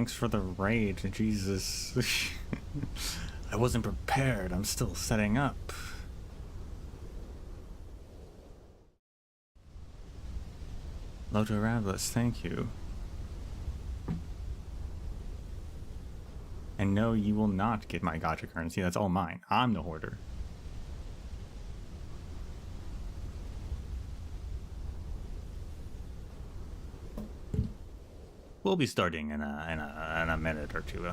Thanks for the raid, Jesus. I wasn't prepared. I'm still setting up. Loto Rabless, thank you. And no, you will not get my gacha currency. That's all mine. I'm the hoarder. We'll be starting in a minute or two.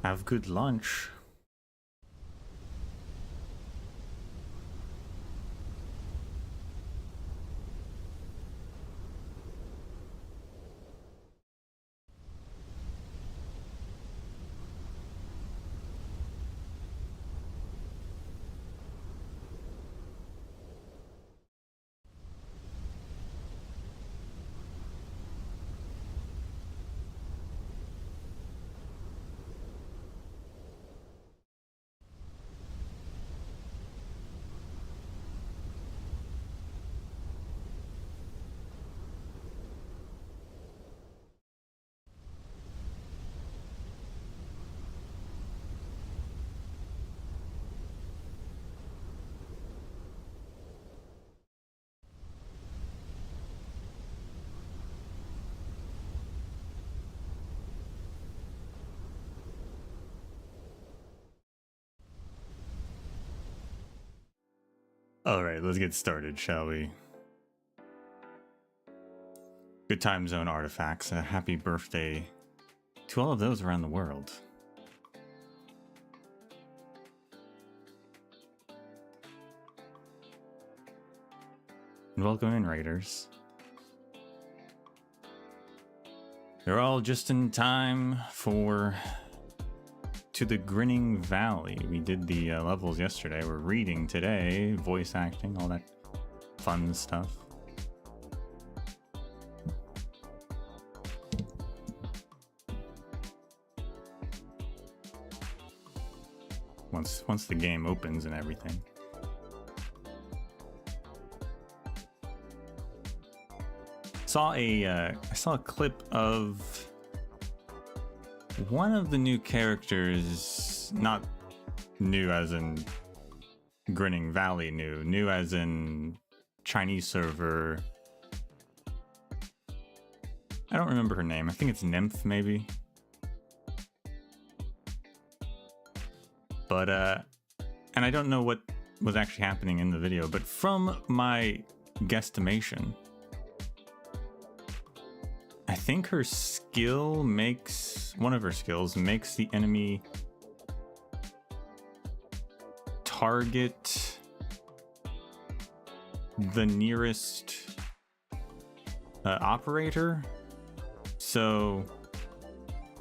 Have good lunch. Alright, let's get started, shall we? Good time zone artifacts. A happy birthday to all of those around the world. And welcome in, Raiders. They're all just in time for... to the Grinning Valley. We did the levels yesterday. We're reading today, voice acting, all that fun stuff. Once the game opens and everything. I saw a clip of one of the new characters, not new as in Grinning Valley new as in Chinese server. I don't remember her name. I think it's Nymph, maybe. But, and I don't know what was actually happening in the video, but from my guesstimation, I think her skill makes, one of her skills makes the enemy target the nearest operator. So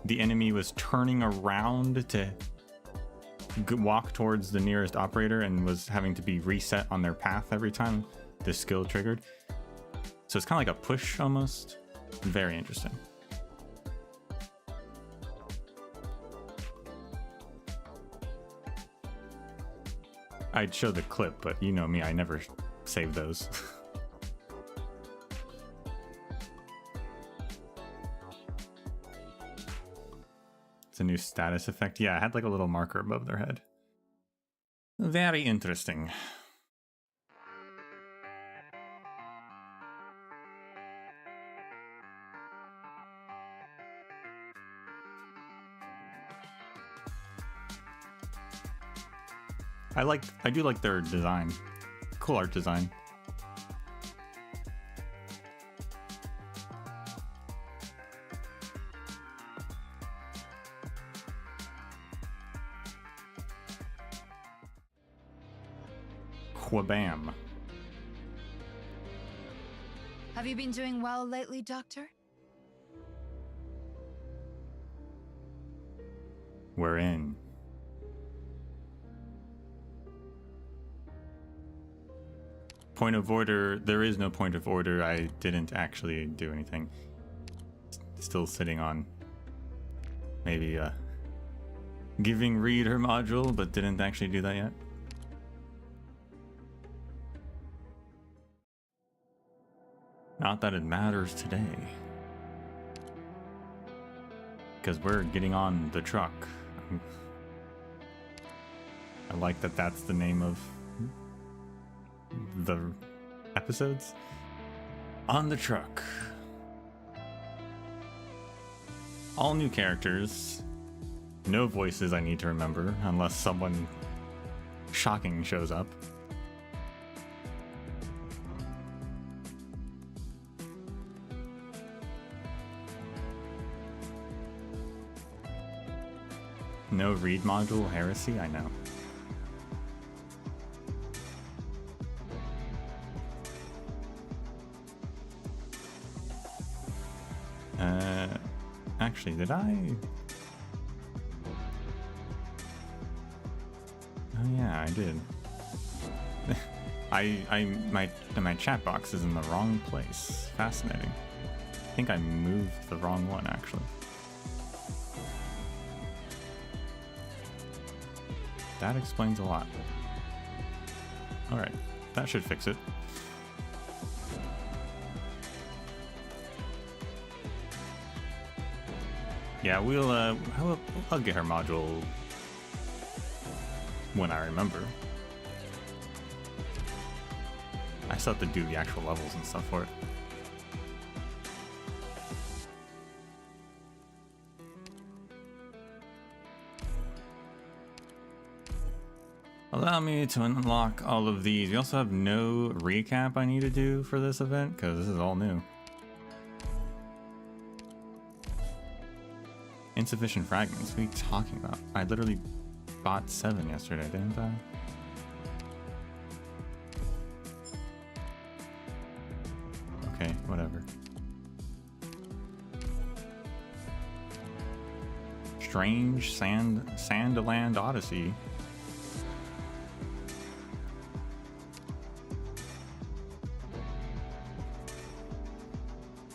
the enemy was turning around to walk towards the nearest operator and was having to be reset on their path every time this skill triggered. So it's kind of like a push almost. Very interesting. I'd show the clip, but you know me, I never save those. It's a new status effect. Yeah, it had like a little marker above their head. Very interesting. I do like their design. Cool art design. Whabam. Have you been doing well lately, Doctor? We're in. Point of order. There is no point of order. I didn't actually do anything. Still sitting on maybe giving Reed her module, but didn't actually do that yet. Not that it matters today, because we're getting on the truck. I like that that's the name of the episodes. On the truck. All new characters. No voices I need to remember, unless someone shocking shows up. No read module heresy, I know. Actually, did I? Oh yeah, I did. My chat box is in the wrong place. Fascinating. I think I moved the wrong one actually. That explains a lot. Alright, that should fix it. Yeah, I'll get her module when I remember. I still have to do the actual levels and stuff for it. Allow me to unlock all of these. We also have no recap I need to do for this event, because this is all new. Insufficient fragments. What are you talking about? I literally bought 7 yesterday, didn't I? Okay, whatever. Strange Sandland Odyssey.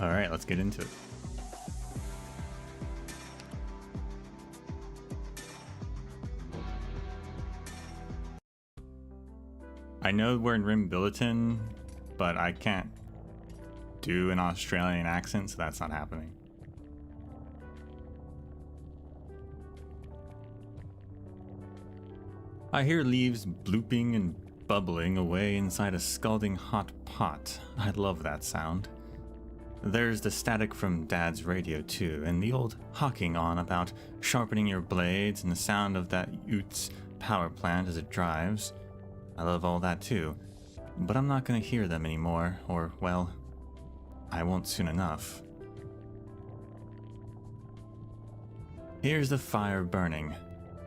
All right, let's get into it. I know we're in Rim Billiton, but I can't do an Australian accent, so that's not happening. I hear leaves blooping and bubbling away inside a scalding hot pot. I love that sound. There's the static from Dad's radio too, and the old hawking on about sharpening your blades and the sound of that Utes power plant as it drives. I love all that too, but I'm not gonna hear them anymore, or, well, I won't soon enough. Here's the fire burning,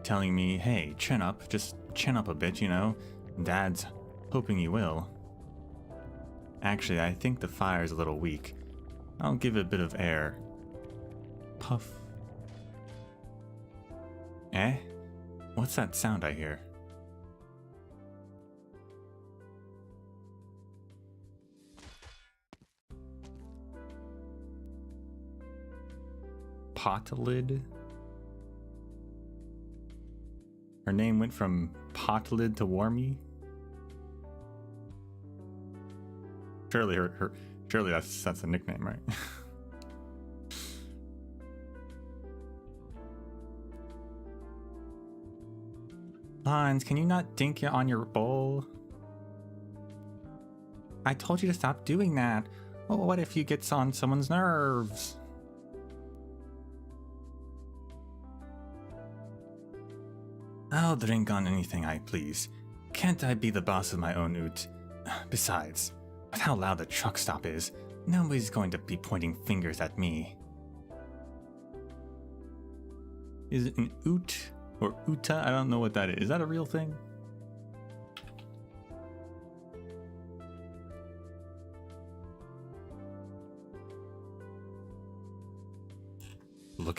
telling me, hey, chin up, just chin up a bit, you know. Dad's hoping you will. Actually, I think the fire's a little weak. I'll give it a bit of air. Puff. Eh? What's that sound I hear? Pot lid? Her name went from pot lid to Warmy? Surely surely that's a nickname, right? Lines, can you not dink it on your bowl? I told you to stop doing that. Well, what if you get on someone's nerves? I'll drink on anything I please. Can't I be the boss of my own oot? Besides, with how loud the truck stop is, nobody's going to be pointing fingers at me. Is it an oot or uta? I don't know what that is. Is that a real thing?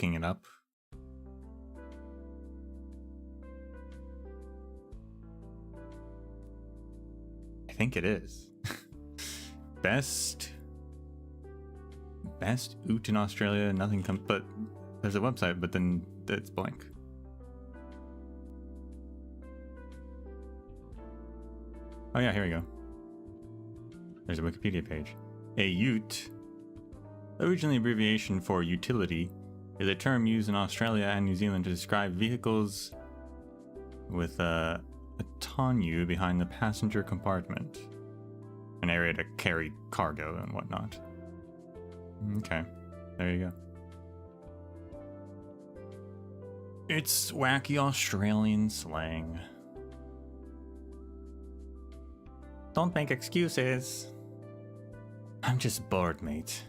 looking it up. I think it is. Best oot in Australia, nothing comes, but there's a website, but then it's blank. Oh yeah, here we go. There's a Wikipedia page. A ute, originally abbreviation for utility, is a term used in Australia and New Zealand to describe vehicles with a tonneau behind the passenger compartment, an area to carry cargo and whatnot. Okay, there you go. It's wacky Australian slang. Don't make excuses. I'm just bored, mate.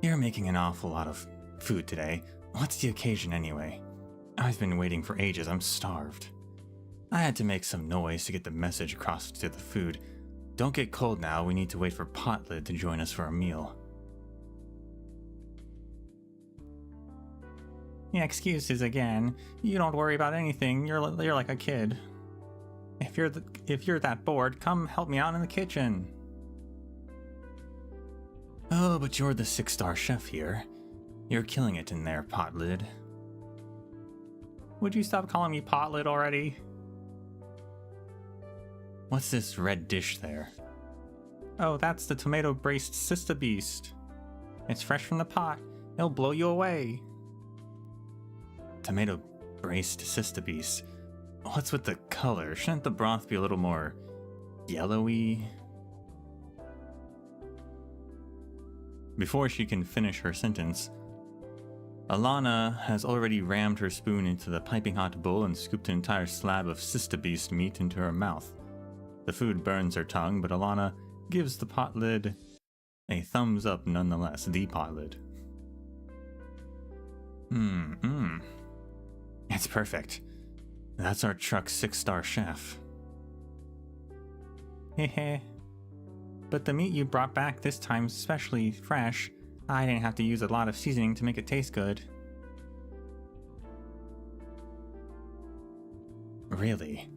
You're making an awful lot of food today. What's the occasion anyway? I've been waiting for ages. I'm starved. I had to make some noise to get the message across to the food. Don't get cold now. We need to wait for Potlid to join us for a meal. Yeah, excuses again. You don't worry about anything. You're like a kid. If you're that bored, come help me out in the kitchen. Oh, but you're the 6-star chef here. You're killing it in there, Potlid. Would you stop calling me Potlid already? What's this red dish there? Oh, that's the tomato-braced Sista Beast. It's fresh from the pot. It'll blow you away. Tomato-braced Sista Beast. What's with the color? Shouldn't the broth be a little more yellowy? Before she can finish her sentence, Alana has already rammed her spoon into the piping hot bowl and scooped an entire slab of Sista Beast meat into her mouth. The food burns her tongue, but Alana gives the pot lid a thumbs up nonetheless. The pot lid. It's perfect. That's our truck's 6-star chef. Hehe. But the meat you brought back this time's especially fresh. I didn't have to use a lot of seasoning to make it taste good. Really?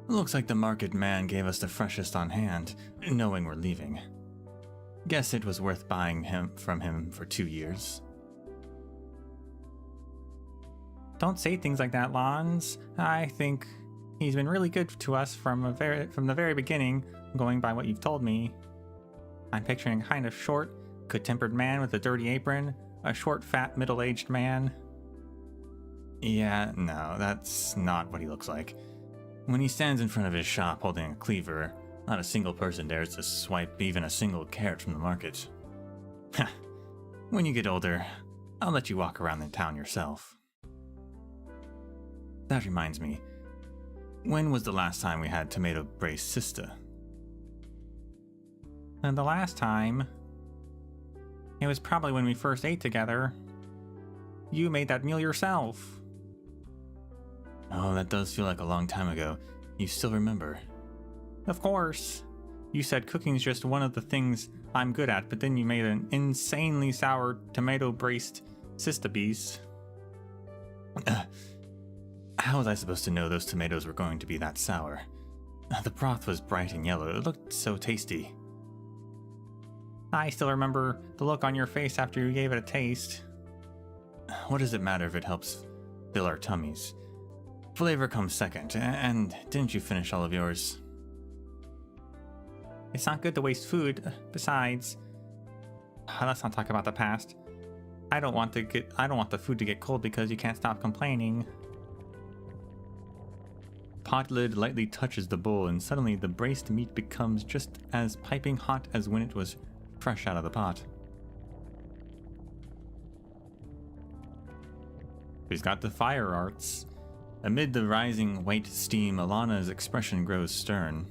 Looks like the market man gave us the freshest on hand, knowing we're leaving. Guess it was worth buying from him for 2 years. Don't say things like that, Lons. I think he's been really good to us from the very beginning, going by what you've told me. I'm picturing a kind of short, good-tempered man with a dirty apron, a short, fat, middle-aged man. Yeah, no, that's not what he looks like. When he stands in front of his shop holding a cleaver, not a single person dares to swipe even a single carrot from the market. When you get older, I'll let you walk around the town yourself. That reminds me, when was the last time we had tomato-braced Sista? And the last time, it was probably when we first ate together. You made that meal yourself. Oh, that does feel like a long time ago. You still remember? Of course. You said cooking's just one of the things I'm good at, but then you made an insanely sour tomato-braced Sista Beast. How was I supposed to know those tomatoes were going to be that sour? The broth was bright and yellow. It looked so tasty. I still remember the look on your face after you gave it a taste. What does it matter if it helps fill our tummies? Flavor comes second, and didn't you finish all of yours? It's not good to waste food. Besides, let's not talk about the past. I don't want the food to get cold because you can't stop complaining. Pot lid lightly touches the bowl, and suddenly the braced meat becomes just as piping hot as when it was fresh out of the pot. He's got the fire arts. Amid the rising white steam, Alana's expression grows stern.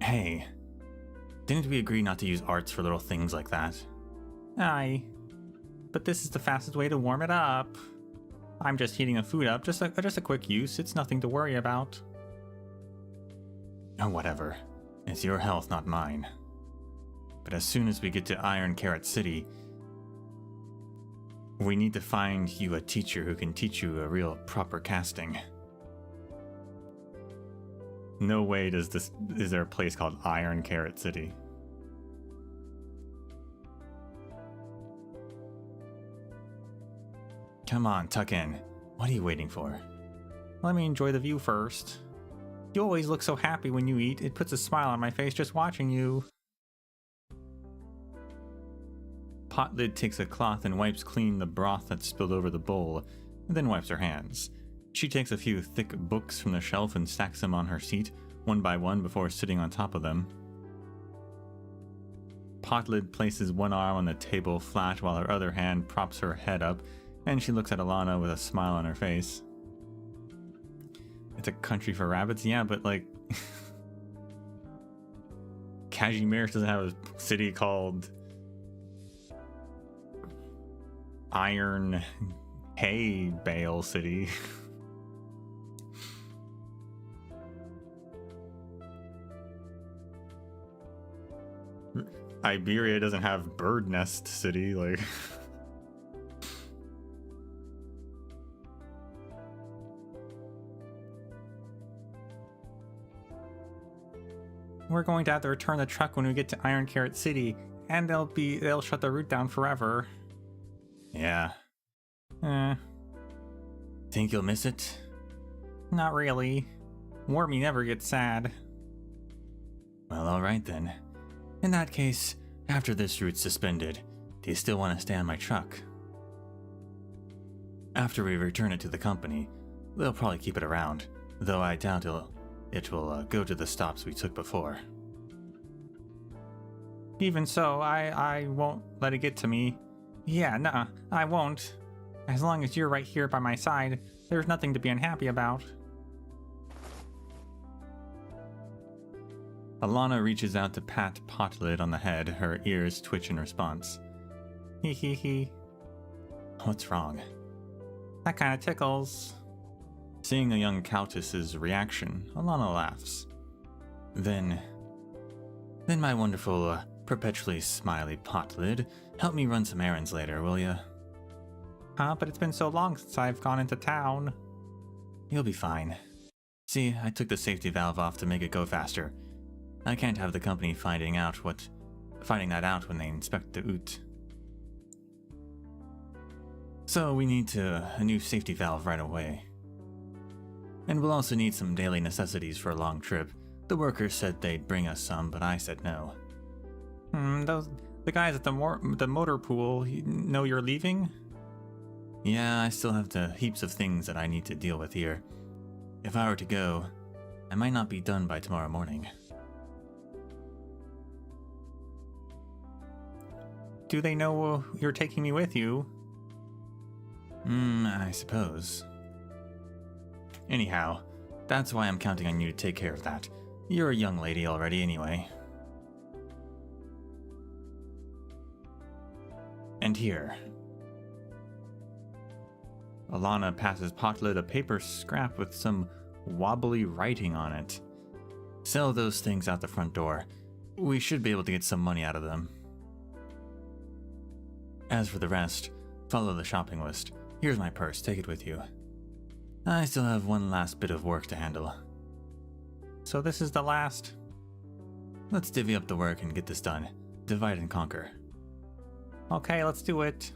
Hey, didn't we agree not to use arts for little things like that? Aye, but this is the fastest way to warm it up. I'm just heating the food up, just a quick use. It's nothing to worry about. Oh, whatever. It's your health, not mine. But as soon as we get to Iron Carrot City, We need to find you a teacher who can teach you a real proper casting. No way is there a place called Iron Carrot City. Come on, tuck in. What are you waiting for? Let me enjoy the view first. You always look so happy when you eat. It puts a smile on my face just watching you. Potlid takes a cloth and wipes clean the broth that spilled over the bowl, and then wipes her hands. She takes a few thick books from the shelf and stacks them on her seat, one by one, before sitting on top of them. Potlid places one arm on the table flat while her other hand props her head up, and she looks at Alana with a smile on her face. It's a country for rabbits? Yeah, but like... Kashmir doesn't have a city called... Iron Hay Bale City. Iberia doesn't have Bird Nest City, like... We're going to have to return the truck when we get to Iron Carrot City, and they'll shut the route down forever. Yeah. Think you'll miss it? Not really. Wormy never gets sad. Well, alright then. In that case, after this route's suspended, do you still want to stay on my truck? After we return it to the company, they'll probably keep it around, though I doubt it will go to the stops we took before. Even so, I won't let it get to me. Yeah, nah, I won't. As long as you're right here by my side, there's nothing to be unhappy about. Alana reaches out to pat Potlid on the head, her ears twitch in response. Hee hee hee. What's wrong? That kind of tickles. Seeing the young countess's reaction, Alana laughs. Then my wonderful, perpetually smiley Potlid, help me run some errands later, will ya? Huh, but it's been so long since I've gone into town. You'll be fine. See, I took the safety valve off to make it go faster. I can't have the company finding that out when they inspect the ute. So we need a new safety valve right away. And we'll also need some daily necessities for a long trip. The workers said they'd bring us some, but I said no. The guys at the motor pool know you're leaving? Yeah, I still have heaps of things that I need to deal with here. If I were to go, I might not be done by tomorrow morning. Do they know you're taking me with you? I suppose. Anyhow, that's why I'm counting on you to take care of that. You're a young lady already anyway. And here. Alana passes Potlid a paper scrap with some wobbly writing on it. Sell those things out the front door. We should be able to get some money out of them. As for the rest, follow the shopping list. Here's my purse, take it with you. I still have one last bit of work to handle. So this is the last? Let's divvy up the work and get this done. Divide and conquer. Okay, let's do it.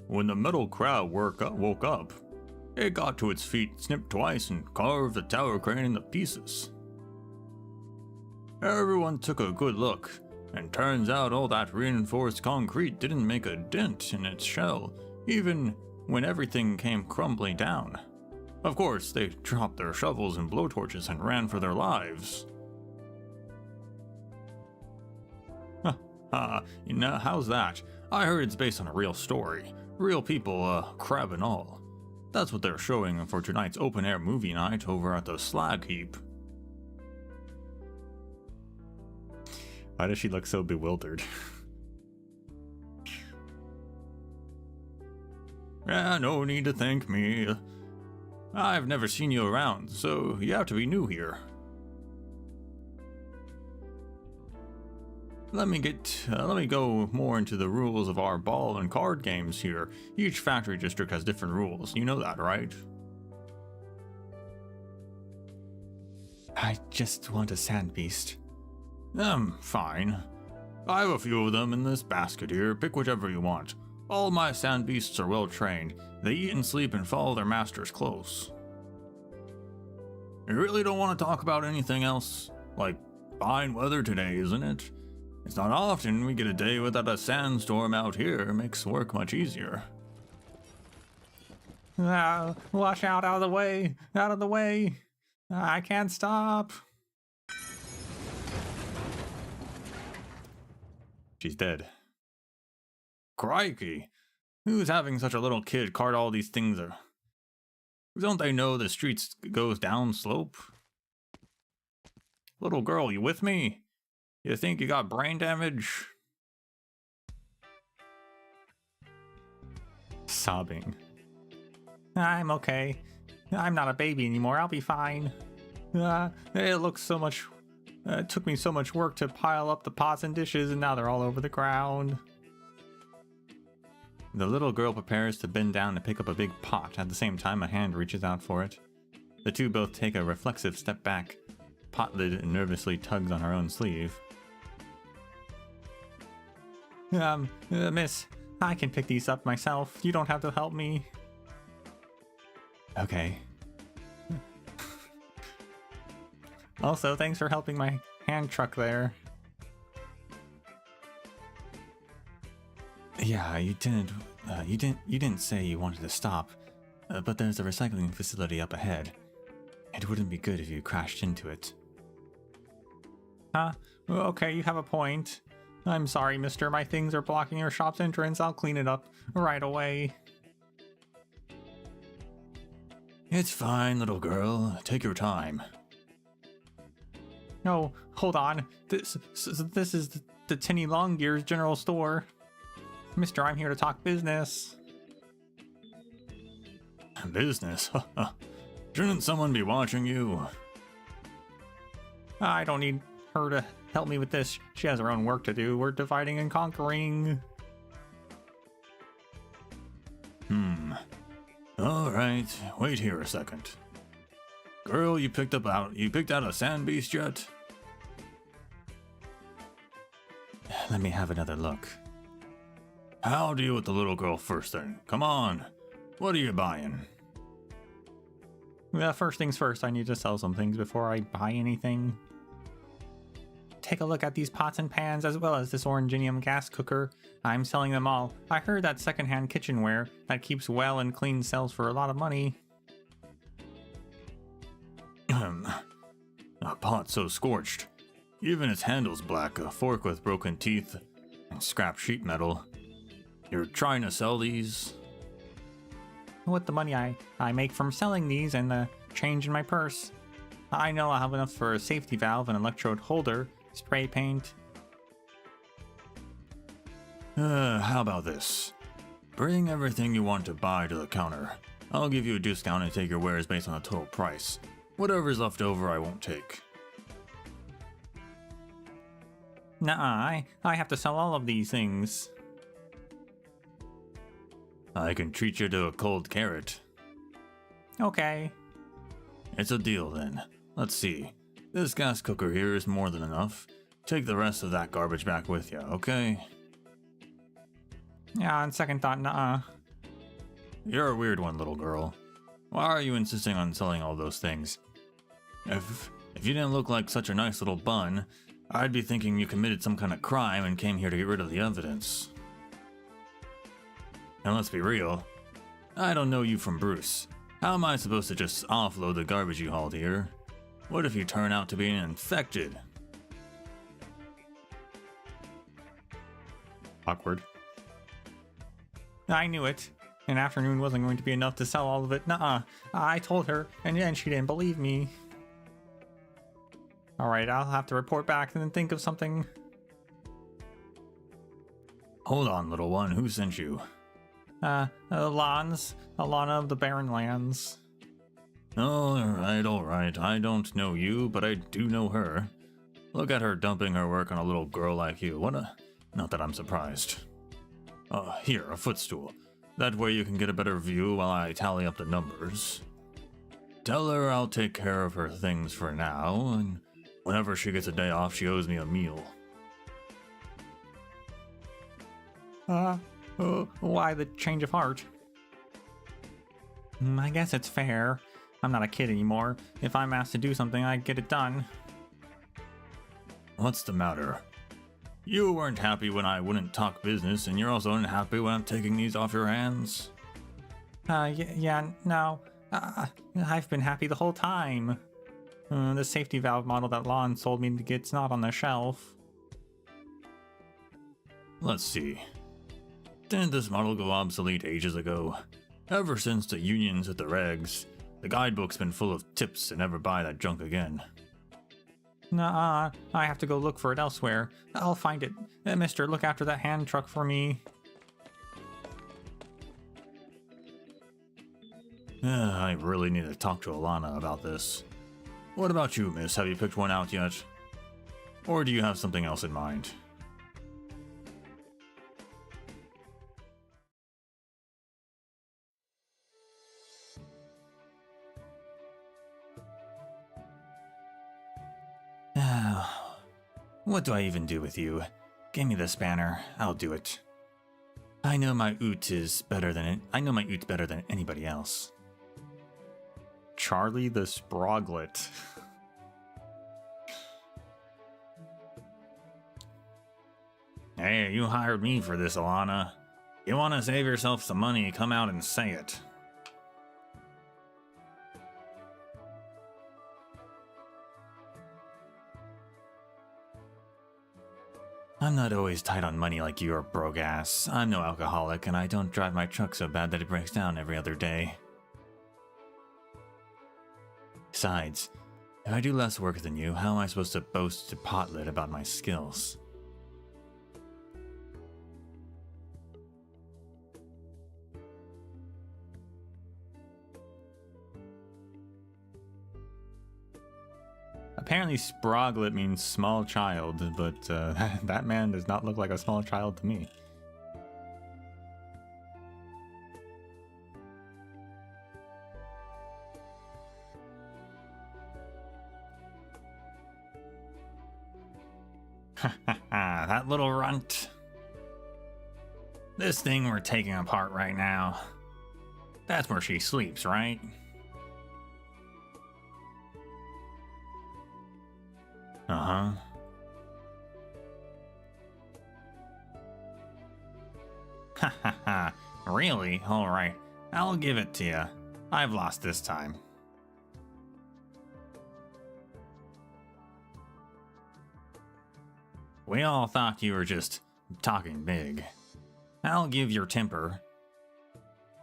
When the metal crowd woke up, it got to its feet, snipped twice, and carved the tower crane into pieces. Everyone took a good look, and turns out all that reinforced concrete didn't make a dent in its shell, even when everything came crumbling down. Of course, they dropped their shovels and blowtorches and ran for their lives. How's that? I heard it's based on a real story. Real people, crab and all. That's what they're showing for tonight's open-air movie night over at the Slag Heap. Why does she look so bewildered? No need to thank me. I've never seen you around, so you have to be new here. Let me go more into the rules of our ball and card games here. Each factory district has different rules. You know that, right? I just want a sand beast. Fine. I have a few of them in this basket here. Pick whichever you want. All my sand beasts are well trained. They eat and sleep and follow their masters close. You really don't want to talk about anything else? Like, fine weather today, isn't it? It's not often we get a day without a sandstorm out here. It makes work much easier. Wash out of the way! Out of the way! I can't stop! She's dead. Crikey! Who's having such a little kid cart all these things? Don't they know the streets goes down slope? Little girl, you with me? You think you got brain damage? Sobbing. I'm okay. I'm not a baby anymore. I'll be fine. It took me so much work to pile up the pots and dishes, and now they're all over the ground. The little girl prepares to bend down to pick up a big pot. At the same time, a hand reaches out for it. The two both take a reflexive step back. Pot lid nervously tugs on her own sleeve. Miss, I can pick these up myself. You don't have to help me. Okay. Also, thanks for helping my hand truck there. Yeah, you didn't say you wanted to stop, but there's a recycling facility up ahead. It wouldn't be good if you crashed into it. Huh? Okay, you have a point. I'm sorry, mister. My things are blocking your shop's entrance. I'll clean it up right away. It's fine, little girl. Take your time. No, hold on. This is the Tinny Longgear's general store. Mister, I'm here to talk business. Business? Shouldn't someone be watching you? I don't need her to help me with this. She has her own work to do. We're dividing and conquering. Alright, wait here a second. Girl, you picked out a sand beast yet? Let me have another look. I'll deal with the little girl first then. Come on. What are you buying? Well, first things first, I need to sell some things before I buy anything. Take a look at these pots and pans as well as this oranginium gas cooker. I'm selling them all. I heard that secondhand kitchenware that keeps well and clean sells for a lot of money. A pot so scorched. Even its handle's black, a fork with broken teeth, and scrap sheet metal. You're trying to sell these? With the money I make from selling these and the change in my purse, I know I'll have enough for a safety valve, an electrode holder, spray paint. How about this? Bring everything you want to buy to the counter. I'll give you a discount and take your wares based on the total price. Whatever's left over I won't take. Nuh-uh, I have to sell all of these things. I can treat you to a cold carrot. Okay. It's a deal then. Let's see. This gas cooker here is more than enough. Take the rest of that garbage back with you, okay? Yeah, on second thought, nuh-uh. You're a weird one, little girl. Why are you insisting on selling all those things? If you didn't look like such a nice little bun, I'd be thinking you committed some kind of crime and came here to get rid of the evidence. And let's be real, I don't know you from Bruce. How am I supposed to just offload the garbage you hauled here? What if you turn out to be infected? Awkward. I knew it. An afternoon wasn't going to be enough to sell all of it. Nuh-uh. I told her, and she didn't believe me. Alright, I'll have to report back and then think of something. Hold on, little one. Who sent you? Alana of the Barren Lands. All right. I don't know you, but I do know her. Look at her dumping her work on a little girl like you. Not that I'm surprised. Here, a footstool. That way you can get a better view while I tally up the numbers. Tell her I'll take care of her things for now, and whenever she gets a day off, she owes me a meal. Why the change of heart? I guess it's fair. I'm not a kid anymore. If I'm asked to do something, I get it done. What's the matter? You weren't happy when I wouldn't talk business, and you're also unhappy when I'm taking these off your hands? No. I've been happy the whole time. The safety valve model that Lon sold me to get's not on the shelf. Let's see. Didn't this model go obsolete ages ago? Ever since the unions hit the regs, the guidebook's been full of tips to never buy that junk again. Nuh-uh, I have to go look for it elsewhere. I'll find it. Mister, look after that hand truck for me. I really need to talk to Alana about this. What about you, miss? Have you picked one out yet? Or do you have something else in mind? What do I even do with you? Give me the spanner. I'll do it. I know my oot better than anybody else. Charlie the Sproglet. Hey, you hired me for this, Alana. You want to save yourself some money, come out and say it. I'm not always tight on money like you are, broke ass. I'm no alcoholic, and I don't drive my truck so bad that it breaks down every other day. Besides, if I do less work than you, how am I supposed to boast to Potlet about my skills? Apparently Sproglet means small child, but that man does not look like a small child to me. That little runt. This thing we're taking apart right now. That's where she sleeps, right? Uh-huh. Ha ha ha. Really? Alright. I'll give it to you. I've lost this time. We all thought you were just talking big. I'll give your temper.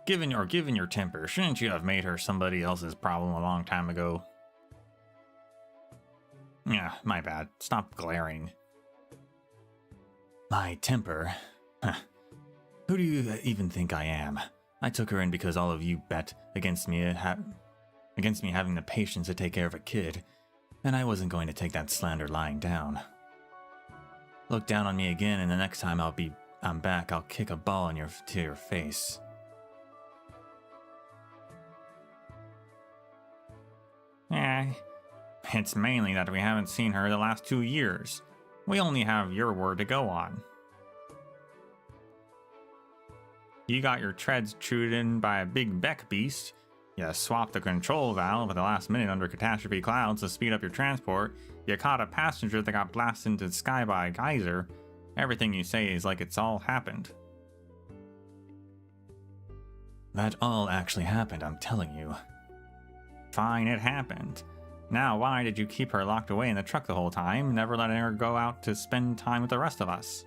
Given your temper, shouldn't you have made her somebody else's problem a long time ago? Yeah, my bad. Stop glaring. My temper? Who do you even think I am? I took her in because all of you bet against me having the patience to take care of a kid, and I wasn't going to take that slander lying down. Look down on me again, and the next time I'm back, I'll kick a ball to your face. It's mainly that we haven't seen her the last 2 years. We only have your word to go on. You got your treads chewed in by a big Beck beast. You swapped the control valve at the last minute under catastrophe clouds to speed up your transport. You caught a passenger that got blasted into the sky by a geyser. Everything you say is like it's all happened. That all actually happened, I'm telling you. Fine, it happened. Now, why did you keep her locked away in the truck the whole time, never letting her go out to spend time with the rest of us?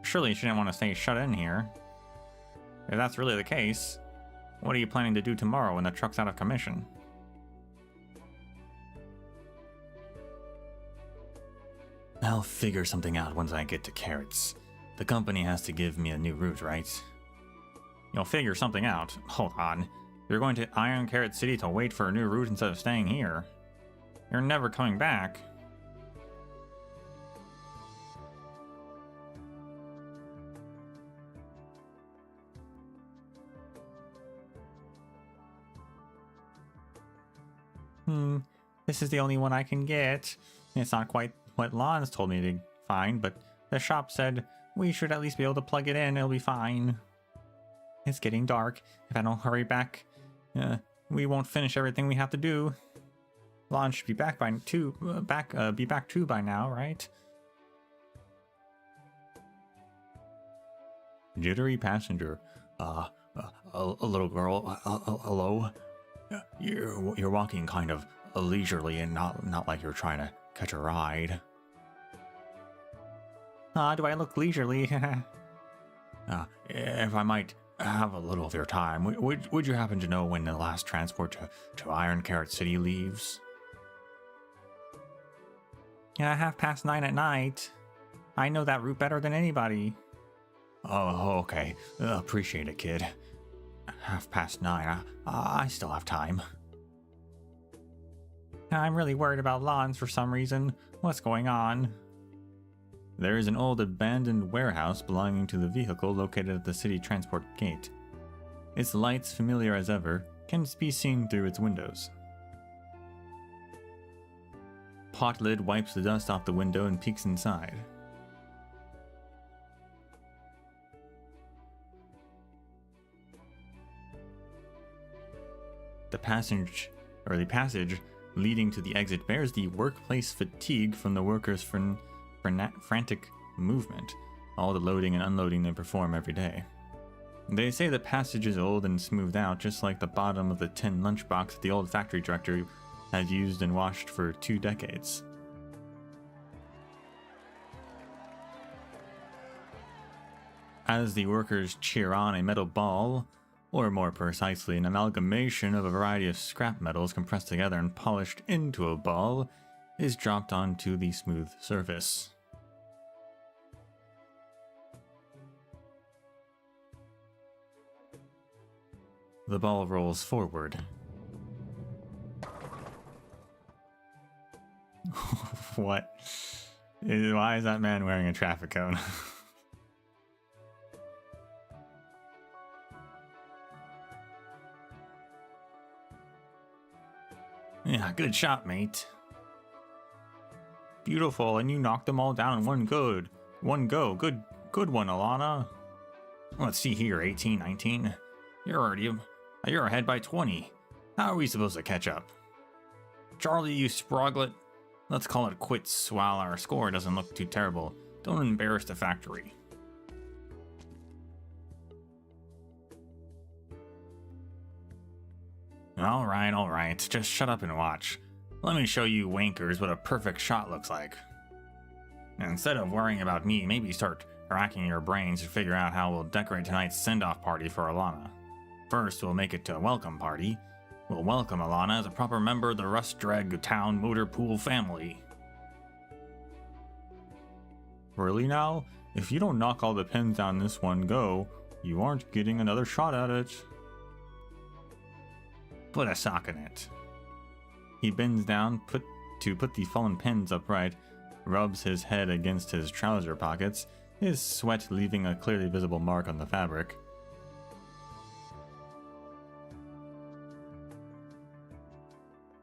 Surely she didn't want to stay shut in here. If that's really the case, what are you planning to do tomorrow when the truck's out of commission? I'll figure something out once I get to Carrots. The company has to give me a new route, right? You'll figure something out. Hold on. You're going to Iron Carrot City to wait for a new route instead of staying here. You're never coming back. This is the only one I can get. It's not quite what Lons told me to find, but the shop said we should at least be able to plug it in. It'll be fine. It's getting dark. If I don't hurry back, we won't finish everything we have to do. Lon should be back by be back too by now, right? Jittery passenger. A little girl. Hello. You're walking kind of leisurely and not like you're trying to catch a ride. Do I look leisurely? If I might have a little of your time, would you happen to know when the last transport to Iron Carrot City leaves? 9:30 at night. I know that route better than anybody. Oh, okay. Appreciate it, kid. 9:30. I still have time. I'm really worried about Lons for some reason. What's going on? There is an old abandoned warehouse belonging to the vehicle located at the city transport gate. Its lights, familiar as ever, can be seen through its windows. Potlid wipes the dust off the window and peeks inside. The passage leading to the exit bears the workplace fatigue from the workers' frantic movement, all the loading and unloading they perform every day. They say the passage is old and smoothed out, just like the bottom of the tin lunchbox that the old factory director had used and washed for 2 decades. As the workers cheer on, a metal ball, or more precisely, an amalgamation of a variety of scrap metals compressed together and polished into a ball, is dropped onto the smooth surface. The ball rolls forward. What? Why is that man wearing a traffic cone? Yeah, good shot, mate. Beautiful, and you knocked them all down in one go. Good one, Alana. Let's see here, 18, 19. You're ahead by 20. How are we supposed to catch up? Charlie, you sproglet. Let's call it quits while our score doesn't look too terrible. Don't embarrass the factory. Alright. Just shut up and watch. Let me show you wankers what a perfect shot looks like. Instead of worrying about me, maybe start racking your brains to figure out how we'll decorate tonight's send-off party for Alana. First, we'll make it a welcome party. We'll welcome Alana as a proper member of the Rust Drag Town Motor Pool family. Really now? If you don't knock all the pins down this one go, you aren't getting another shot at it. Put a sock in it. He bends down to put the fallen pins upright, rubs his head against his trouser pockets, his sweat leaving a clearly visible mark on the fabric.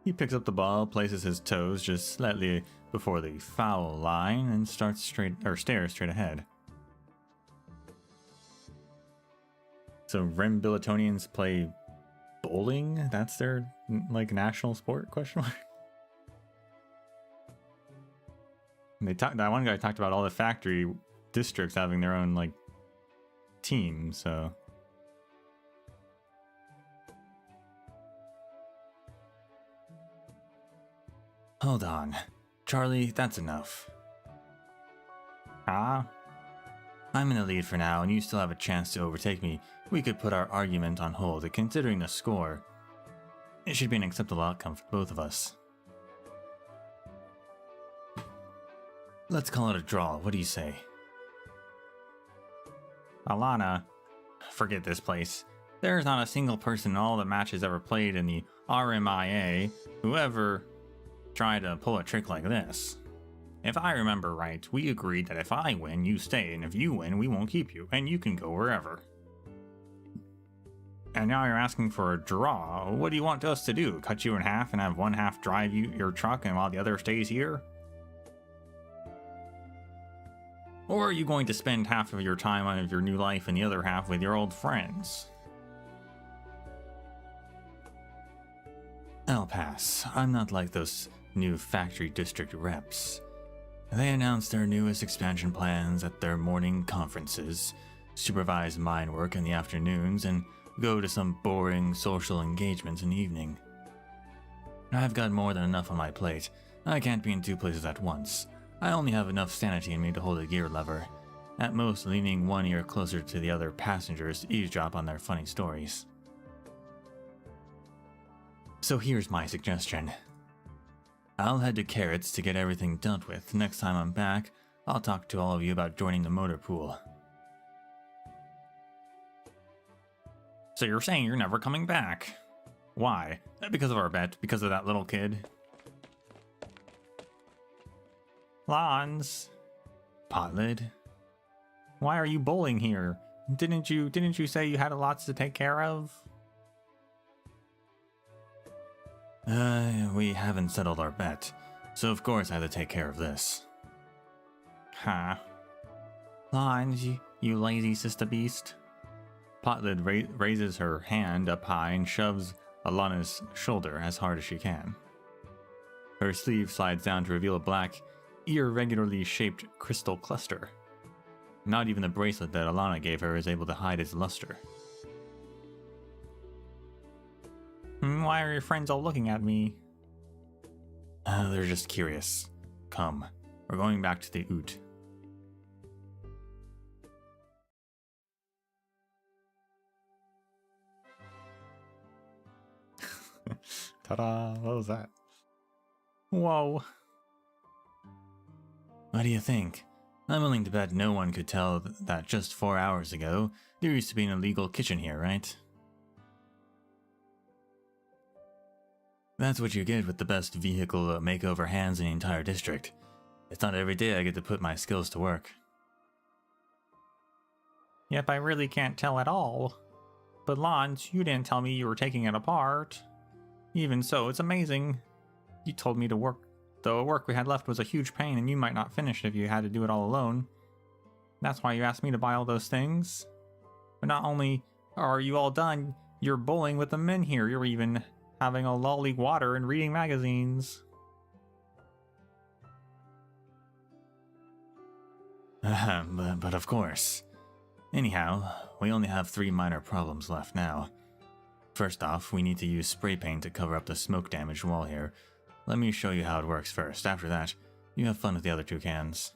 He picks up the ball, places his toes just slightly before the foul line, and stares straight ahead. So Rembilletonians play bowling? That's their national sport? Question mark. That one guy talked about all the factory districts having their own team. So hold on, Charlie. That's enough. I'm in the lead for now, and you still have a chance to overtake me. We could put our argument on hold, and considering the score, it should be an acceptable outcome for both of us. Let's call it a draw. What do you say? Alana, forget this place. There's not a single person in all the matches ever played in the RMIA who ever tried to pull a trick like this. If I remember right, we agreed that if I win, you stay, and if you win, we won't keep you, and you can go wherever. And now you're asking for a draw. What do you want us to do? Cut you in half and have one half drive your truck and while the other stays here? Or are you going to spend half of your time on your new life and the other half with your old friends? I'll pass. I'm not like those new factory district reps. They announce their newest expansion plans at their morning conferences, supervise mine work in the afternoons, and go to some boring social engagements in the evening. I've got more than enough on my plate. I can't be in two places at once. I only have enough sanity in me to hold a gear lever, at most leaning one ear closer to the other passengers to eavesdrop on their funny stories. So here's my suggestion. I'll head to Carrots to get everything dealt with. Next time I'm back, I'll talk to all of you about joining the motor pool. So you're saying you're never coming back? Why? Because of our bet? Because of that little kid? Lons. Potlid. Why are you bowling here? Didn't you say you had lots to take care of? We haven't settled our bet, so of course I have to take care of this. Huh. Lons, you lazy sister beast. Potlid raises her hand up high and shoves Alana's shoulder as hard as she can. Her sleeve slides down to reveal a black, irregularly shaped crystal cluster. Not even the bracelet that Alana gave her is able to hide its luster. Why are your friends all looking at me? They're just curious. Come, we're going back to the Oot. Ta-da! What was that? Whoa. What do you think? I'm willing to bet no one could tell that just 4 hours ago, there used to be an illegal kitchen here, right? That's what you get with the best vehicle makeover hands in the entire district. It's not every day I get to put my skills to work. Yep, I really can't tell at all. But Lons, you didn't tell me you were taking it apart. Even so, it's amazing. You told me to work. The work we had left was a huge pain and you might not finish if you had to do it all alone. That's why you asked me to buy all those things. But not only are you all done, you're bowling with the men here. You're even having a lolly water and reading magazines. But of course. Anyhow, we only have 3 minor problems left now. First off, we need to use spray paint to cover up the smoke damaged wall here. Let me show you how it works first. After that, you have fun with the other 2 cans.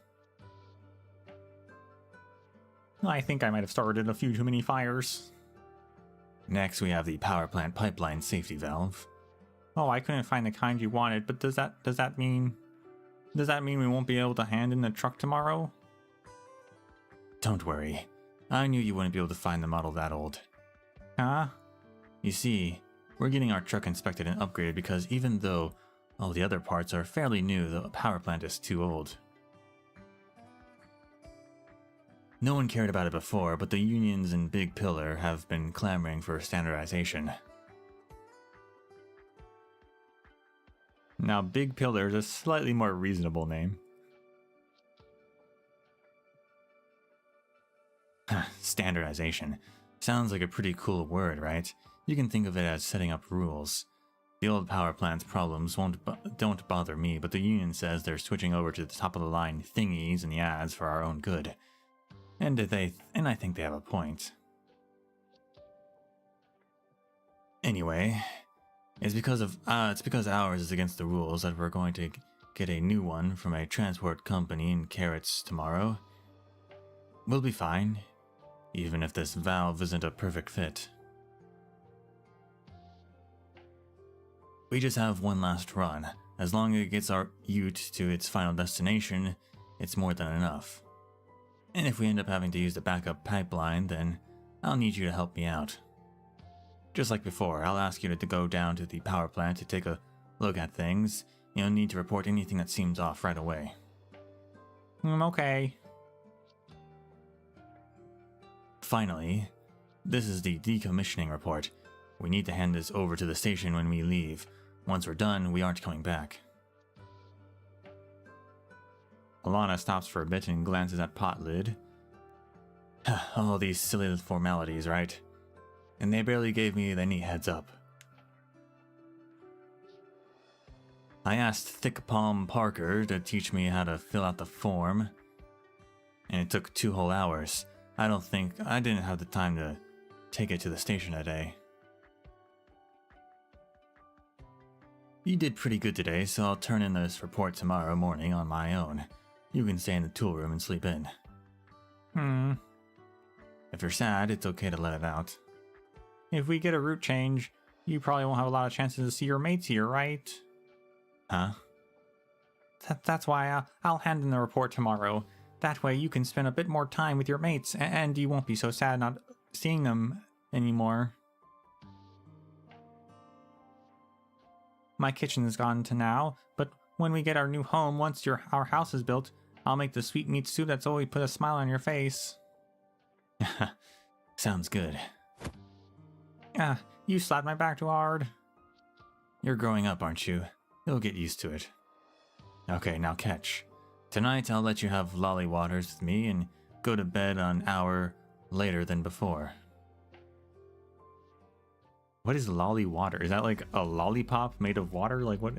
I think I might have started a few too many fires. Next, we have the power plant pipeline safety valve. Oh, I couldn't find the kind you wanted, but does that mean we won't be able to hand in the truck tomorrow? Don't worry. I knew you wouldn't be able to find the model that old. Huh? You see, we're getting our truck inspected and upgraded because even though all the other parts are fairly new, the power plant is too old. No one cared about it before, but the unions in Big Pillar have been clamoring for standardization. Now, Big Pillar is a slightly more reasonable name. Standardization. Sounds like a pretty cool word, right? You can think of it as setting up rules. The old power plant's problems don't bother me, but the union says they're switching over to the top-of-the-line thingies in the ads for our own good. And I think they have a point. Anyway, it's because ours is against the rules that we're going to get a new one from a transport company in Carrots tomorrow. We'll be fine, even if this valve isn't a perfect fit. We just have one last run. As long as it gets our ute to its final destination, it's more than enough. And if we end up having to use the backup pipeline, then I'll need you to help me out. Just like before, I'll ask you to go down to the power plant to take a look at things. You'll need to report anything that seems off right away. Okay. Finally, this is the decommissioning report. We need to hand this over to the station when we leave. Once we're done, we aren't coming back. Alana stops for a bit and glances at pot lid. All these silly little formalities, right? And they barely gave me any heads up. I asked Thick Palm Parker to teach me how to fill out the form, and it took 2 whole hours. I didn't have the time to take it to the station today. You did pretty good today, so I'll turn in this report tomorrow morning on my own. You can stay in the tool room and sleep in. If you're sad, it's okay to let it out. If we get a route change, you probably won't have a lot of chances to see your mates here, right? Huh? That's why I'll hand in the report tomorrow. That way you can spend a bit more time with your mates, and you won't be so sad not seeing them anymore. My kitchen's gone to now, but when we get our new home, once our house is built, I'll make the sweetmeat soup that's always put a smile on your face. Sounds good. You slapped my back too hard. You're growing up, aren't you? You'll get used to it. Okay, now catch. Tonight I'll let you have lolly waters with me and go to bed an hour later than before. What is lolly water? Is that like a lollipop made of water? Like what?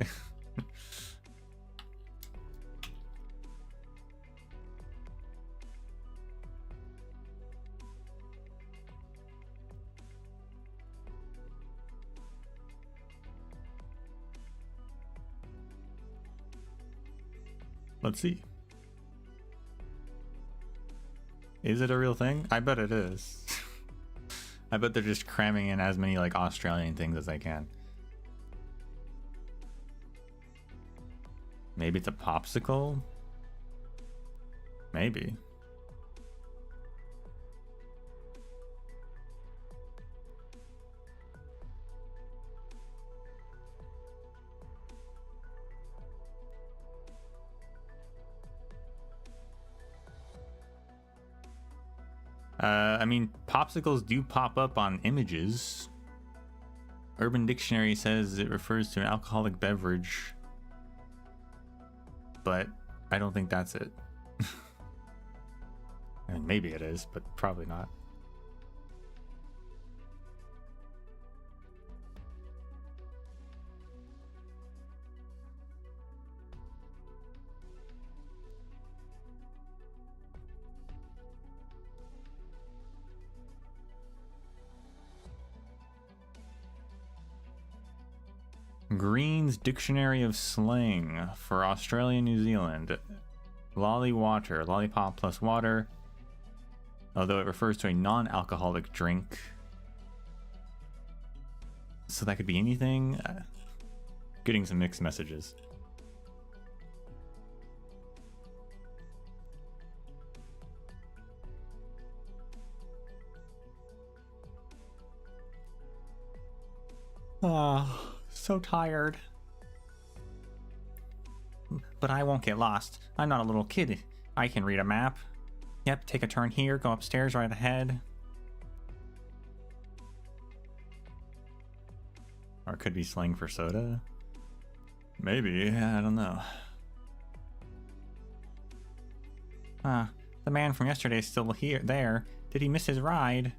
Let's see. Is it a real thing? I bet it is. I bet they're just cramming in as many like Australian things as they can. Maybe it's a popsicle? Maybe. I mean, popsicles do pop up on images. Urban Dictionary says it refers to an alcoholic beverage. But I don't think that's it. I mean, maybe it is, but probably not. Green's Dictionary of Slang for Australia and New Zealand. Lolly water, lollipop plus water. Although it refers to a non-alcoholic drink. So that could be anything. Getting some mixed messages. So tired. But I won't get lost. I'm not a little kid. I can read a map. Yep, take a turn here, go upstairs right ahead. Or it could be slang for soda. Maybe, I don't know. The man from yesterday is still there. Did he miss his ride?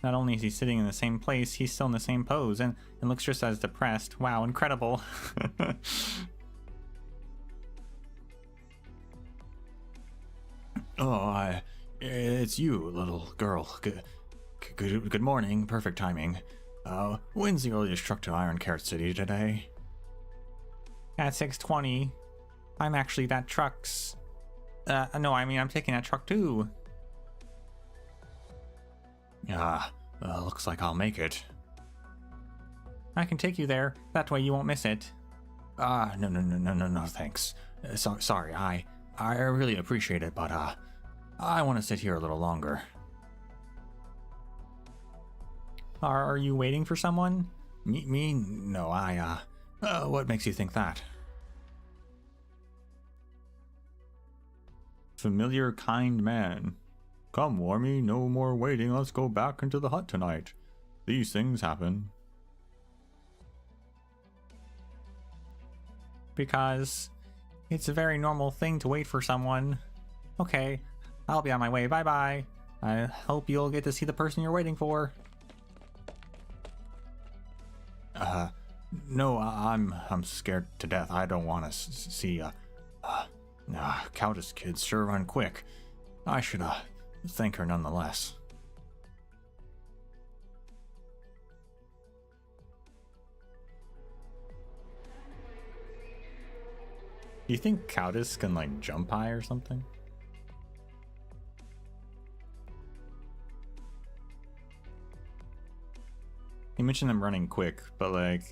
Not only is he sitting in the same place, he's still in the same pose and looks just as depressed. Wow, incredible. Oh, it's you, little girl. Good morning. Perfect timing. When's the earliest truck to Iron Carrot City today? At 6:20. I'm actually that truck's... no, I mean, I'm taking that truck too. Looks like I'll make it. I can take you there. That way you won't miss it. No, thanks. Sorry, I really appreciate it, but, I want to sit here a little longer. Are you waiting for someone? Me? No, what makes you think that? Familiar kind man. Come, Wormy, no more waiting, let's go back into the hut tonight. These things happen. Because it's a very normal thing to wait for someone. Okay, I'll be on my way, bye-bye. I hope you'll get to see the person you're waiting for. No, I'm scared to death. I don't want to see, Countess kids sure run quick. I should, thank her nonetheless. Do you think Countess can, like, jump high or something? You mentioned them running quick, but, like,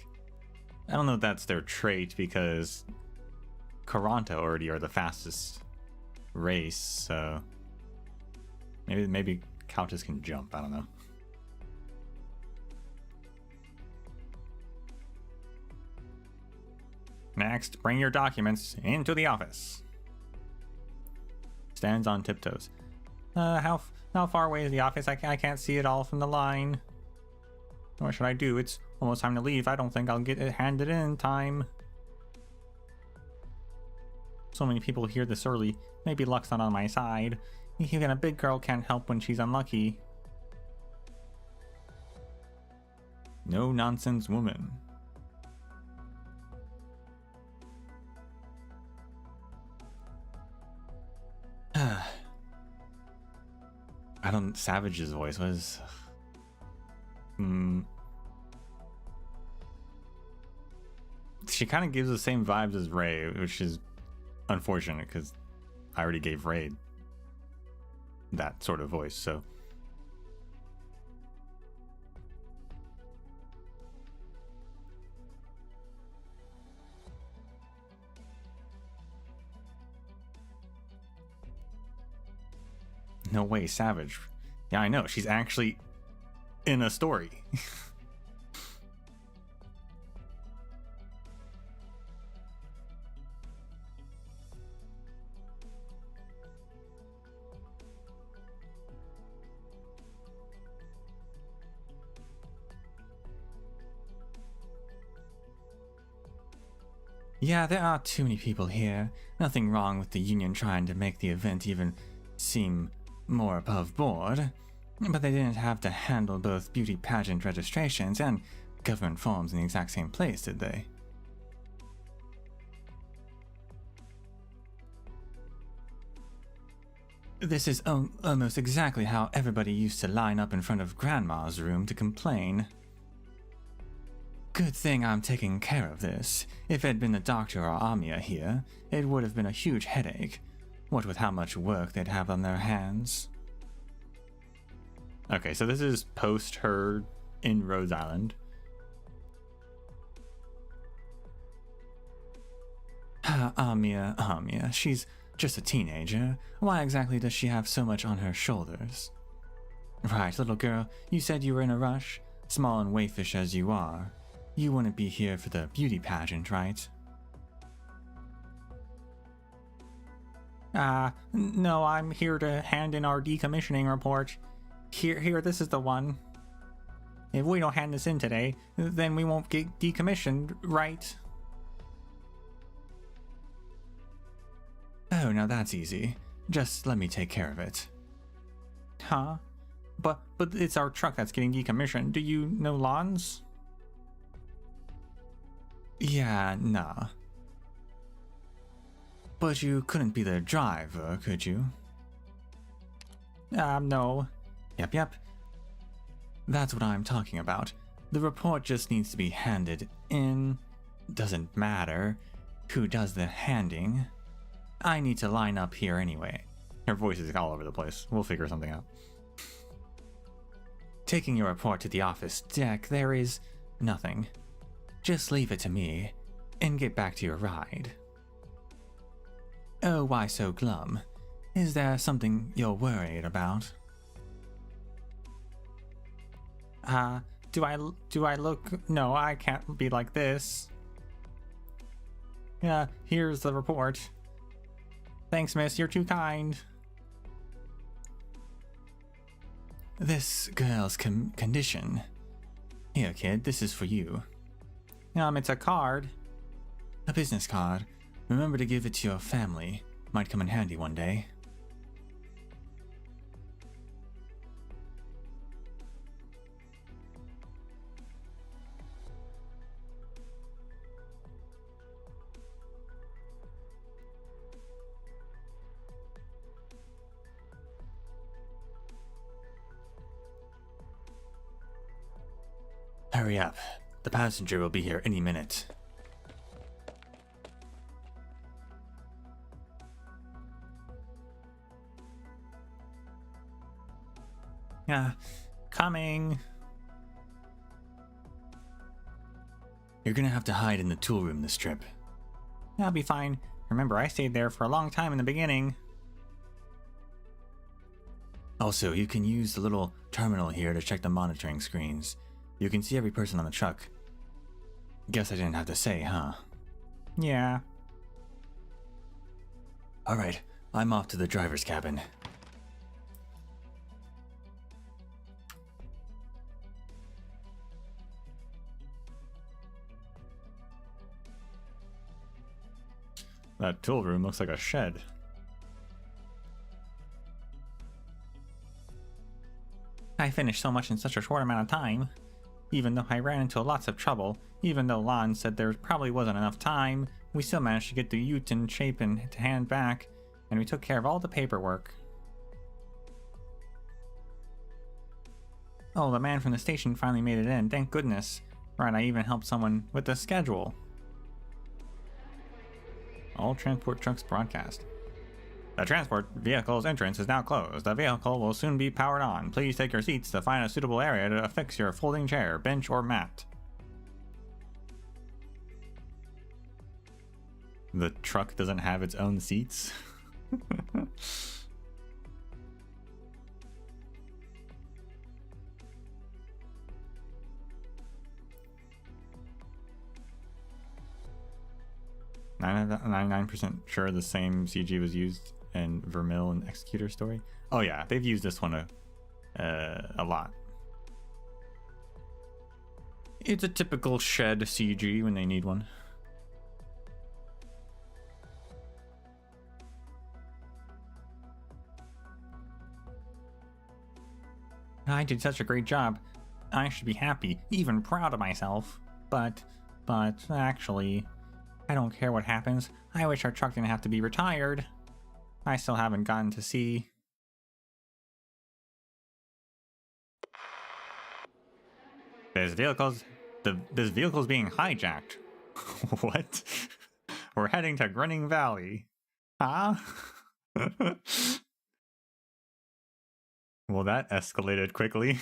I don't know if that's their trait, because Karanta already are the fastest race, so maybe Countess can jump, I don't know. Next, bring your documents into the office. Stands on tiptoes. How far away is the office? I can't see it all from the line. What should I do? It's almost time to leave. I don't think I'll get it handed in time. So many people here this early. Maybe luck's not on my side. Even a big girl can't help when she's unlucky. No nonsense woman. I don't... Savage's voice was... She kind of gives the same vibes as Ray, which is unfortunate because I already gave Ray that sort of voice, so... No way, Savage. Yeah, I know. She's actually in a story. Yeah, there are too many people here. Nothing wrong with the union trying to make the event even seem more above board, but they didn't have to handle both beauty pageant registrations and government forms in the exact same place, did they? This is almost exactly how everybody used to line up in front of Grandma's room to complain. Good thing I'm taking care of this. If it had been the doctor or Amia here, it would have been a huge headache. What with how much work they'd have on their hands. Okay, so this is post her in Rhode Island. Amia, she's just a teenager. Why exactly does she have so much on her shoulders? Right, little girl, you said you were in a rush? Small and waifish as you are. You wouldn't be here for the beauty pageant, right? No, I'm here to hand in our decommissioning report. Here, this is the one. If we don't hand this in today, then we won't get decommissioned, right? Oh, now that's easy. Just let me take care of it. Huh? But it's our truck that's getting decommissioned. Do you know lawns? Yeah, nah. But you couldn't be the driver, could you? No. Yep. That's what I'm talking about. The report just needs to be handed in. Doesn't matter who does the handing. I need to line up here anyway. Her voice is all over the place. We'll figure something out. Taking your report to the office deck, there is nothing. Just leave it to me and get back to your ride. Oh, why so glum? Is there something you're worried about? Do I look? No, I can't be like this. Yeah, here's the report. Thanks, miss. You're too kind. This girl's condition. Here, kid, this is for you. It's a card. A business card. Remember to give it to your family. Might come in handy one day. Hurry up. The passenger will be here any minute. Coming. You're gonna have to hide in the tool room this trip. I'll be fine. Remember, I stayed there for a long time in the beginning. Also, you can use the little terminal here to check the monitoring screens. You can see every person on the truck. Guess I didn't have to say, huh? Yeah. Alright, I'm off to the driver's cabin. That tool room looks like a shed. I finished so much in such a short amount of time. Even though I ran into lots of trouble, even though Lon said there probably wasn't enough time, we still managed to get the ute in shape and to hand back, and we took care of all the paperwork. Oh, the man from the station finally made it in, thank goodness. Right, I even helped someone with the schedule. All transport trucks broadcast. The transport vehicle's entrance is now closed. The vehicle will soon be powered on. Please take your seats to find a suitable area to affix your folding chair, bench, or mat. The truck doesn't have its own seats? 99% sure the same CG was used in Vermil and Executor story. Oh yeah, they've used this one a lot. It's a typical shed CG when they need one. I did such a great job. I should be happy, even proud of myself. But actually, I don't care what happens. I wish our truck didn't have to be retired. I still haven't gotten to see. This vehicle's being hijacked. What? We're heading to Grinning Valley. Huh? Well, that escalated quickly.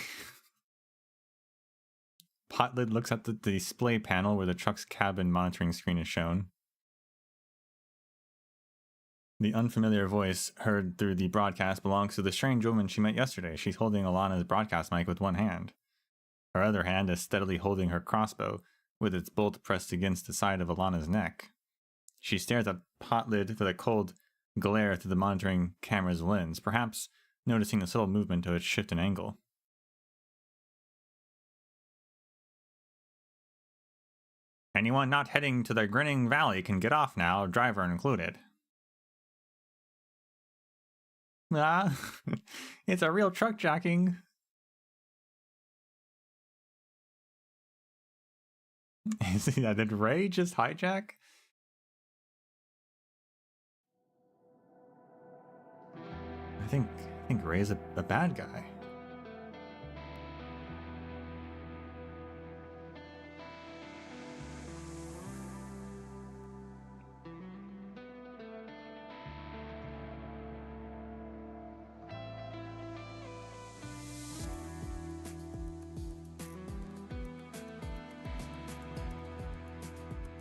Potlid looks at the display panel where the truck's cabin monitoring screen is shown. The unfamiliar voice heard through the broadcast belongs to the strange woman she met yesterday. She's holding Alana's broadcast mic with one hand. Her other hand is steadily holding her crossbow, with its bolt pressed against the side of Alana's neck. She stares at Potlid with a cold glare through the monitoring camera's lens, perhaps noticing the subtle movement of its shift in angle. Anyone not heading to the Grinning Valley can get off now, driver included. Ah, it's a real truck jacking. Did Ray just hijack? I think Ray's a bad guy.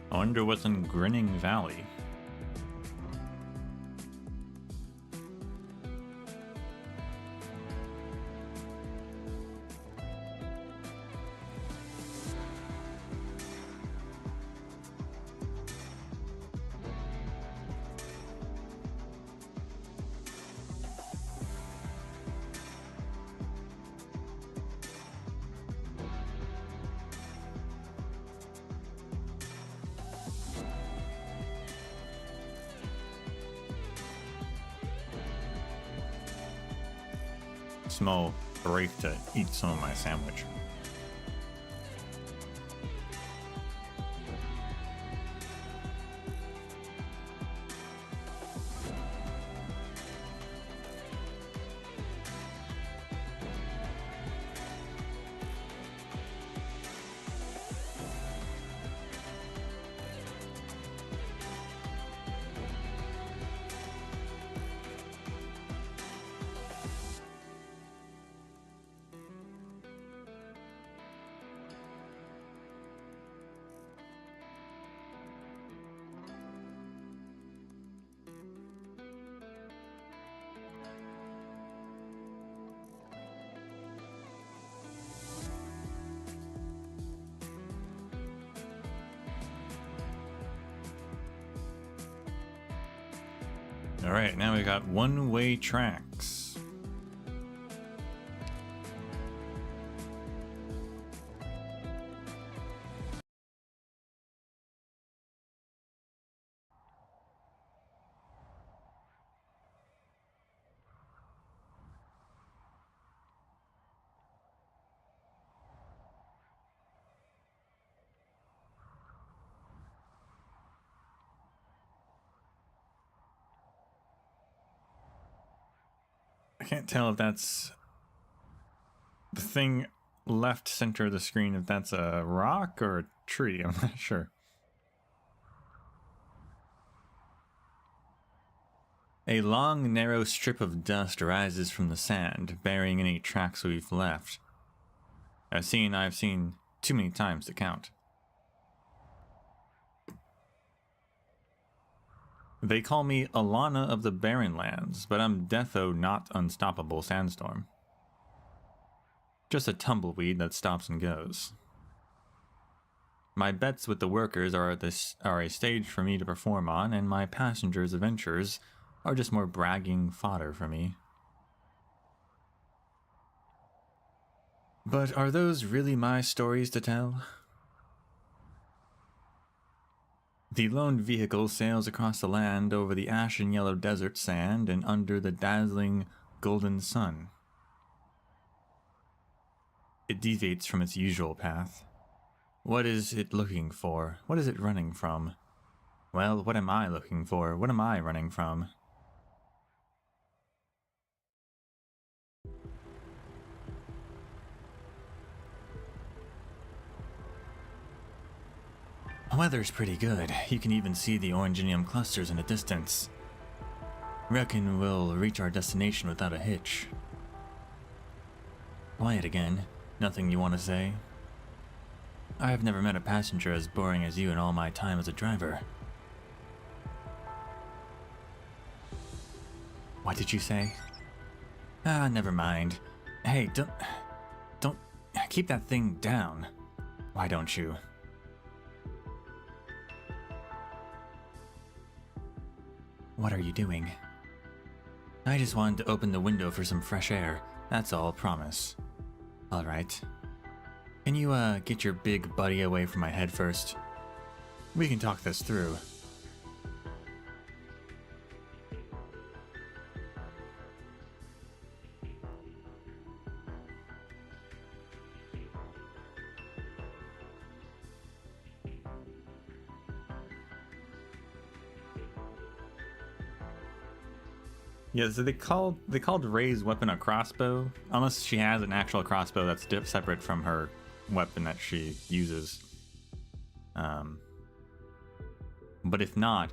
I wonder what's in Grinning Valley. small break to eat some of my sandwich. Alright, now we got one-way tracks. I can't tell if that's the thing left center of the screen, if that's a rock or a tree. I'm not sure. A long, narrow strip of dust rises from the sand, burying any tracks we've left. A scene I've seen too many times to count. They call me Alana of the Barren Lands, but I'm defo not Unstoppable Sandstorm. Just a tumbleweed that stops and goes. My bets with the workers are a stage for me to perform on, and my passengers' adventures are just more bragging fodder for me. But are those really my stories to tell? The lone vehicle sails across the land over the ashen yellow desert sand and under the dazzling golden sun. It deviates from its usual path. What is it looking for? What is it running from? Well, what am I looking for? What am I running from? The weather's pretty good. You can even see the oranginium clusters in the distance. Reckon we'll reach our destination without a hitch. Quiet again. Nothing you want to say? I have never met a passenger as boring as you in all my time as a driver. What did you say? Ah, never mind. Hey, don't keep that thing down. Why don't you? What are you doing? I just wanted to open the window for some fresh air. That's all, promise. Alright. Can you, get your big buddy away from my head first? We can talk this through. Yeah, so they called Ray's weapon a crossbow, unless she has an actual crossbow that's separate from her weapon that she uses. But if not,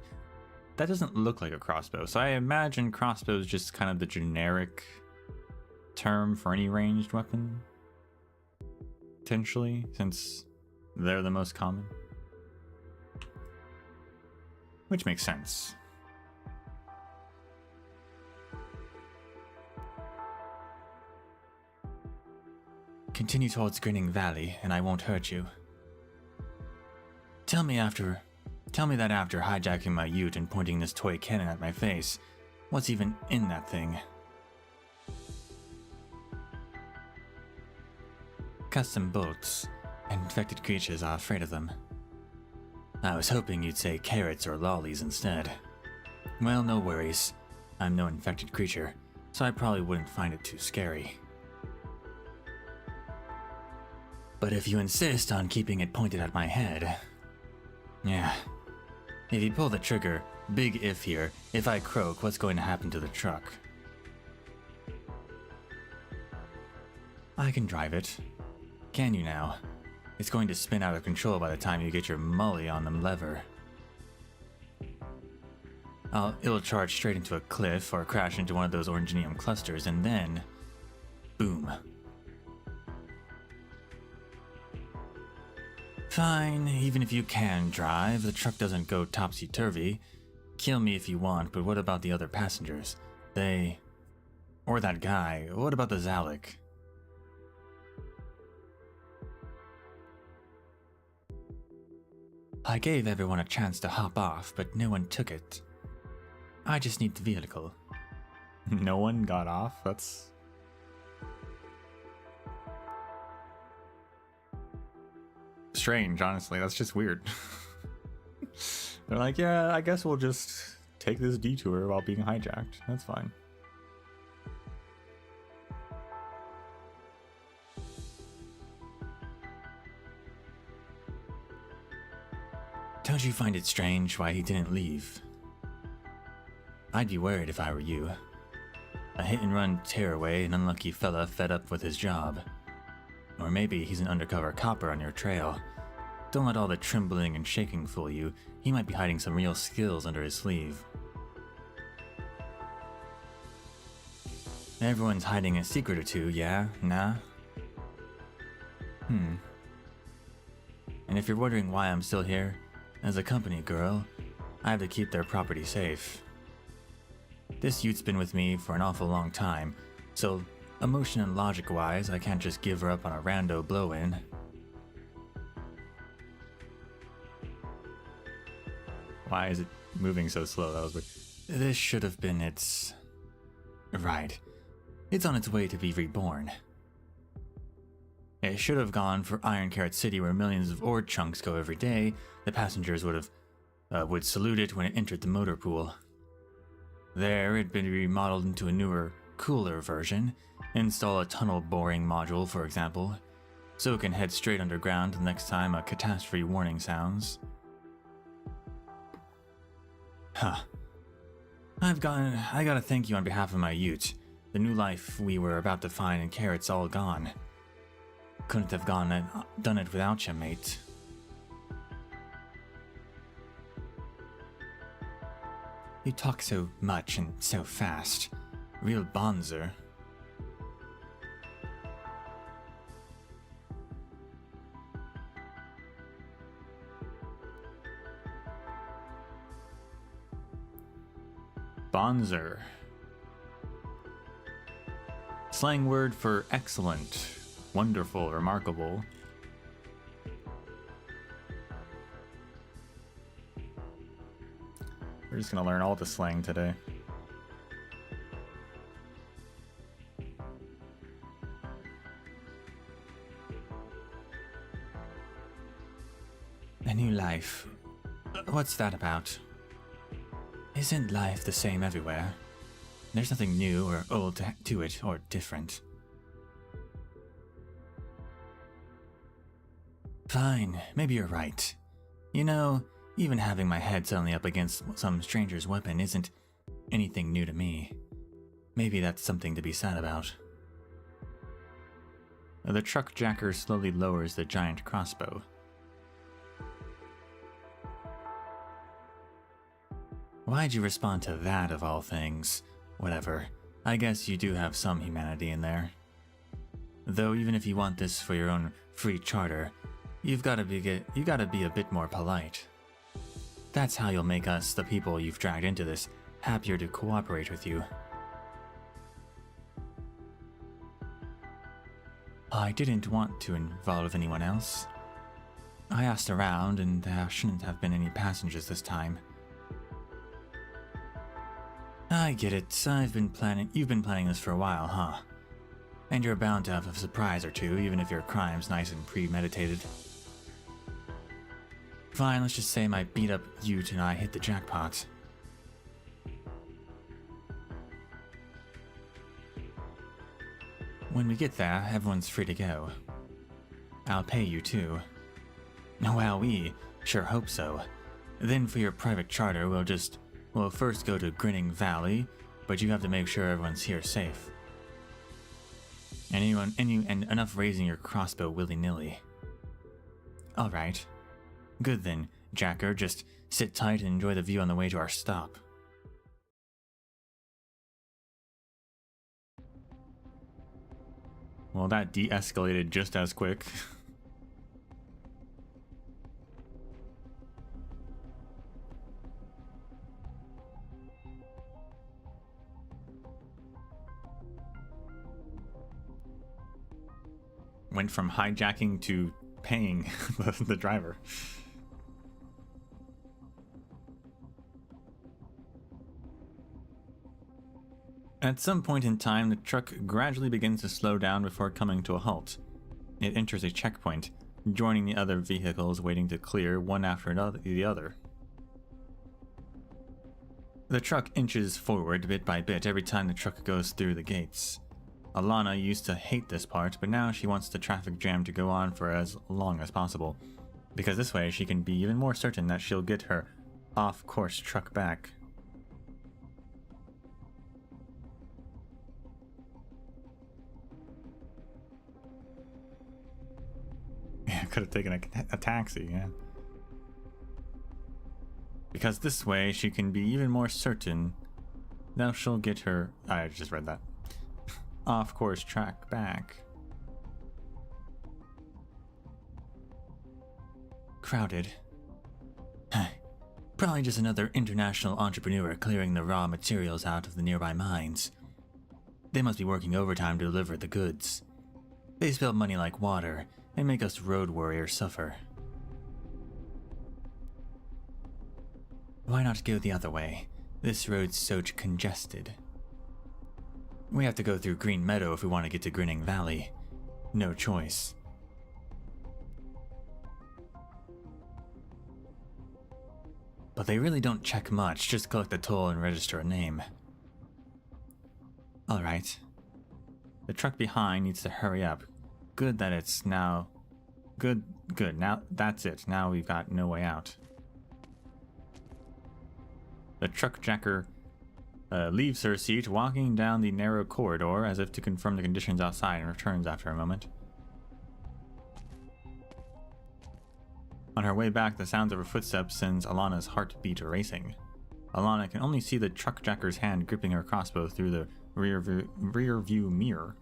that doesn't look like a crossbow. So I imagine crossbow is just kind of the generic term for any ranged weapon, potentially, since they're the most common. Which makes sense. Continue towards Grinning Valley, and I won't hurt you. Tell me that after hijacking my ute and pointing this toy cannon at my face, what's even in that thing? Custom bolts. Infected creatures are afraid of them. I was hoping you'd say carrots or lollies instead. Well, no worries. I'm no infected creature, so I probably wouldn't find it too scary. But if you insist on keeping it pointed at my head... Yeah. If you pull the trigger, big if here, if I croak, what's going to happen to the truck? I can drive it. Can you now? It's going to spin out of control by the time you get your mully on the lever. It'll charge straight into a cliff or crash into one of those oranginium clusters, and then... boom. Fine, even if you can drive, the truck doesn't go topsy-turvy. Kill me if you want, but what about the other passengers? They... or that guy, what about the Zalek? I gave everyone a chance to hop off, but no one took it. I just need the vehicle. No one got off? That's... strange, honestly. That's just weird. They're like, yeah, I guess we'll just take this detour while being hijacked. That's fine. Don't you find it strange why he didn't leave? I'd be worried if I were you. A hit-and-run tearaway, an unlucky fella fed up with his job. Or maybe he's an undercover copper on your trail. Don't let all the trembling and shaking fool you. He might be hiding some real skills under his sleeve. Everyone's hiding a secret or two, yeah? Nah? And if you're wondering why I'm still here, as a company girl, I have to keep their property safe. This youth's been with me for an awful long time, so emotion and logic-wise, I can't just give her up on a rando blow-in. Why is it moving so slow? That was weird. This should have been its... right. It's on its way to be reborn. It should have gone for Iron Carrot City where millions of ore chunks go every day. The passengers would salute it when it entered the motor pool. There, it'd been remodeled into a newer, cooler version. Install a tunnel boring module, for example, so it can head straight underground the next time a catastrophe warning sounds. Huh. I gotta thank you on behalf of my ute. The new life we were about to find in Carrot's all gone. Couldn't have done it without you, mate. You talk so much and so fast. Real bonzer. Bonzer. Slang word for excellent, wonderful, remarkable. We're just gonna learn all the slang today. A new life. What's that about? Isn't life the same everywhere? There's nothing new or old to it or different. Fine, maybe you're right. You know, even having my head suddenly up against some stranger's weapon isn't anything new to me. Maybe that's something to be sad about. The truck jacker slowly lowers the giant crossbow. Why'd you respond to that of all things? Whatever. I guess you do have some humanity in there. Though even if you want this for your own free charter, you gotta be a bit more polite. That's how you'll make us, the people you've dragged into this, happier to cooperate with you. I didn't want to involve anyone else. I asked around, and there shouldn't have been any passengers this time. I get it. You've been planning this for a while, huh? And you're bound to have a surprise or two, even if your crime's nice and premeditated. Fine, let's just say my beat-up ute and I hit the jackpot. When we get there, everyone's free to go. I'll pay you too. Well, we sure hope so. Then for your private charter, we'll first go to Grinning Valley, but you have to make sure everyone's here safe. And enough raising your crossbow willy-nilly. Alright. Good then, Jacker, just sit tight and enjoy the view on the way to our stop. Well, that de-escalated just as quick. Went from hijacking to paying the driver. At some point in time, the truck gradually begins to slow down before coming to a halt. It enters a checkpoint, joining the other vehicles waiting to clear one after the other. The truck inches forward bit by bit every time the truck goes through the gates. Alana used to hate this part, but now she wants the traffic jam to go on for as long as possible, because this way she can be even more certain that she'll get her off-course truck back. Yeah, could have taken a taxi, yeah. Because this way she can be even more certain that she'll get her... I just read that. Off-course track back. Crowded. Probably just another international entrepreneur clearing the raw materials out of the nearby mines. They must be working overtime to deliver the goods. They spill money like water and make us road warriors suffer. Why not go the other way? This road's so congested. We have to go through Green Meadow if we want to get to Grinning Valley. No choice. But they really don't check much, just collect the toll and register a name. Alright. The truck behind needs to hurry up. Good that it's now... Good. Now, that's it. Now we've got no way out. The truck jacker leaves her seat, walking down the narrow corridor as if to confirm the conditions outside, and returns after a moment. On her way back, the sounds of her footsteps sends Alana's heartbeat racing. Alana can only see the truck jacker's hand gripping her crossbow through the rear view mirror.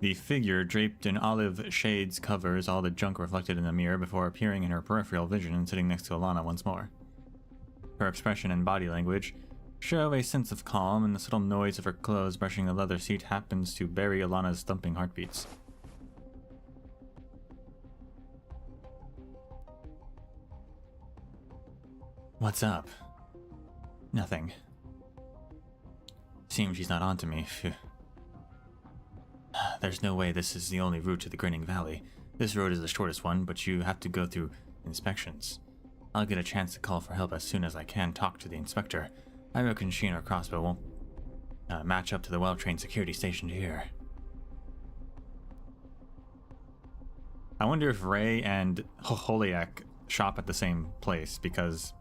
The figure draped in olive shades covers all the junk reflected in the mirror before appearing in her peripheral vision and sitting next to Alana once more. Her expression and body language show a sense of calm, and the subtle noise of her clothes brushing the leather seat happens to bury Alana's thumping heartbeats. What's up? Nothing. Seems she's not onto me. Phew. There's no way this is the only route to the Grinning Valley. This road is the shortest one, but you have to go through inspections. I'll get a chance to call for help as soon as I can talk to the inspector. I reckon she and her crossbow won't match up to the well-trained security stationed here. I wonder if Ray and Holiak shop at the same place, because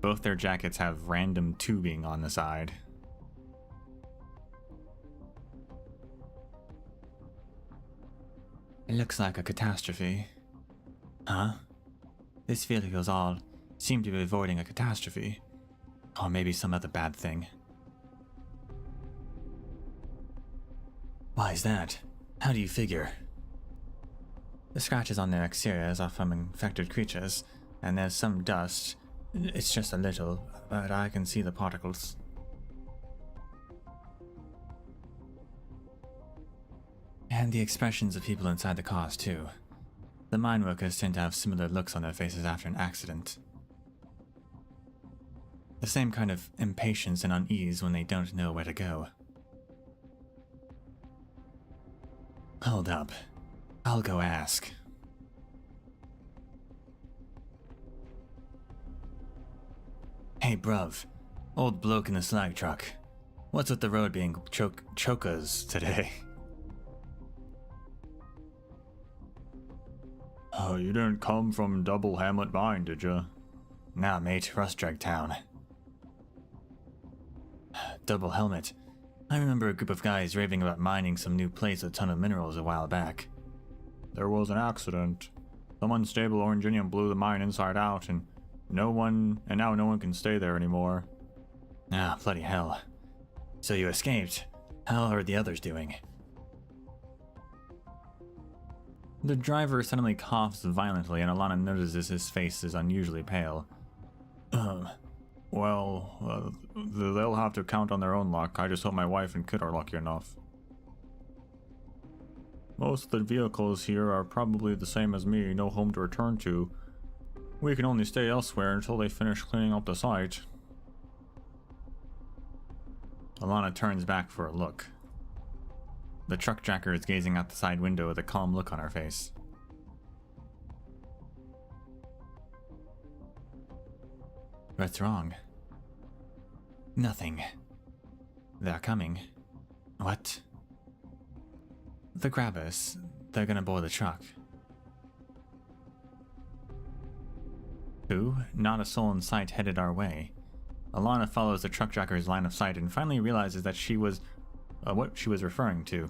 both their jackets have random tubing on the side. It looks like a catastrophe. Huh? This vehicle's all seem to be avoiding a catastrophe. Or maybe some other bad thing. Why's that? How do you figure? The scratches on their exteriors are from infected creatures, and there's some dust. It's just a little, but I can see the particles. And the expressions of people inside the cars, too. The mine workers tend to have similar looks on their faces after an accident. The same kind of impatience and unease when they don't know where to go. Hold up. I'll go ask. Hey, bruv. Old bloke in the slag truck. What's with the road being chokers today? Oh, you didn't come from Double Hamlet Mine, did you? Nah, mate, Rustdrag Town. Double Helmet. I remember a group of guys raving about mining some new place with a ton of minerals a while back. There was an accident. Some unstable Oranginium blew the mine inside out, and now no one can stay there anymore. Ah, bloody hell. So you escaped. How are the others doing? The driver suddenly coughs violently, and Alana notices his face is unusually pale. They'll have to count on their own luck. I just hope my wife and kid are lucky enough. Most of the vehicles here are probably the same as me, no home to return to. We can only stay elsewhere until they finish cleaning up the site. Alana turns back for a look. The truck jacker is gazing out the side window with a calm look on her face. What's wrong? Nothing. They're coming. What? The grabbers. They're gonna board the truck. Who? Not a soul in sight headed our way. Alana follows the truck jacker's line of sight and finally realizes that what she was referring to.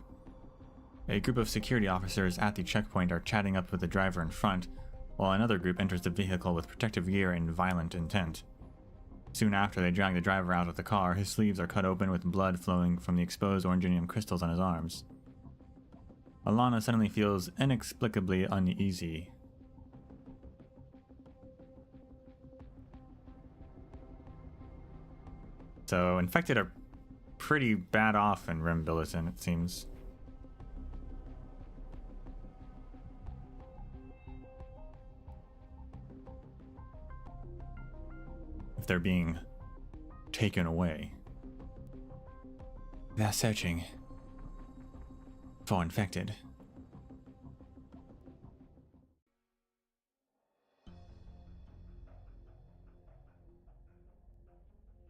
A group of security officers at the checkpoint are chatting up with the driver in front, while another group enters the vehicle with protective gear and violent intent. Soon after, they drag the driver out of the car. His sleeves are cut open with blood flowing from the exposed oranginium crystals on his arms. Alana suddenly feels inexplicably uneasy. So, infected are pretty bad off in Rim Billiton, it seems. If they're being taken away. They're searching for infected.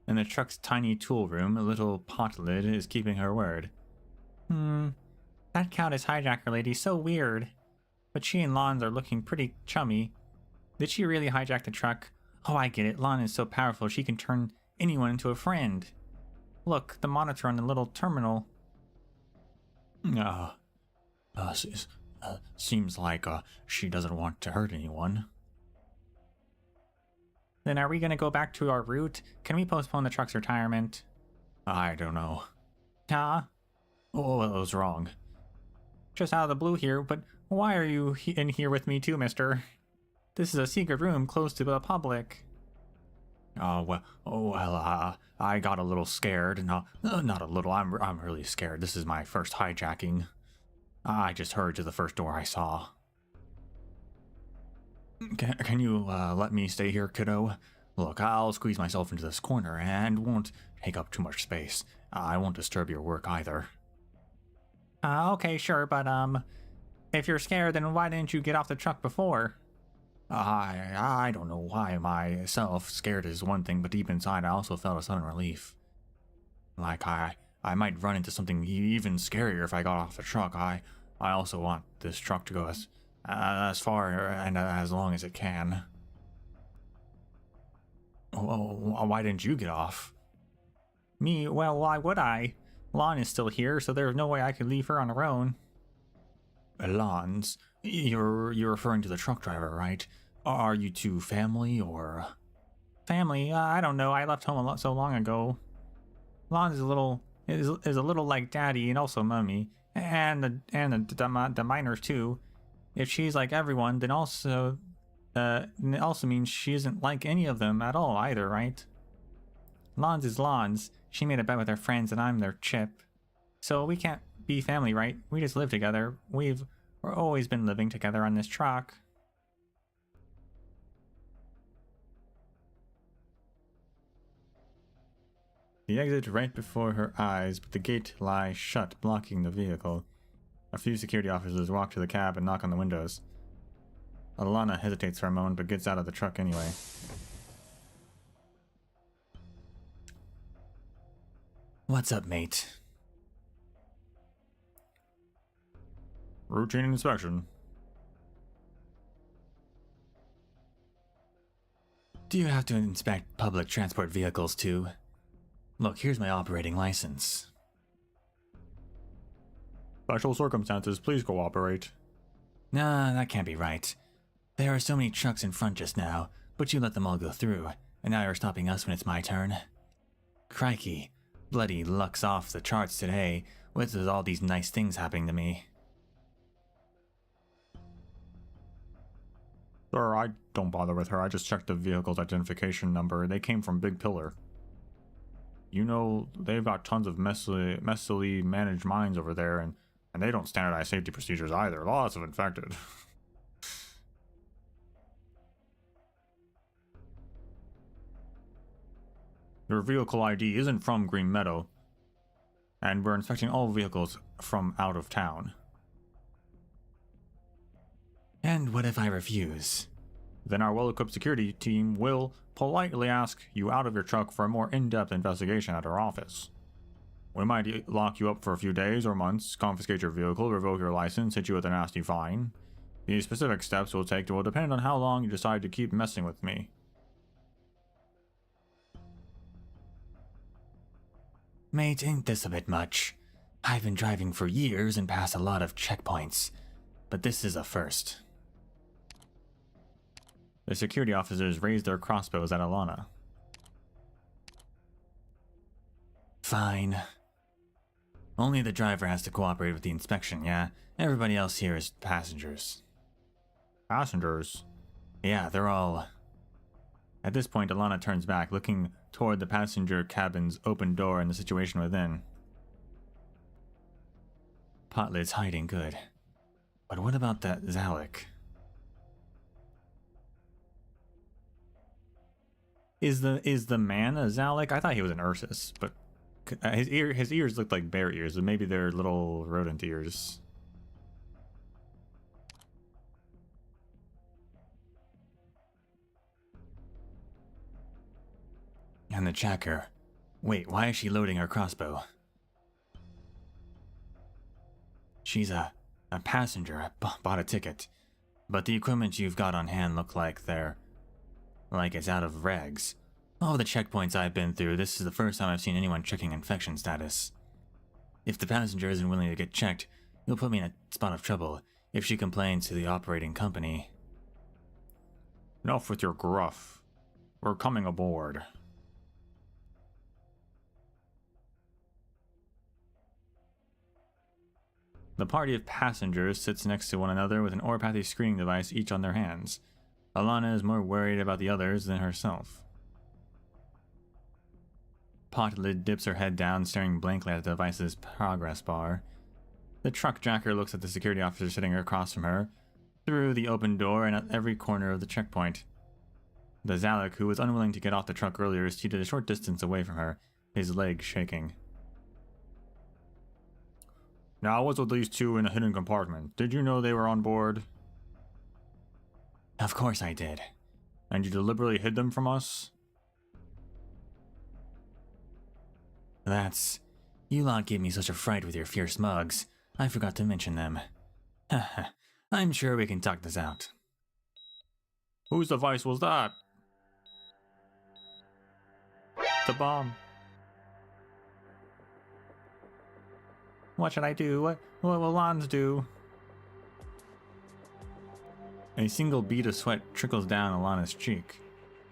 In the truck's tiny tool room, a little pot lid is keeping her word. That Countess hijacker lady's so weird. But she and Lons are looking pretty chummy. Did she really hijack the truck? Oh, I get it. Lon is so powerful she can turn anyone into a friend. Look, the monitor on the little terminal. Seems like she doesn't want to hurt anyone. Then are we gonna go back to our route? Can we postpone the truck's retirement? I don't know. Huh? Oh, what was wrong? Just out of the blue here, but why are you in here with me too, mister? This is a secret room close to the public. I got a little scared. No, not a little. I'm really scared. This is my first hijacking. I just hurried to the first door I saw. Can you let me stay here, kiddo? Look, I'll squeeze myself into this corner and won't take up too much space. I won't disturb your work either. Okay, sure, but if you're scared, then why didn't you get off the truck before? I don't know why myself. Scared is one thing, but deep inside I also felt a sudden relief. Like I might run into something even scarier if I got off the truck. I also want this truck to go as far and as long as it can. Why didn't you get off? Me? Well, why would I? Lon is still here, so there's no way I could leave her on her own. Lons? You're referring to the truck driver, right? Are you two family or... Family? I don't know. I left home so long ago. Lon is a little like Daddy and also Mummy, and the miners too. If she's like everyone, then it also means she isn't like any of them at all either, right? Lons is Lons. She made a bet with her friends, and I'm their chip. So we can't be family, right? We just live together. We've always been living together on this truck. The exit right before her eyes, but the gate lies shut, blocking the vehicle. A few security officers walk to the cab and knock on the windows. Alana hesitates for a moment, but gets out of the truck anyway. What's up, mate? Routine inspection. Do you have to inspect public transport vehicles too? Look, here's my operating license. Special circumstances, please cooperate. Nah, that can't be right. There are so many trucks in front just now, but you let them all go through, and now you're stopping us when it's my turn. Crikey, bloody luck's off the charts today, with all these nice things happening to me. Sir, I don't bother with her. I just checked the vehicle's identification number. They came from Big Pillar. You know, they've got tons of messily managed mines over there, and they don't standardize safety procedures either. Lots of infected. Your vehicle ID isn't from Green Meadow, and we're inspecting all vehicles from out of town. And what if I refuse? Then our well-equipped security team will politely ask you out of your truck for a more in-depth investigation at our office. We might lock you up for a few days or months, confiscate your vehicle, revoke your license, hit you with a nasty fine. The specific steps we'll take will depend on how long you decide to keep messing with me. Mate, ain't this a bit much? I've been driving for years and passed a lot of checkpoints, but this is a first. The security officers raised their crossbows at Alana. Fine. Only the driver has to cooperate with the inspection, yeah? Everybody else here is passengers. Passengers? Yeah, they're all... At this point, Alana turns back, looking toward the passenger cabin's open door and the situation within. Potlid's hiding good. But what about that Zalek? Is the man a Zalek? I thought he was an Ursus, but his ears looked like bear ears, and maybe they're little rodent ears. And the tracker. Wait, why is she loading her crossbow? She's a passenger. I bought a ticket. But the equipment you've got on hand look like it's out of rags. All the checkpoints I've been through, this is the first time I've seen anyone checking infection status. If the passenger isn't willing to get checked, you'll put me in a spot of trouble if she complains to the operating company. Enough with your gruff. We're coming aboard. The party of passengers sits next to one another with an oropathy screening device each on their hands. Alana is more worried about the others than herself. Potlid dips her head down, staring blankly at the device's progress bar. The truck jacker looks at the security officer sitting across from her, through the open door and at every corner of the checkpoint. The Zalek, who was unwilling to get off the truck earlier, is seated a short distance away from her, his legs shaking. Now, what's with these two in a hidden compartment? Did you know they were on board? Of course I did. And you deliberately hid them from us? You lot gave me such a fright with your fierce mugs. I forgot to mention them. Haha, I'm sure we can talk this out. Whose device was that? The bomb. What should I do? What will Lons do? A single bead of sweat trickles down Alana's cheek.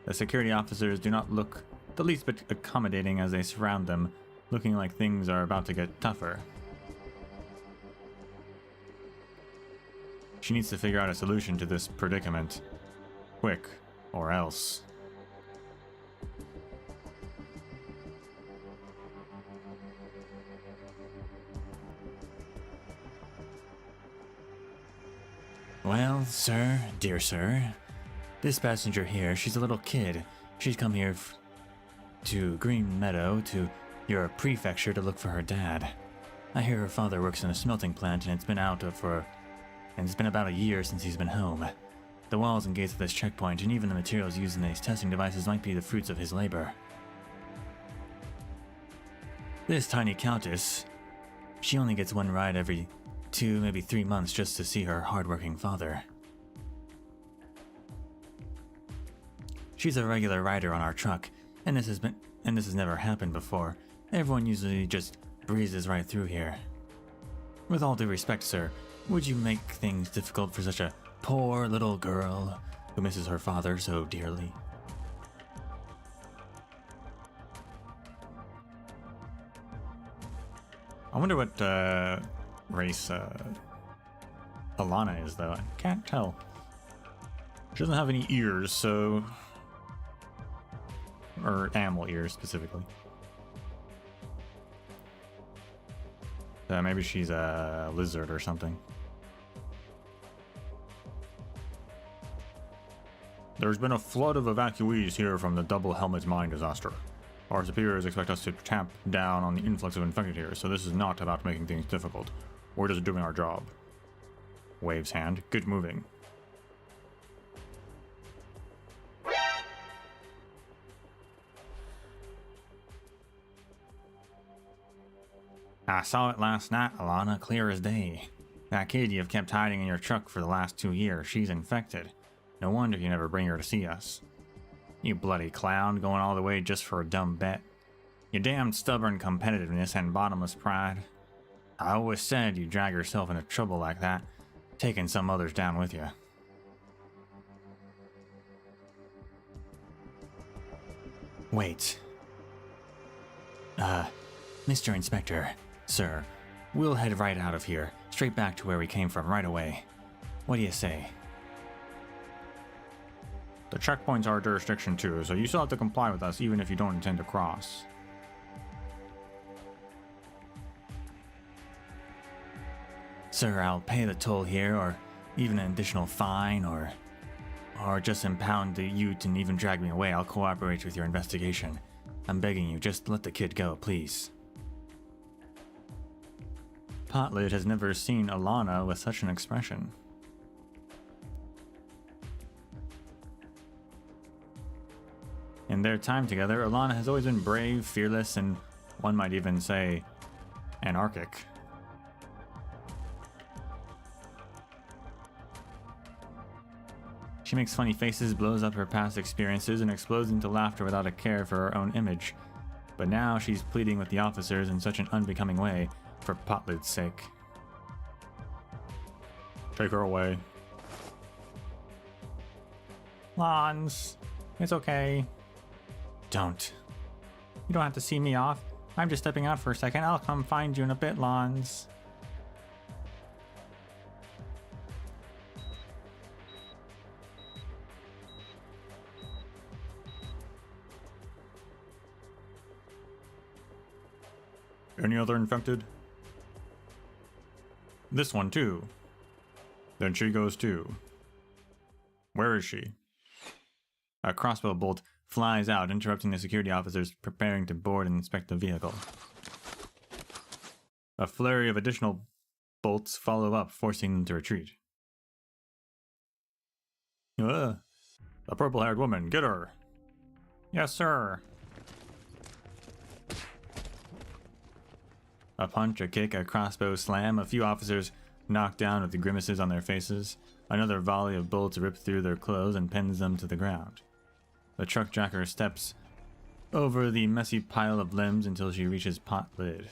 The security officers do not look the least bit accommodating as they surround them, looking like things are about to get tougher. She needs to figure out a solution to this predicament. Quick, or else. Well, sir, dear sir, this passenger here, she's a little kid. She's come here to Green Meadow, to your prefecture, to look for her dad. I hear her father works in a smelting plant, and it's been about a year since he's been home. The walls and gates of this checkpoint, and even the materials used in these testing devices, might be the fruits of his labor. This tiny countess, she only gets one ride every 2, maybe 3 months just to see her hardworking father. She's a regular rider on our truck, and this has never happened before. Everyone usually just breezes right through here. With all due respect, sir, would you make things difficult for such a poor little girl who misses her father so dearly? I wonder what race Alana is, though. I can't tell. She doesn't have any ears, so... Or animal ears, specifically. Maybe she's a lizard or something. There's been a flood of evacuees here from the double helmet mine disaster. Our superiors expect us to tamp down on the influx of infected here, so this is not about making things difficult. We're just doing our job. Waves hand. Good moving. I saw it last night, Alana, clear as day. That kid you've kept hiding in your truck for the last 2 years, she's infected. No wonder you never bring her to see us. You bloody clown, going all the way just for a dumb bet. Your damned stubborn competitiveness and bottomless pride. I always said you'd drag yourself into trouble like that, taking some others down with you. Wait. Mr. Inspector, sir, we'll head right out of here, straight back to where we came from right away. What do you say? The checkpoints are jurisdiction too, so you still have to comply with us even if you don't intend to cross. Sir, I'll pay the toll here, or even an additional fine, or just impound the ute and even drag me away. I'll cooperate with your investigation. I'm begging you, just let the kid go, please. Potlid has never seen Alana with such an expression. In their time together, Alana has always been brave, fearless, and one might even say, anarchic. She makes funny faces, blows up her past experiences, and explodes into laughter without a care for her own image. But now she's pleading with the officers in such an unbecoming way, for Potlid's sake. Take her away. Lons, it's okay. Don't. You don't have to see me off. I'm just stepping out for a second. I'll come find you in a bit, Lons. Any other infected? This one too. Then she goes too. Where is she? A crossbow bolt flies out, interrupting the security officers preparing to board and inspect the vehicle. A flurry of additional bolts follow up, forcing them to retreat. The purple-haired woman, get her! Yes, sir. A punch, a kick, a crossbow slam, a few officers knocked down with the grimaces on their faces. Another volley of bullets rips through their clothes and pins them to the ground. The truck jacker steps over the messy pile of limbs until she reaches Potlid.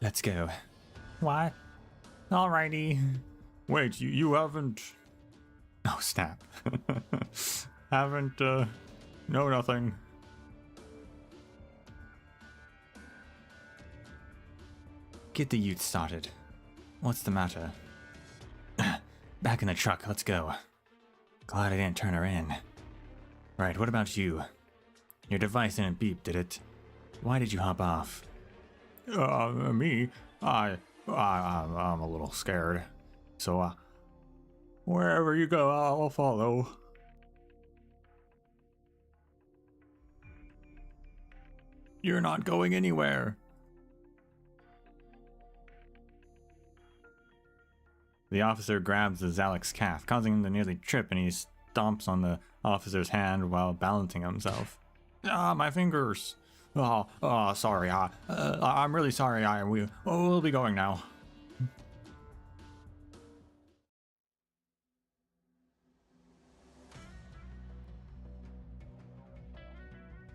Let's go. What? Alrighty. Wait, you haven't... Oh, snap. Haven't, no, nothing. Get the ute started. What's the matter? Back in the truck, let's go. Glad I didn't turn her in. Right, what about you? Your device didn't beep, did it? Why did you hop off? Me? I'm a little scared. So, wherever you go, I'll follow. You're not going anywhere. The officer grabs the Zalek's calf, causing him to nearly trip, and he stomps on the officer's hand while balancing himself. My fingers. Sorry. I'm really sorry. We'll be going now.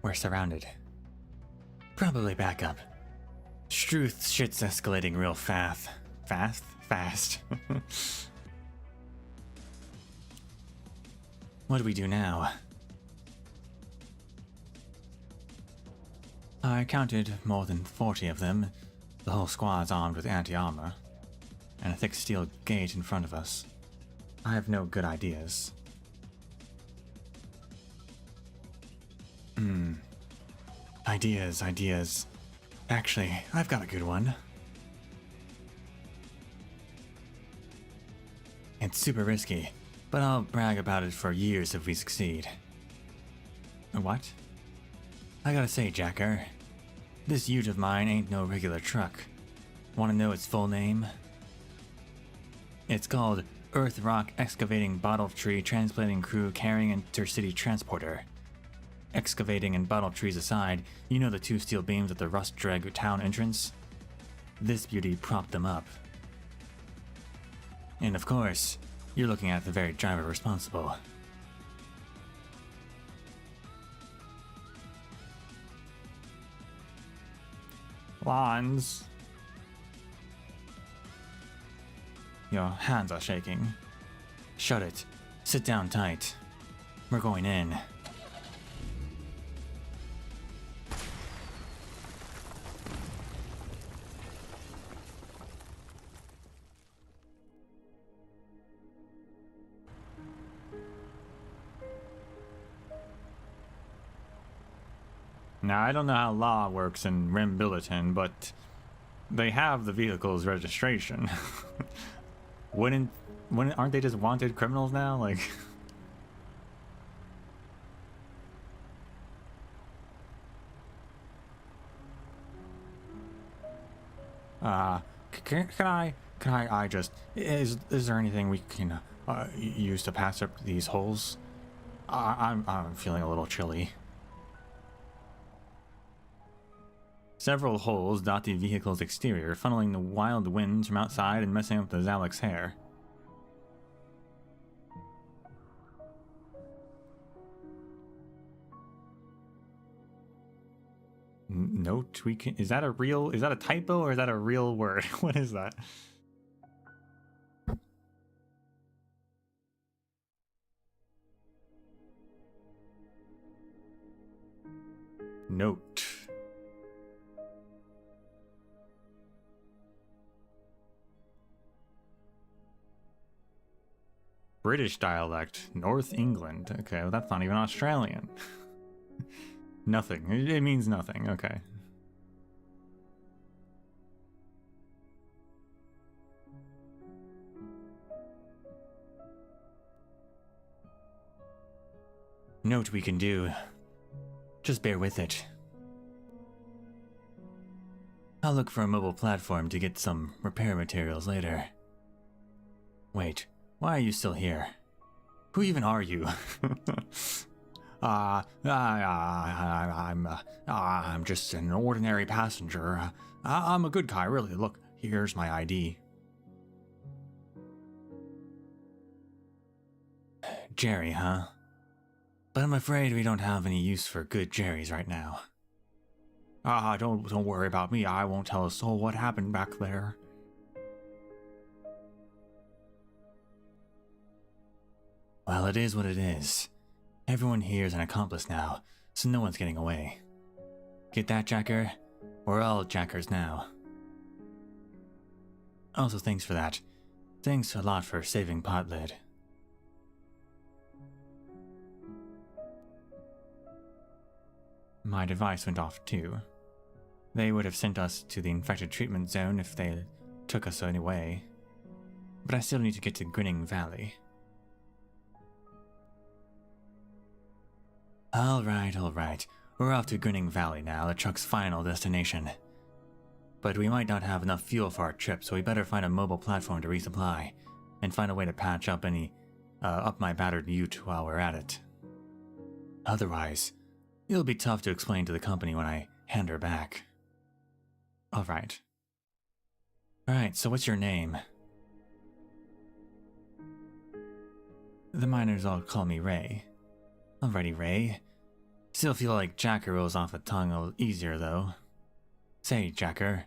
We're surrounded. Probably back up. Struth, shit's escalating real fast. Fast. What do we do now? I counted more than 40 of them. The whole squad's armed with anti-armor, and a thick steel gate in front of us. I have no good ideas. Ideas. Actually, I've got a good one. It's super risky, but I'll brag about it for years if we succeed. What? I gotta say, Jacker, this ute of mine ain't no regular truck. Wanna know its full name? It's called Earth Rock Excavating Bottle Tree Transplanting Crew Carrying Intercity Transporter. Excavating and bottle trees aside, you know the 2 steel beams at the Rust Dreg town entrance? This beauty propped them up. And of course, you're looking at the very driver responsible. Lawns. Your hands are shaking. Shut it. Sit down tight. We're going in. Now, I don't know how law works in Rim Billiton, but they have the vehicle's registration. Aren't they just wanted criminals now? Like, can I just, is there anything we can use to pass up these holes? I'm feeling a little chilly. Several holes dot the vehicle's exterior, funneling the wild winds from outside and messing up the Zalek's hair. Note we can. Is that a typo or is that a real word? What is that? Note. British dialect, North England. Okay, well that's not even Australian. Nothing. It means nothing. Okay. Note we can do. Just bear with it. I'll look for a mobile platform to get some repair materials later. Wait. Why are you still here? Who even are you? I'm just an ordinary passenger. I'm a good guy, really. Look, here's my ID. Jerry, huh? But I'm afraid we don't have any use for good Jerrys right now. Don't worry about me. I won't tell a soul what happened back there. Well, it is what it is. Everyone here is an accomplice now, so no one's getting away. Get that, Jacker? We're all Jackers now. Also, thanks for that. Thanks a lot for saving Potlid. My device went off too. They would have sent us to the infected treatment zone if they took us anyway. But I still need to get to Grinning Valley. Alright. We're off to Grinning Valley now, the truck's final destination. But we might not have enough fuel for our trip, so we better find a mobile platform to resupply, and find a way to patch up up my battered ute while we're at it. Otherwise, it'll be tough to explain to the company when I hand her back. Alright, so what's your name? The miners all call me Ray. Alrighty, Ray. Still feel like Jacker rolls off the tongue a little easier, though. Say, Jacker,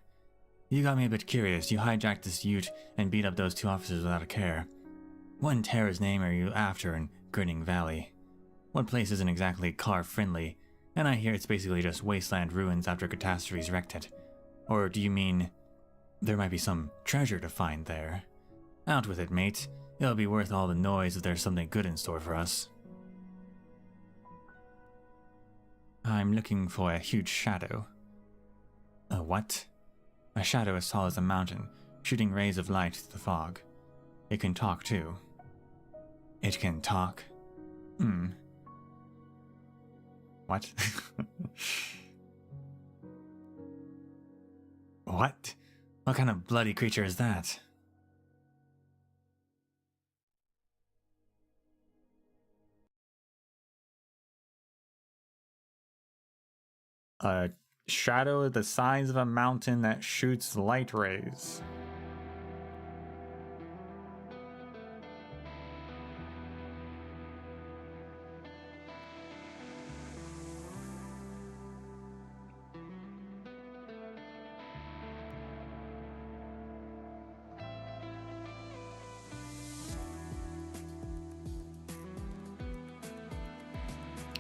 you got me a bit curious. You hijacked this ute and beat up those 2 officers without a care. What in terror's name are you after in Grinning Valley? What place isn't exactly car-friendly, and I hear it's basically just wasteland ruins after catastrophes wrecked it. Or do you mean there might be some treasure to find there? Out with it, mate. It'll be worth all the noise if there's something good in store for us. I'm looking for a huge shadow. A what? A shadow as tall as a mountain, shooting rays of light through the fog. It can talk, too. It can talk? What? What? What kind of bloody creature is that? A shadow the size of a mountain that shoots light rays.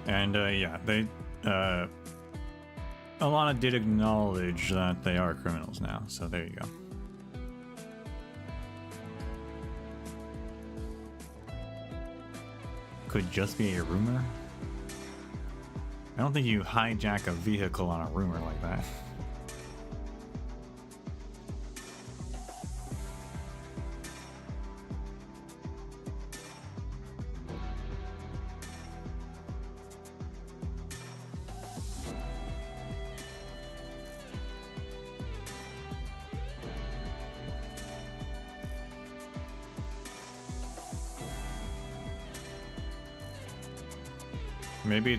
And yeah, they Alana did acknowledge that they are criminals now, so there you go. Could just be a rumor. I don't think you hijack a vehicle on a rumor like that. Maybe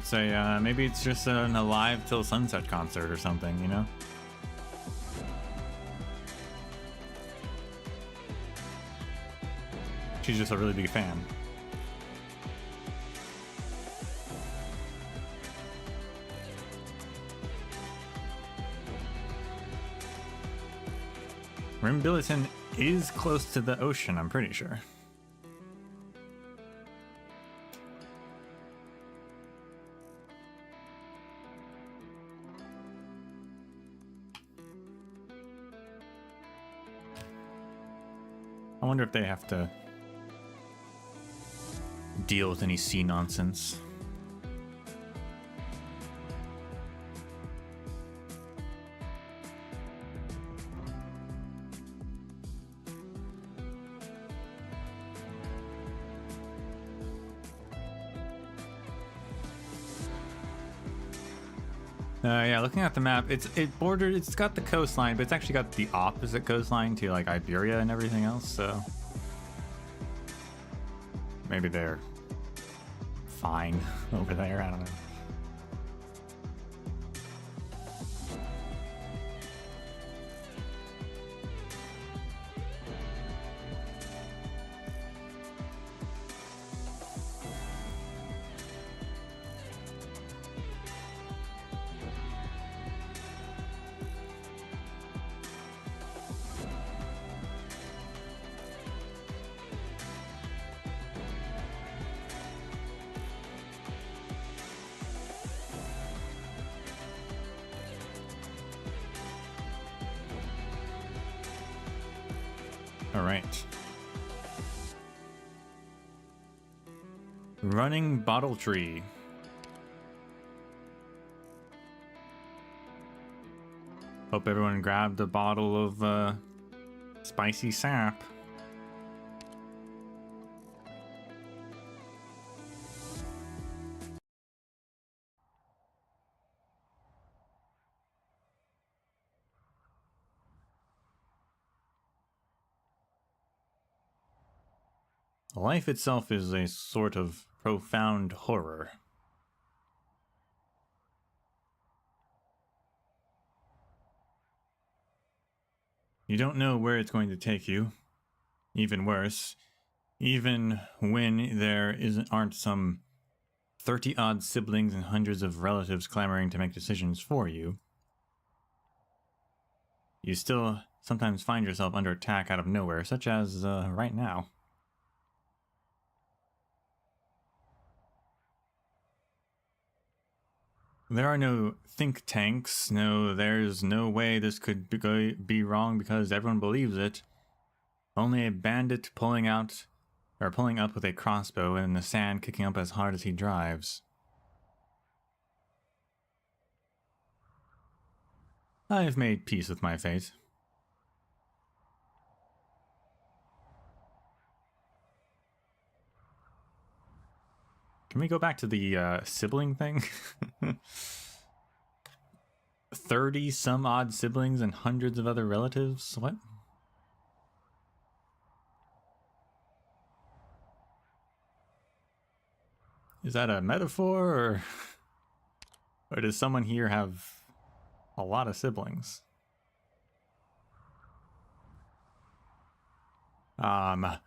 it's just an Alive Till Sunset concert or something, you know? She's just a really big fan. Rimbilliton is close to the ocean, I'm pretty sure. I wonder if they have to deal with any sea nonsense. Yeah, looking at the map, it's got the coastline, but it's actually got the opposite coastline to like Iberia and everything else, so maybe they're fine over there, I don't know. All right. Running Bottle Tree. Hope everyone grabbed a bottle of spicy sap. Life itself is a sort of profound horror. You don't know where it's going to take you. Even worse, even when there aren't some 30-odd siblings and hundreds of relatives clamoring to make decisions for you, you still sometimes find yourself under attack out of nowhere, such as right now. There are no think tanks. No, there's no way this could be wrong because everyone believes it. Only a bandit pulling up with a crossbow and in the sand kicking up as hard as he drives. I have made peace with my fate. Can we go back to the sibling thing? 30 some odd siblings and hundreds of other relatives? What? Is that a metaphor, or does someone here have a lot of siblings? I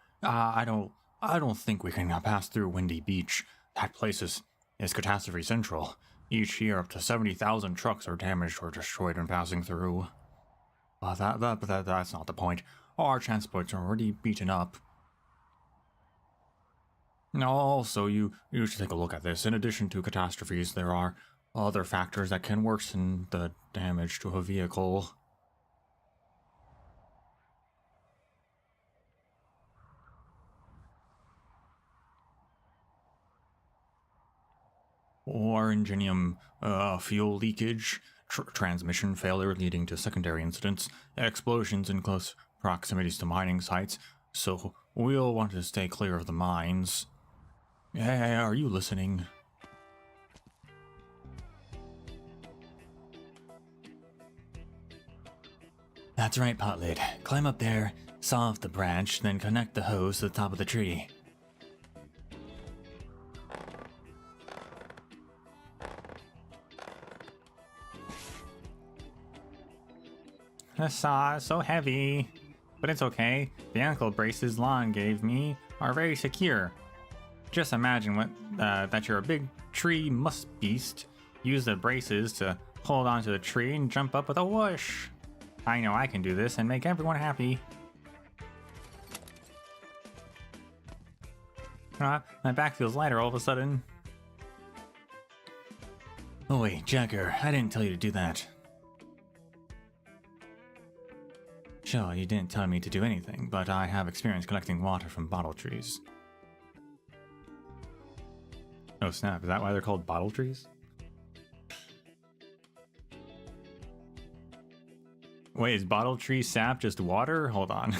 don't think we can pass through Windy Beach. That place is catastrophe central. Each year, up to 70,000 trucks are damaged or destroyed when passing through. But that's not the point. Our transports are already beaten up. Also, you should take a look at this. In addition to catastrophes, there are other factors that can worsen the damage to a vehicle. Or ingenium fuel leakage, transmission failure leading to secondary incidents, explosions in close proximities to mining sites, so we'll want to stay clear of the mines. Hey, are you listening? That's right, Potlid. Climb up there, saw off the branch, then connect the hose to the top of the tree. The saw is so heavy, but it's okay. The ankle braces Lon gave me are very secure. Just imagine that you're a big tree musk beast. Use the braces to hold onto the tree and jump up with a whoosh. I know I can do this and make everyone happy. My back feels lighter all of a sudden. Oh wait, Jacker, I didn't tell you to do that. Sure, you didn't tell me to do anything, but I have experience collecting water from bottle trees. Oh snap, is that why they're called bottle trees? Wait, is bottle tree sap just water? Hold on.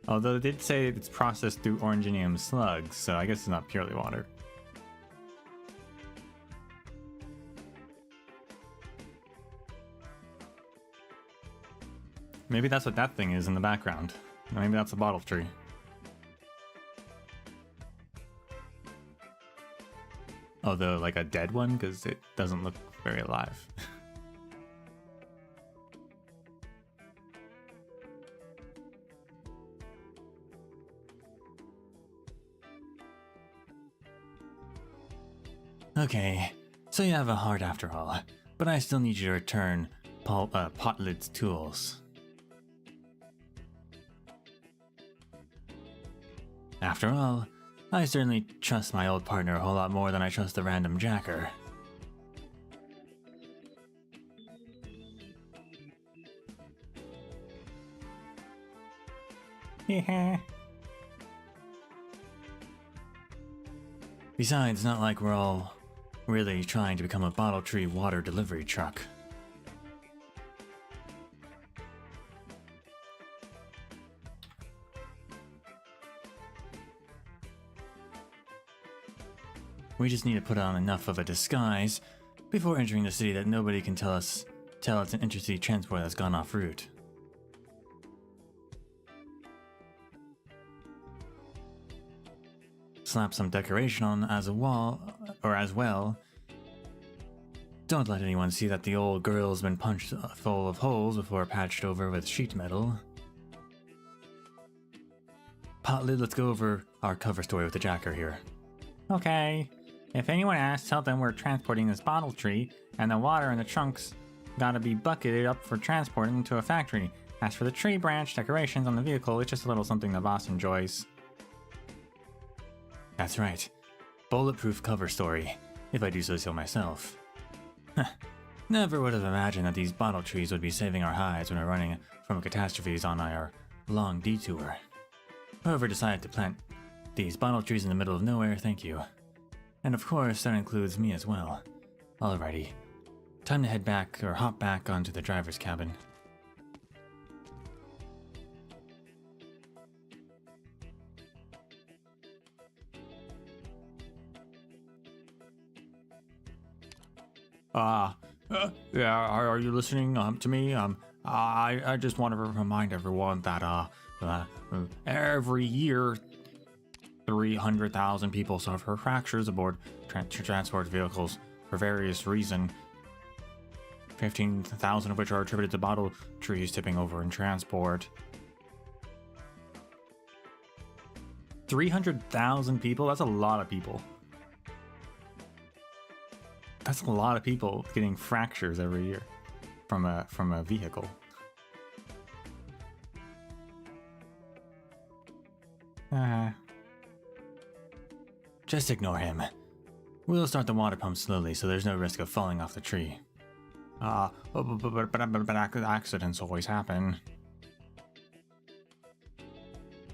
Although it did say it's processed through oranginium slugs, so I guess it's not purely water. Maybe that's what that thing is in the background. Maybe that's a bottle tree. Although, like a dead one, because it doesn't look very alive. Okay, so you have a heart after all, but I still need you to return Potlid's tools. After all, I certainly trust my old partner a whole lot more than I trust the random jacker. Yeah. Besides, it's not like we're all really trying to become a bottle tree water delivery truck. We just need to put on enough of a disguise before entering the city that nobody can tell it's an intercity transport that's gone off route. Slap some decoration on as well Don't let anyone see that the old girl's been punched full of holes before patched over with sheet metal. Potlid, let's go over our cover story with the Jacker here. Okay. If anyone asks, tell them we're transporting this bottle tree, and the water in the trunks gotta be bucketed up for transporting to a factory. As for the tree branch decorations on the vehicle, it's just a little something the boss enjoys. That's right. Bulletproof cover story, if I do so myself. Never would have imagined that these bottle trees would be saving our hides when we're running from catastrophes on our long detour. Whoever decided to plant these bottle trees in the middle of nowhere, thank you. And of course, that includes me as well. Alrighty. Time to head back, or hop back onto the driver's cabin. Yeah, are you listening to me? I just want to remind everyone that every year 300,000 people suffer fractures aboard transport vehicles for various reasons. 15,000 of which are attributed to bottle trees tipping over in transport. 300,000 people? That's a lot of people. That's a lot of people getting fractures every year from a vehicle. Just ignore him. We'll start the water pump slowly so there's no risk of falling off the tree. But accidents always happen.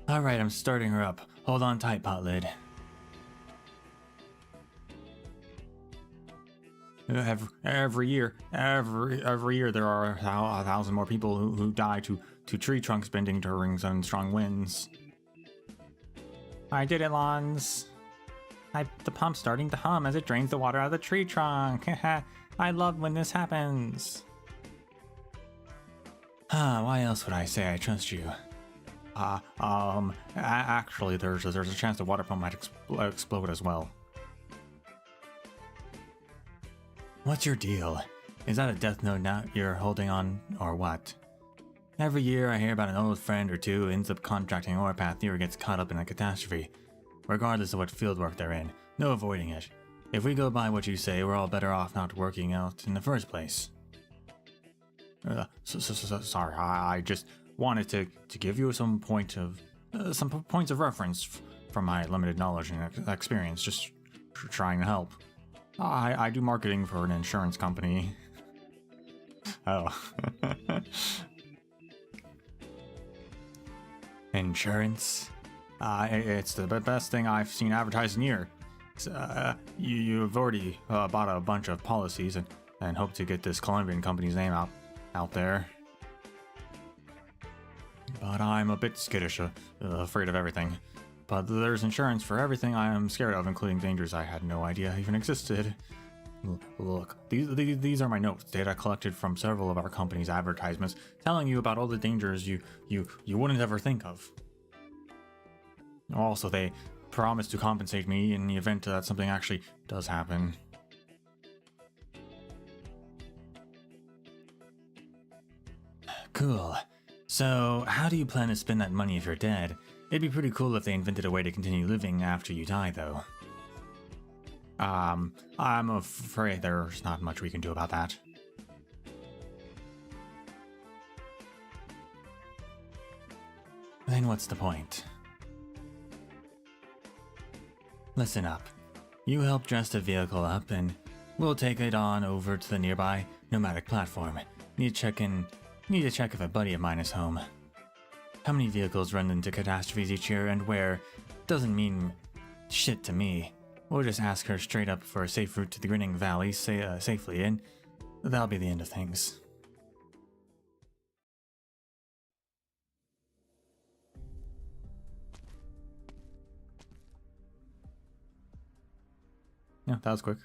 Alright, I'm starting her up. Hold on tight, Potlid. Every year there are 1,000 more people who die to tree trunks bending during strong winds. I did it, Lons. The pump's starting to hum as it drains the water out of the tree trunk. I love when this happens. Why else would I say I trust you? Actually, there's a chance the water pump might explode as well. What's your deal? Is that a death note now you're holding on, or what? Every year I hear about an old friend or two who ends up contracting an Orpath or gets caught up in a catastrophe. Regardless of what fieldwork they're in, no avoiding it. If we go by what you say, we're all better off not working out in the first place. Sorry, I just wanted to give you some points of reference from my limited knowledge and experience, just trying to help. I do marketing for an insurance company. Oh. Insurance? It's the best thing I've seen advertised in a year. You've already bought a bunch of policies and hope to get this Colombian company's name out there. But I'm a bit skittish, afraid of everything. But there's insurance for everything I am scared of, including dangers I had no idea even existed. Look, these are my notes, data collected from several of our company's advertisements, telling you about all the dangers you wouldn't ever think of. Also, they promise to compensate me in the event that something actually does happen. Cool. So, how do you plan to spend that money if you're dead? It'd be pretty cool if they invented a way to continue living after you die, though. I'm afraid there's not much we can do about that. Then what's the point? Listen up. You help dress the vehicle up, and we'll take it on over to the nearby nomadic platform. Need to check if a buddy of mine is home. How many vehicles run into catastrophes each year and where doesn't mean shit to me. We'll just ask her straight up for a safe route to the Grinning Valley safely, and that'll be the end of things. Yeah, that was quick.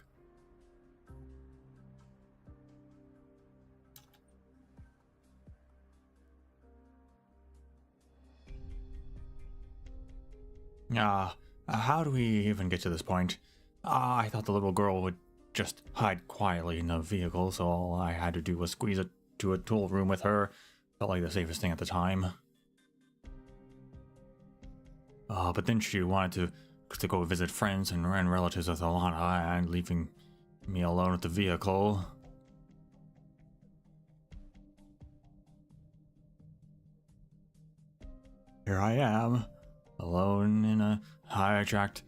How do we even get to this point? I thought the little girl would just hide quietly in the vehicle, so all I had to do was squeeze it to a tool room with her. Felt like the safest thing at the time. But then she wanted to go visit friends and relatives with Alana, and leaving me alone with the vehicle. Here I am, alone in a hijacked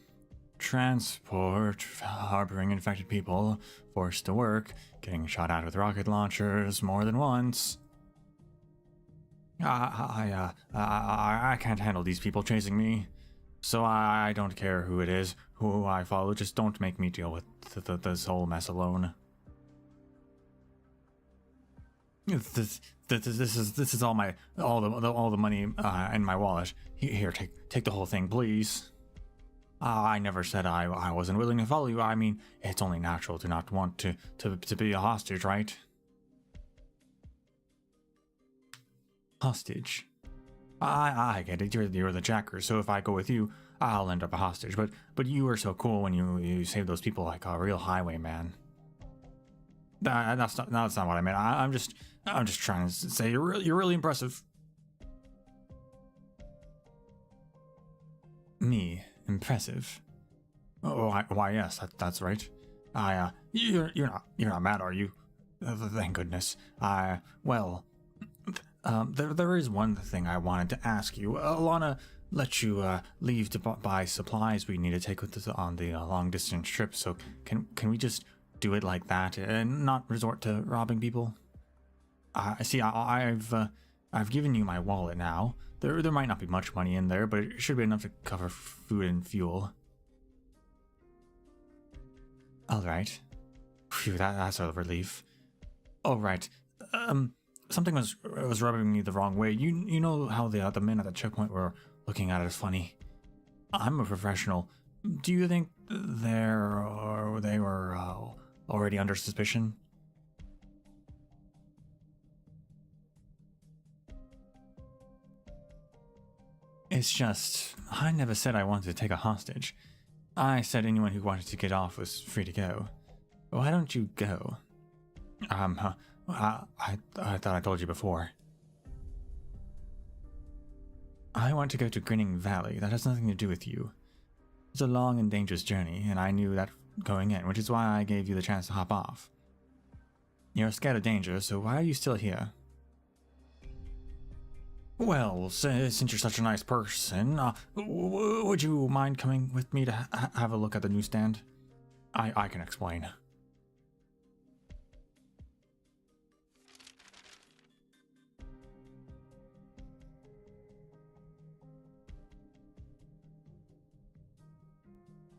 transport, harboring infected people, forced to work, getting shot at with rocket launchers more than once. I can't handle these people chasing me, so I don't care who it is, who I follow. Just don't make me deal with this whole mess alone. This is all the money in my wallet. Here, take the whole thing, please. I never said I wasn't willing to follow you. I mean, it's only natural to not want to be a hostage, right? Hostage. I get it. You're the jacker. So if I go with you, I'll end up a hostage. But you were so cool when you saved those people like a real highwayman. That's not what I meant. I'm just trying to say you're really impressive. Me impressive? Oh, why yes, that's right. You're not mad, are you? Thank goodness. There is one thing I wanted to ask you. Alana let you leave to buy supplies we need to take with us on the long distance trip. So can we just do it like that and not resort to robbing people? See, I've given you my wallet now. There might not be much money in there, but it should be enough to cover food and fuel. All right. Phew, that's a relief. All right. Something was rubbing me the wrong way. You know how the men at the checkpoint were looking at it as funny. I'm a professional. Do you think they were already under suspicion? It's just, I never said I wanted to take a hostage. I said anyone who wanted to get off was free to go. Why don't you go? I thought I told you before. I want to go to Grinning Valley. That has nothing to do with you. It's a long and dangerous journey, and I knew that going in, which is why I gave you the chance to hop off. You're scared of danger, so why are you still here? Well, since you're such a nice person, would you mind coming with me to have a look at the newsstand? I can explain.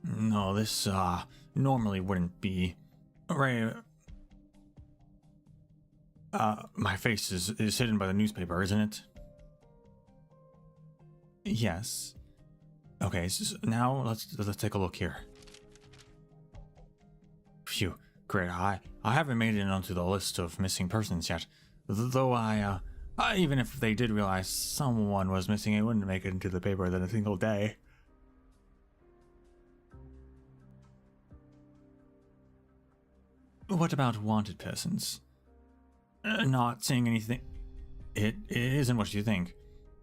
No, this normally wouldn't be right. My face is hidden by the newspaper, isn't it? Yes. Okay, so now let's take a look here. Phew, great. I haven't made it onto the list of missing persons yet. Though I even if they did realize someone was missing, it wouldn't make it into the paper in a single day. What about wanted persons? Not seeing anything. It isn't what you think.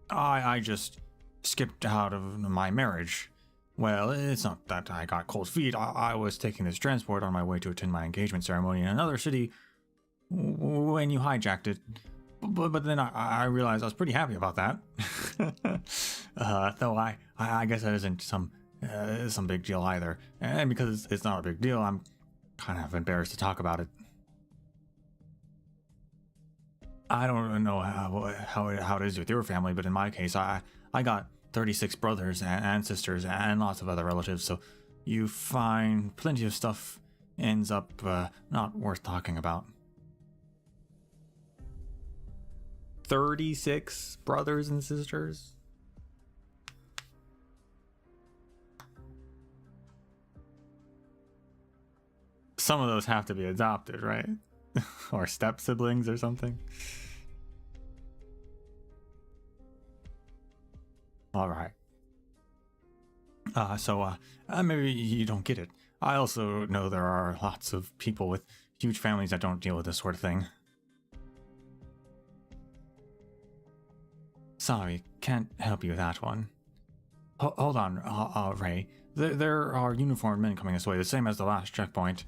I just skipped out of my marriage. Well, it's not that I got cold feet. I was taking this transport on my way to attend my engagement ceremony in another city when you hijacked it. But then I realized I was pretty happy about that. Though I guess that isn't some big deal either. And because it's not a big deal, I'm kind of embarrassed to talk about it. I don't know how it is with your family, but in my case, I got 36 brothers and sisters and lots of other relatives, so you find plenty of stuff ends up not worth talking about. 36 brothers and sisters? Some of those have to be adopted, right? Or step siblings or something. All right. Maybe you don't get it. I also know there are lots of people with huge families that don't deal with this sort of thing. Sorry, can't help you with that one. Hold on, Ray. There are uniformed men coming this way, the same as the last checkpoint.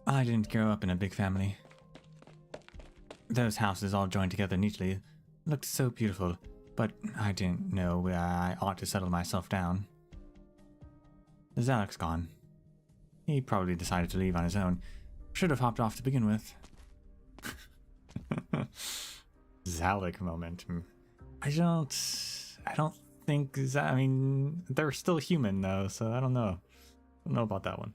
I didn't grow up in a big family. Those houses all joined together neatly. Looked so beautiful, but I didn't know where I ought to settle myself down. Zarek's gone. He probably decided to leave on his own. Should have hopped off to begin with. Zalek moment. I don't think I mean, they're still human though, so I don't know. I don't know about that one.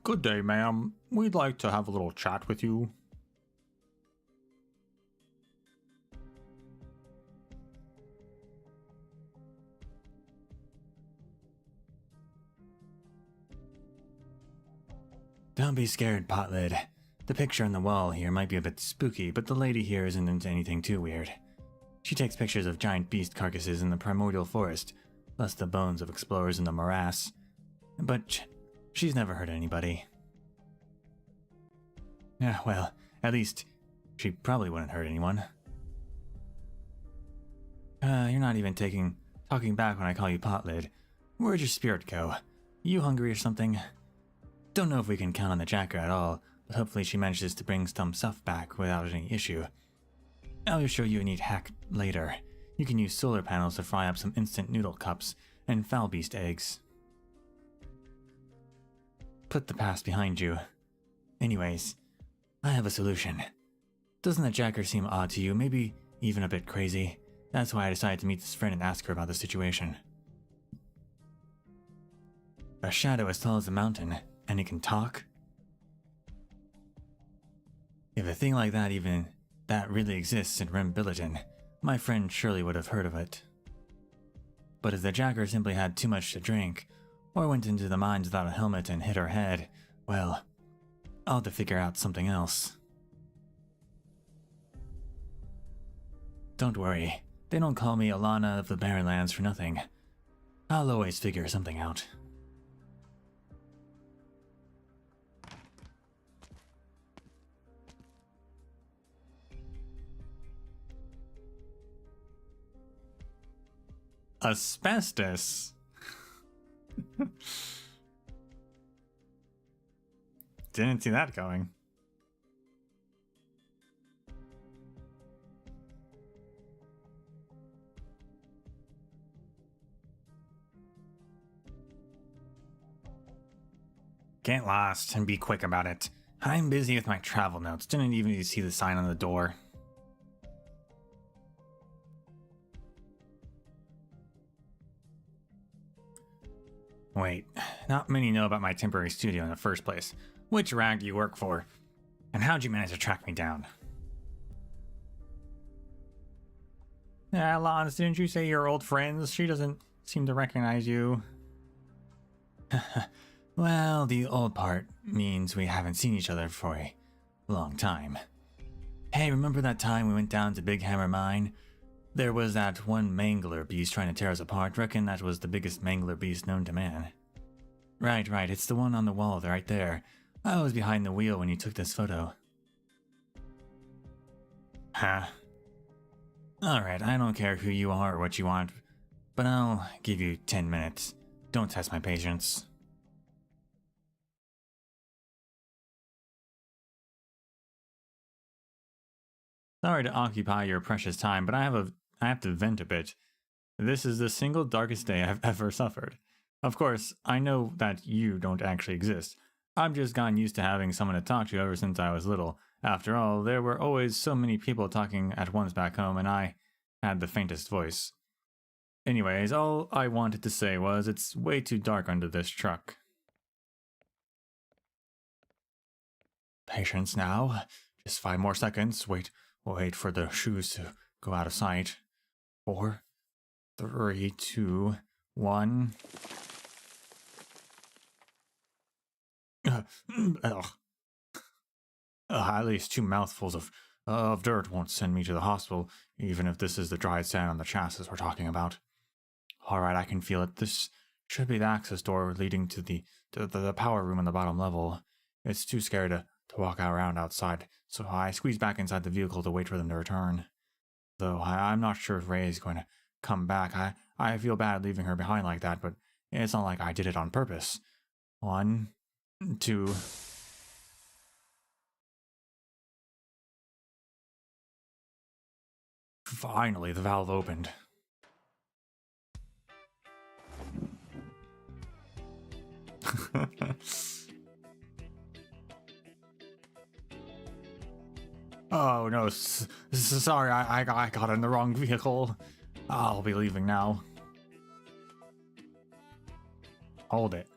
Good day, ma'am. We'd like to have a little chat with you. Don't be scared, Potlid. The picture on the wall here might be a bit spooky, but the lady here isn't into anything too weird. She takes pictures of giant beast carcasses in the primordial forest, plus the bones of explorers in the morass. But she's never hurt anybody. Yeah, well, at least she probably wouldn't hurt anyone. You're not even talking back when I call you Potlid. Where'd your spirit go? You hungry or something? Don't know if we can count on the Jacker at all, but hopefully she manages to bring some stuff back without any issue. I'll show you a neat hack later. You can use solar panels to fry up some instant noodle cups and foul beast eggs. Put the past behind you. Anyways, I have a solution. Doesn't the Jacker seem odd to you? Maybe even a bit crazy? That's why I decided to meet this friend and ask her about the situation. A shadow as tall as a mountain, and it can talk? If a thing like that really exists in Rimbilliton, my friend surely would have heard of it. But if the Jacker simply had too much to drink, or went into the mines without a helmet and hit her head, well, I'll have to figure out something else. Don't worry, they don't call me Alana of the Barrenlands for nothing. I'll always figure something out. Asbestos? Didn't see that going. Get lost and be quick about it. I'm busy with my travel notes. Didn't even see the sign on the door. Wait, not many know about my temporary studio in the first place. Which rag do you work for? And how'd you manage to track me down? Yeah, Lons, didn't you say you're old friends? She doesn't seem to recognize you. Well, the old part means we haven't seen each other for a long time. Hey, remember that time we went down to Big Hammer Mine? There was that one mangler beast trying to tear us apart. Reckon that was the biggest mangler beast known to man. Right, it's the one on the wall right there. I was behind the wheel when you took this photo. Huh? Alright, I don't care who you are or what you want, but I'll give you 10 minutes. Don't test my patience. Sorry to occupy your precious time, but I have to vent a bit. This is the single darkest day I've ever suffered. Of course, I know that you don't actually exist. I've just gotten used to having someone to talk to ever since I was little. After all, there were always so many people talking at once back home, and I had the faintest voice. Anyways, all I wanted to say was it's way too dark under this truck. Patience now. Just 5 more seconds. Wait for the shoes to go out of sight. 4, 3, 2, 1. Ugh. At least 2 mouthfuls of dirt won't send me to the hospital, even if this is the dried sand on the chassis we're talking about. Alright, I can feel it. This should be the access door leading to the power room on the bottom level. It's too scary to walk around outside, so I squeeze back inside the vehicle to wait for them to return. Though I'm not sure if Ray is going to come back. I feel bad leaving her behind like that, but it's not like I did it on purpose. 1, 2... Finally, the valve opened. Oh no, sorry, I got in the wrong vehicle. I'll be leaving now. Hold it.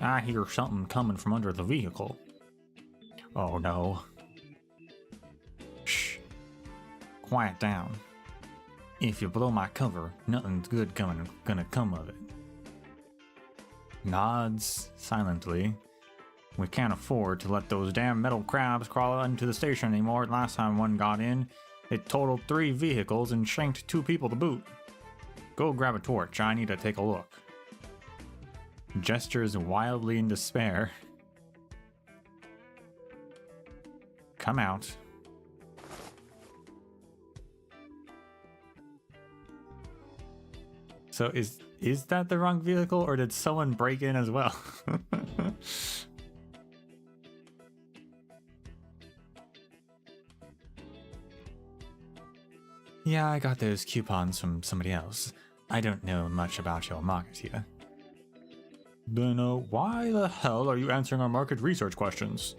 I hear something coming from under the vehicle. Oh no. Shh. Quiet down. If you blow my cover, nothing's good gonna come of it. Nods silently. We can't afford to let those damn metal crabs crawl into the station anymore. Last time one got in, it totaled 3 vehicles and shanked 2 people to boot. Go grab a torch, I need to take a look. Gestures wildly in despair. Come out. So is that the wrong vehicle, or did someone break in as well? Yeah, I got those coupons from somebody else. I don't know much about your market here. Then why the hell are you answering our market research questions?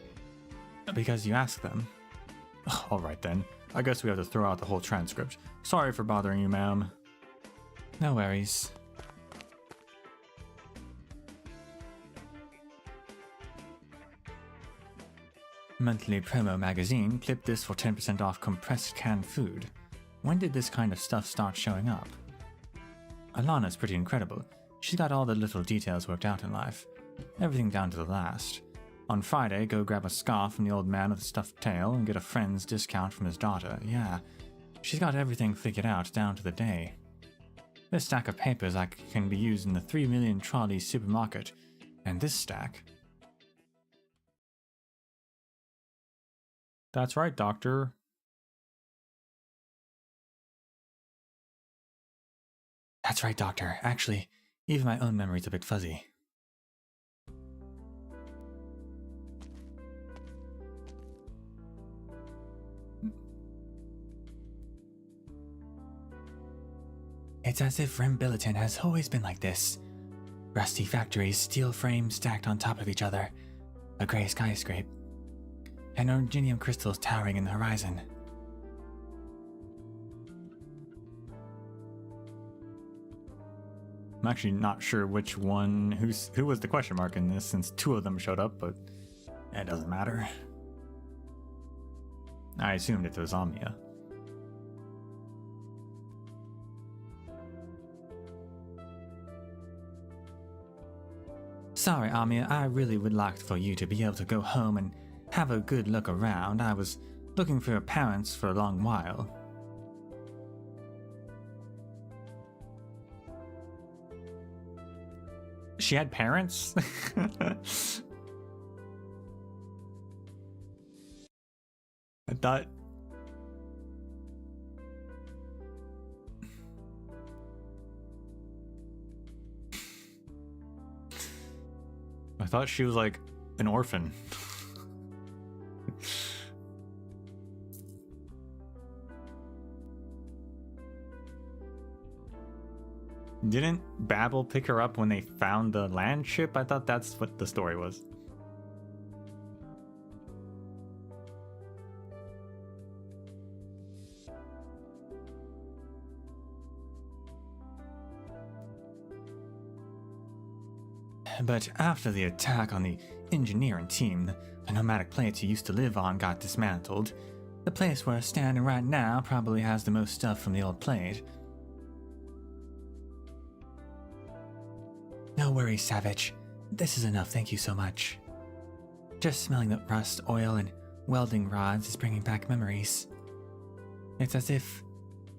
Because you asked them. Alright then, I guess we have to throw out the whole transcript. Sorry for bothering you, ma'am. No worries. Monthly promo magazine clipped this for 10% off compressed canned food. When did this kind of stuff start showing up? Alana's pretty incredible. She's got all the little details worked out in life. Everything down to the last. On Friday, go grab a scarf from the old man with the stuffed tail and get a friend's discount from his daughter. Yeah, she's got everything figured out down to the day. This stack of papers can be used in the 3 million trolley supermarket. And this stack... That's right, Doctor. That's right, Doctor. Actually, even my own memory's a bit fuzzy. It's as if Rembilliton has always been like this. Rusty factories, steel frames stacked on top of each other, a grey skyscraper, and orginium crystals towering in the horizon. I'm actually not sure which one, who was the question mark in this, since 2 of them showed up, but it doesn't matter. I assumed it was Omnia. Sorry, Amia, I really would like for you to be able to go home and have a good look around. I was looking for your parents for a long while. She had parents? I thought... I thought she was like an orphan. Didn't Babel pick her up when they found the land ship? I thought that's what the story was. But after the attack on the engineering team, the nomadic plates you used to live on got dismantled. The place we're standing right now probably has the most stuff from the old plate. No worries, Savage. This is enough, thank you so much. Just smelling the rust, oil, and welding rods is bringing back memories. It's as if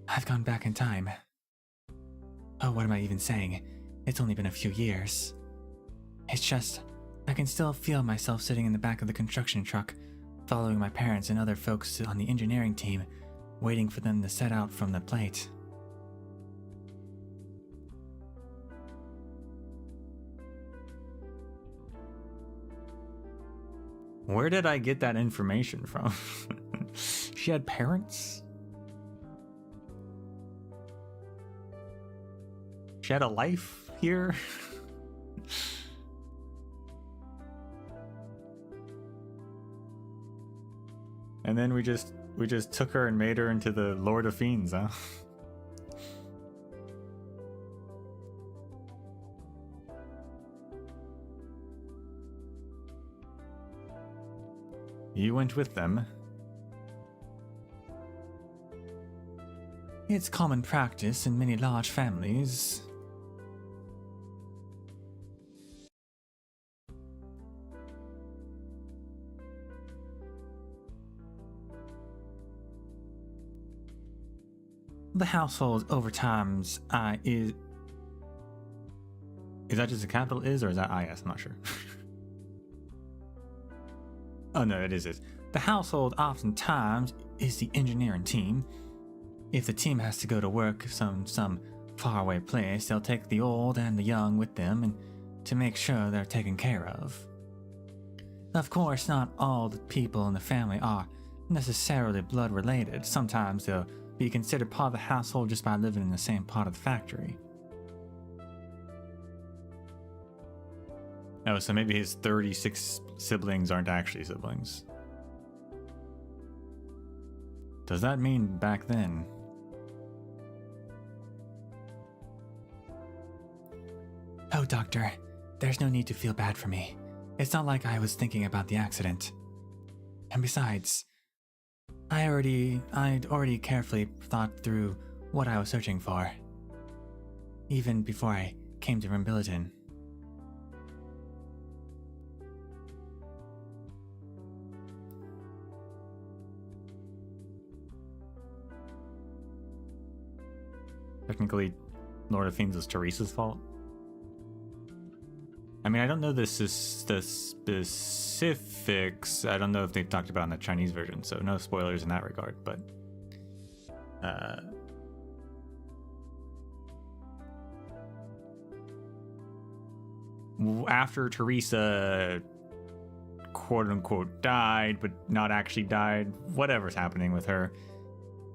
I've gone back in time. Oh, what am I even saying? It's only been a few years. It's just, I can still feel myself sitting in the back of the construction truck, following my parents and other folks on the engineering team, waiting for them to set out from the plate. Where did I get that information from? She had parents? She had a life here? And then we just took her and made her into the Lord of Fiends, huh? You went with them. It's common practice in many large families. The household overtimes is that just a capital is, or is that IS? I'm not sure. Oh no, it is it. The household oftentimes is the engineering team. If the team has to go to work some faraway place, they'll take the old and the young with them and to make sure they're taken care of. Of course, not all the people in the family are necessarily blood related. Sometimes they'll be considered part of the household just by living in the same part of the factory. Oh, so maybe his 36 siblings aren't actually siblings. Does that mean back then? Oh, Doctor, there's no need to feel bad for me. It's not like I was thinking about the accident. And besides, I'd already carefully thought through what I was searching for, even before I came to Rimbilliton. Technically, Lord of Fiends is Teresa's fault. I mean, I don't know the specifics. I don't know if they've talked about it in the Chinese version, so no spoilers in that regard, but after Teresa quote unquote died, but not actually died, whatever's happening with her,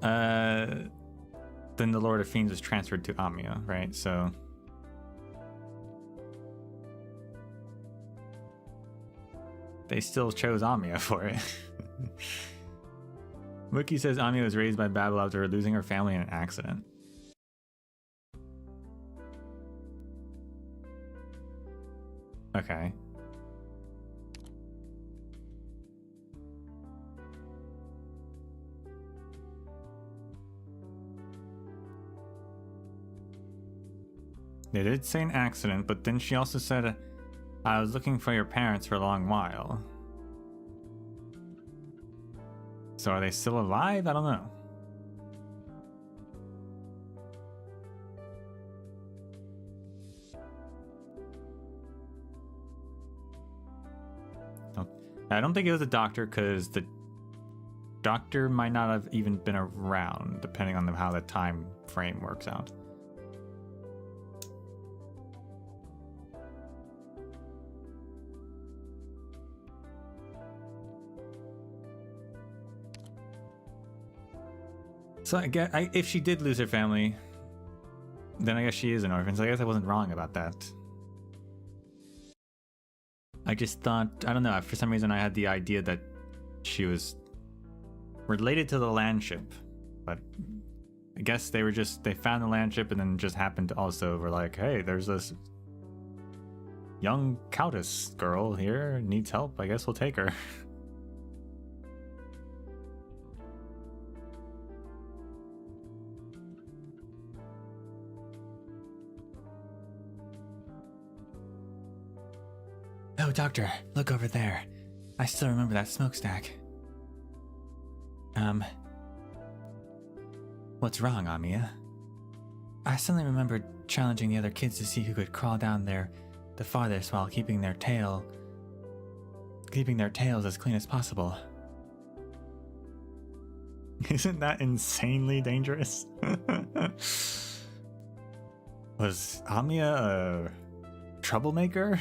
then the Lord of Fiends was transferred to Amia, right? So they still chose Amia for it. Wiki says Amia was raised by Babel after losing her family in an accident. Okay. They did say an accident, but then she also said, I was looking for your parents for a long while. So are they still alive? I don't know. I don't think it was a doctor, because the doctor might not have even been around, depending on how the time frame works out. So I guess if she did lose her family, then I guess she is an orphan. So I guess I wasn't wrong about that. I just thought, I don't know, for some reason I had the idea that she was related to the land ship. But I guess they found the land ship and then just happened to also were like, hey, there's this young countess girl here, needs help. I guess we'll take her. Oh, Doctor, look over there. I still remember that smokestack. What's wrong, Amia? I suddenly remembered challenging the other kids to see who could crawl down there the farthest while keeping their tails as clean as possible. Isn't that insanely dangerous? Was Amia a troublemaker?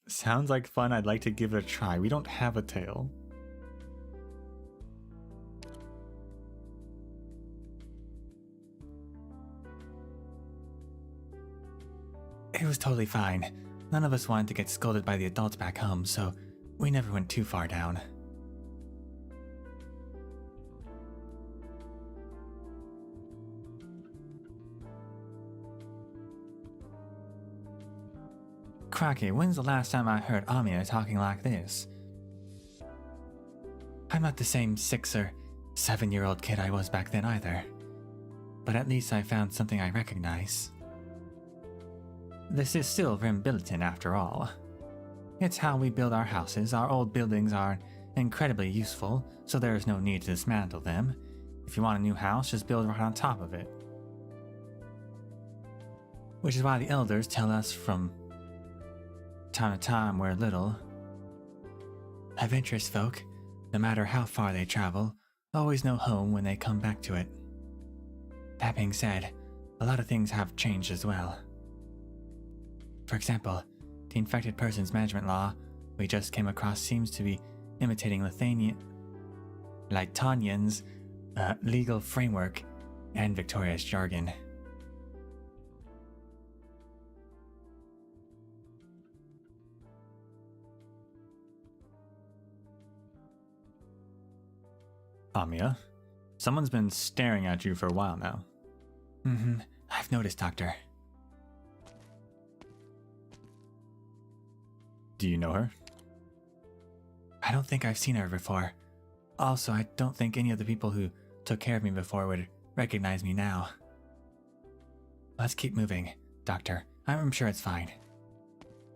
Sounds like fun. I'd like to give it a try. We don't have a tail. It was totally fine. None of us wanted to get scolded by the adults back home, so we never went too far down. Cracky, when's the last time I heard Amia talking like this? I'm not the same 6 or 7-year-old kid I was back then either. But at least I found something I recognize. This is still Rimbilliton after all. It's how we build our houses. Our old buildings are incredibly useful, so there is no need to dismantle them. If you want a new house, just build right on top of it. Which is why the elders tell us from time to time we're little. Adventurous folk, no matter how far they travel, always know home when they come back to it. That being said, a lot of things have changed as well. For example, the infected persons management law we just came across seems to be imitating Lytonian's legal framework and Victoria's jargon. Amia, someone's been staring at you for a while now. I've noticed, Doctor. Do you know her? I don't think I've seen her before. Also, I don't think any of the people who took care of me before would recognize me now. Let's keep moving, Doctor. I'm sure it's fine.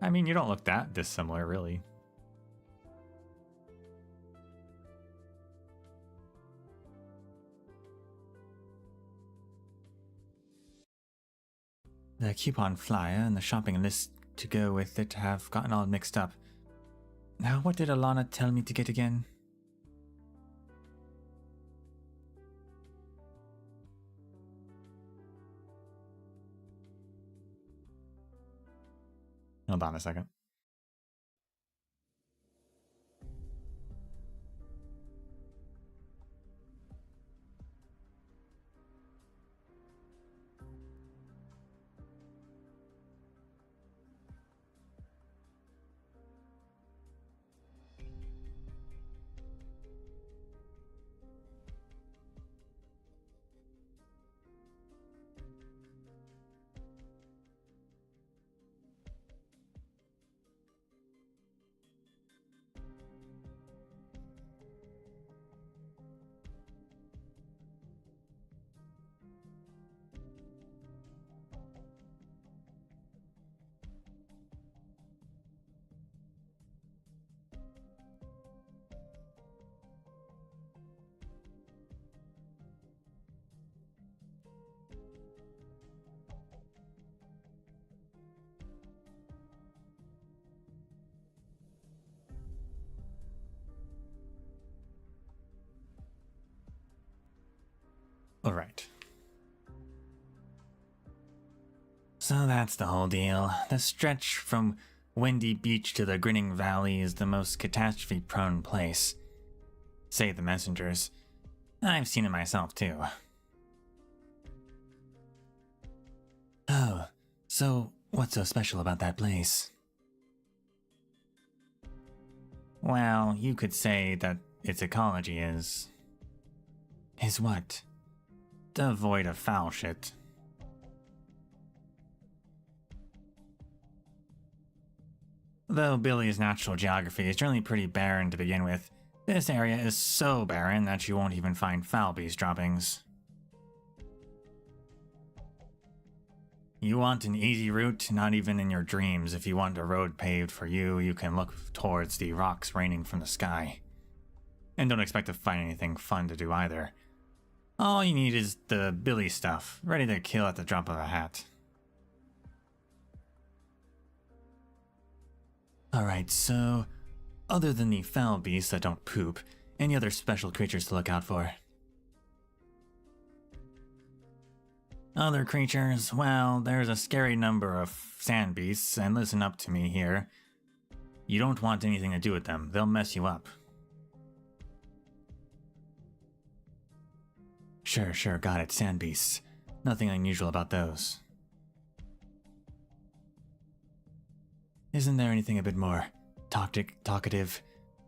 I mean, you don't look that dissimilar, really. The coupon flyer and the shopping list to go with it have gotten all mixed up. Now, what did Alana tell me to get again? Hold on a second. All right. So that's the whole deal. The stretch from Windy Beach to the Grinning Valley is the most catastrophe-prone place. Say the messengers. I've seen it myself, too. Oh, so what's so special about that place? Well, you could say that its ecology is... Is what? Devoid of foul shit. Though Billy's natural geography is generally pretty barren to begin with, this area is so barren that you won't even find foul beast droppings. You want an easy route? Not even in your dreams. If you want a road paved for you, you can look towards the rocks raining from the sky. And don't expect to find anything fun to do either. All you need is the Billy stuff, ready to kill at the drop of a hat. Alright, so, other than the foul beasts that don't poop, any other special creatures to look out for? Other creatures? Well, there's a scary number of sand beasts, and listen up to me here. You don't want anything to do with them, they'll mess you up. Sure, got it, sand beasts. Nothing unusual about those. Isn't there anything a bit more talkative,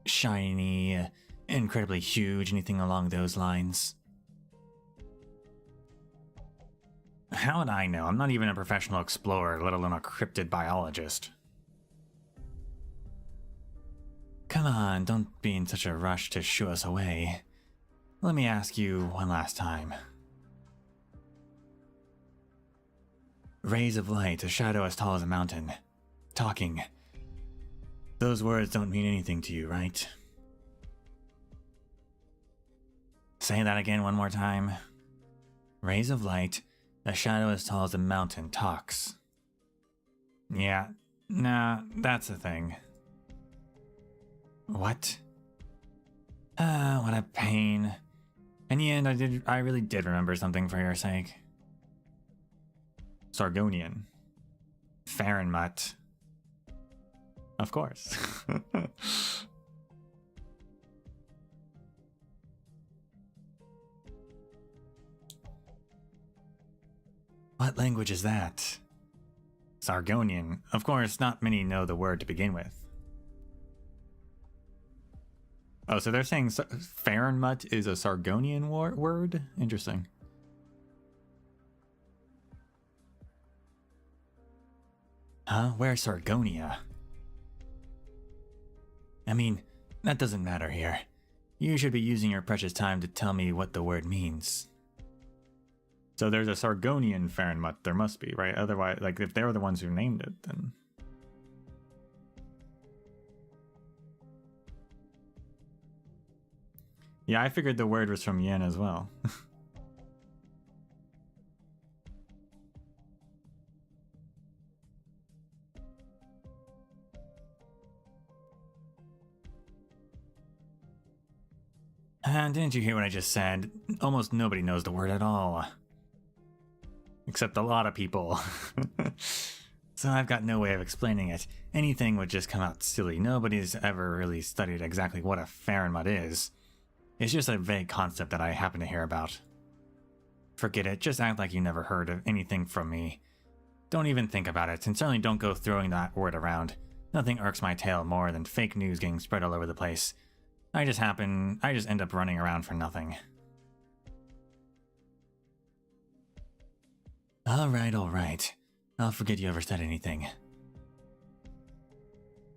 shiny, incredibly huge, anything along those lines? How would I know? I'm not even a professional explorer, let alone a cryptid biologist. Come on, don't be in such a rush to shoo us away. Let me ask you one last time. Rays of light, a shadow as tall as a mountain. Talking. Those words don't mean anything to you, right? Say that again one more time. Rays of light, a shadow as tall as a mountain talks. Yeah, nah, that's the thing. What? What a pain. In the end, I really did remember something for your sake. Sargonian. Farenmut. Of course. What language is that? Sargonian. Of course, not many know the word to begin with. Oh, so they're saying Farenmut is a Sargonian word? Interesting. Huh? Where's Sargonia? I mean, that doesn't matter here. You should be using your precious time to tell me what the word means. So there's a Sargonian Farenmut, there must be, right? Otherwise, like, if they were the ones who named it, then... Yeah, I figured the word was from Yen as well. Didn't you hear what I just said? Almost nobody knows the word at all. Except a lot of people. So I've got no way of explaining it. Anything would just come out silly. Nobody's ever really studied exactly what a Farenmut is. It's just a vague concept that I happen to hear about. Forget it, just act like you never heard of anything from me. Don't even think about it, and certainly don't go throwing that word around. Nothing irks my tail more than fake news getting spread all over the place. I just end up running around for nothing. Alright. I'll forget you ever said anything.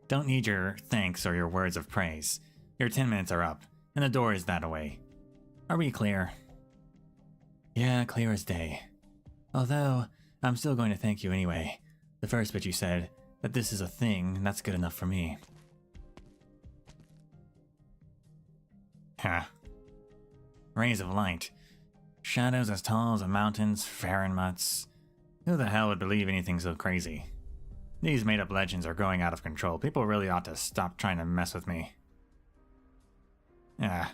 Don't need your thanks or your words of praise. Your 10 minutes are up, and the door is that away. Are we clear? Yeah, clear as day. Although, I'm still going to thank you anyway. The first bit you said, that this is a thing, and that's good enough for me. Huh. Rays of light. Shadows as tall as the mountains, Farenmuts. Who the hell would believe anything so crazy? These made-up legends are growing out of control. People really ought to stop trying to mess with me. Yeah.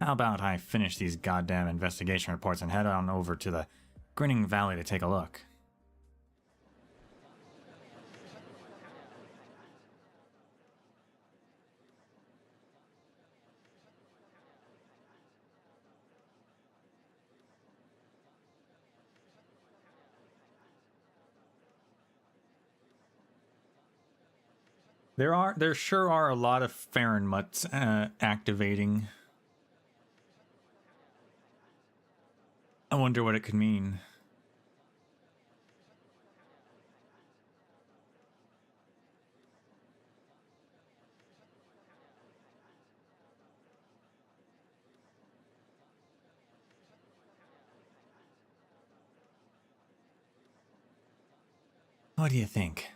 How about I finish these goddamn investigation reports and head on over to the Grinning Valley to take a look? There sure are a lot of Farenmuts activating. I wonder what it could mean. What do you think?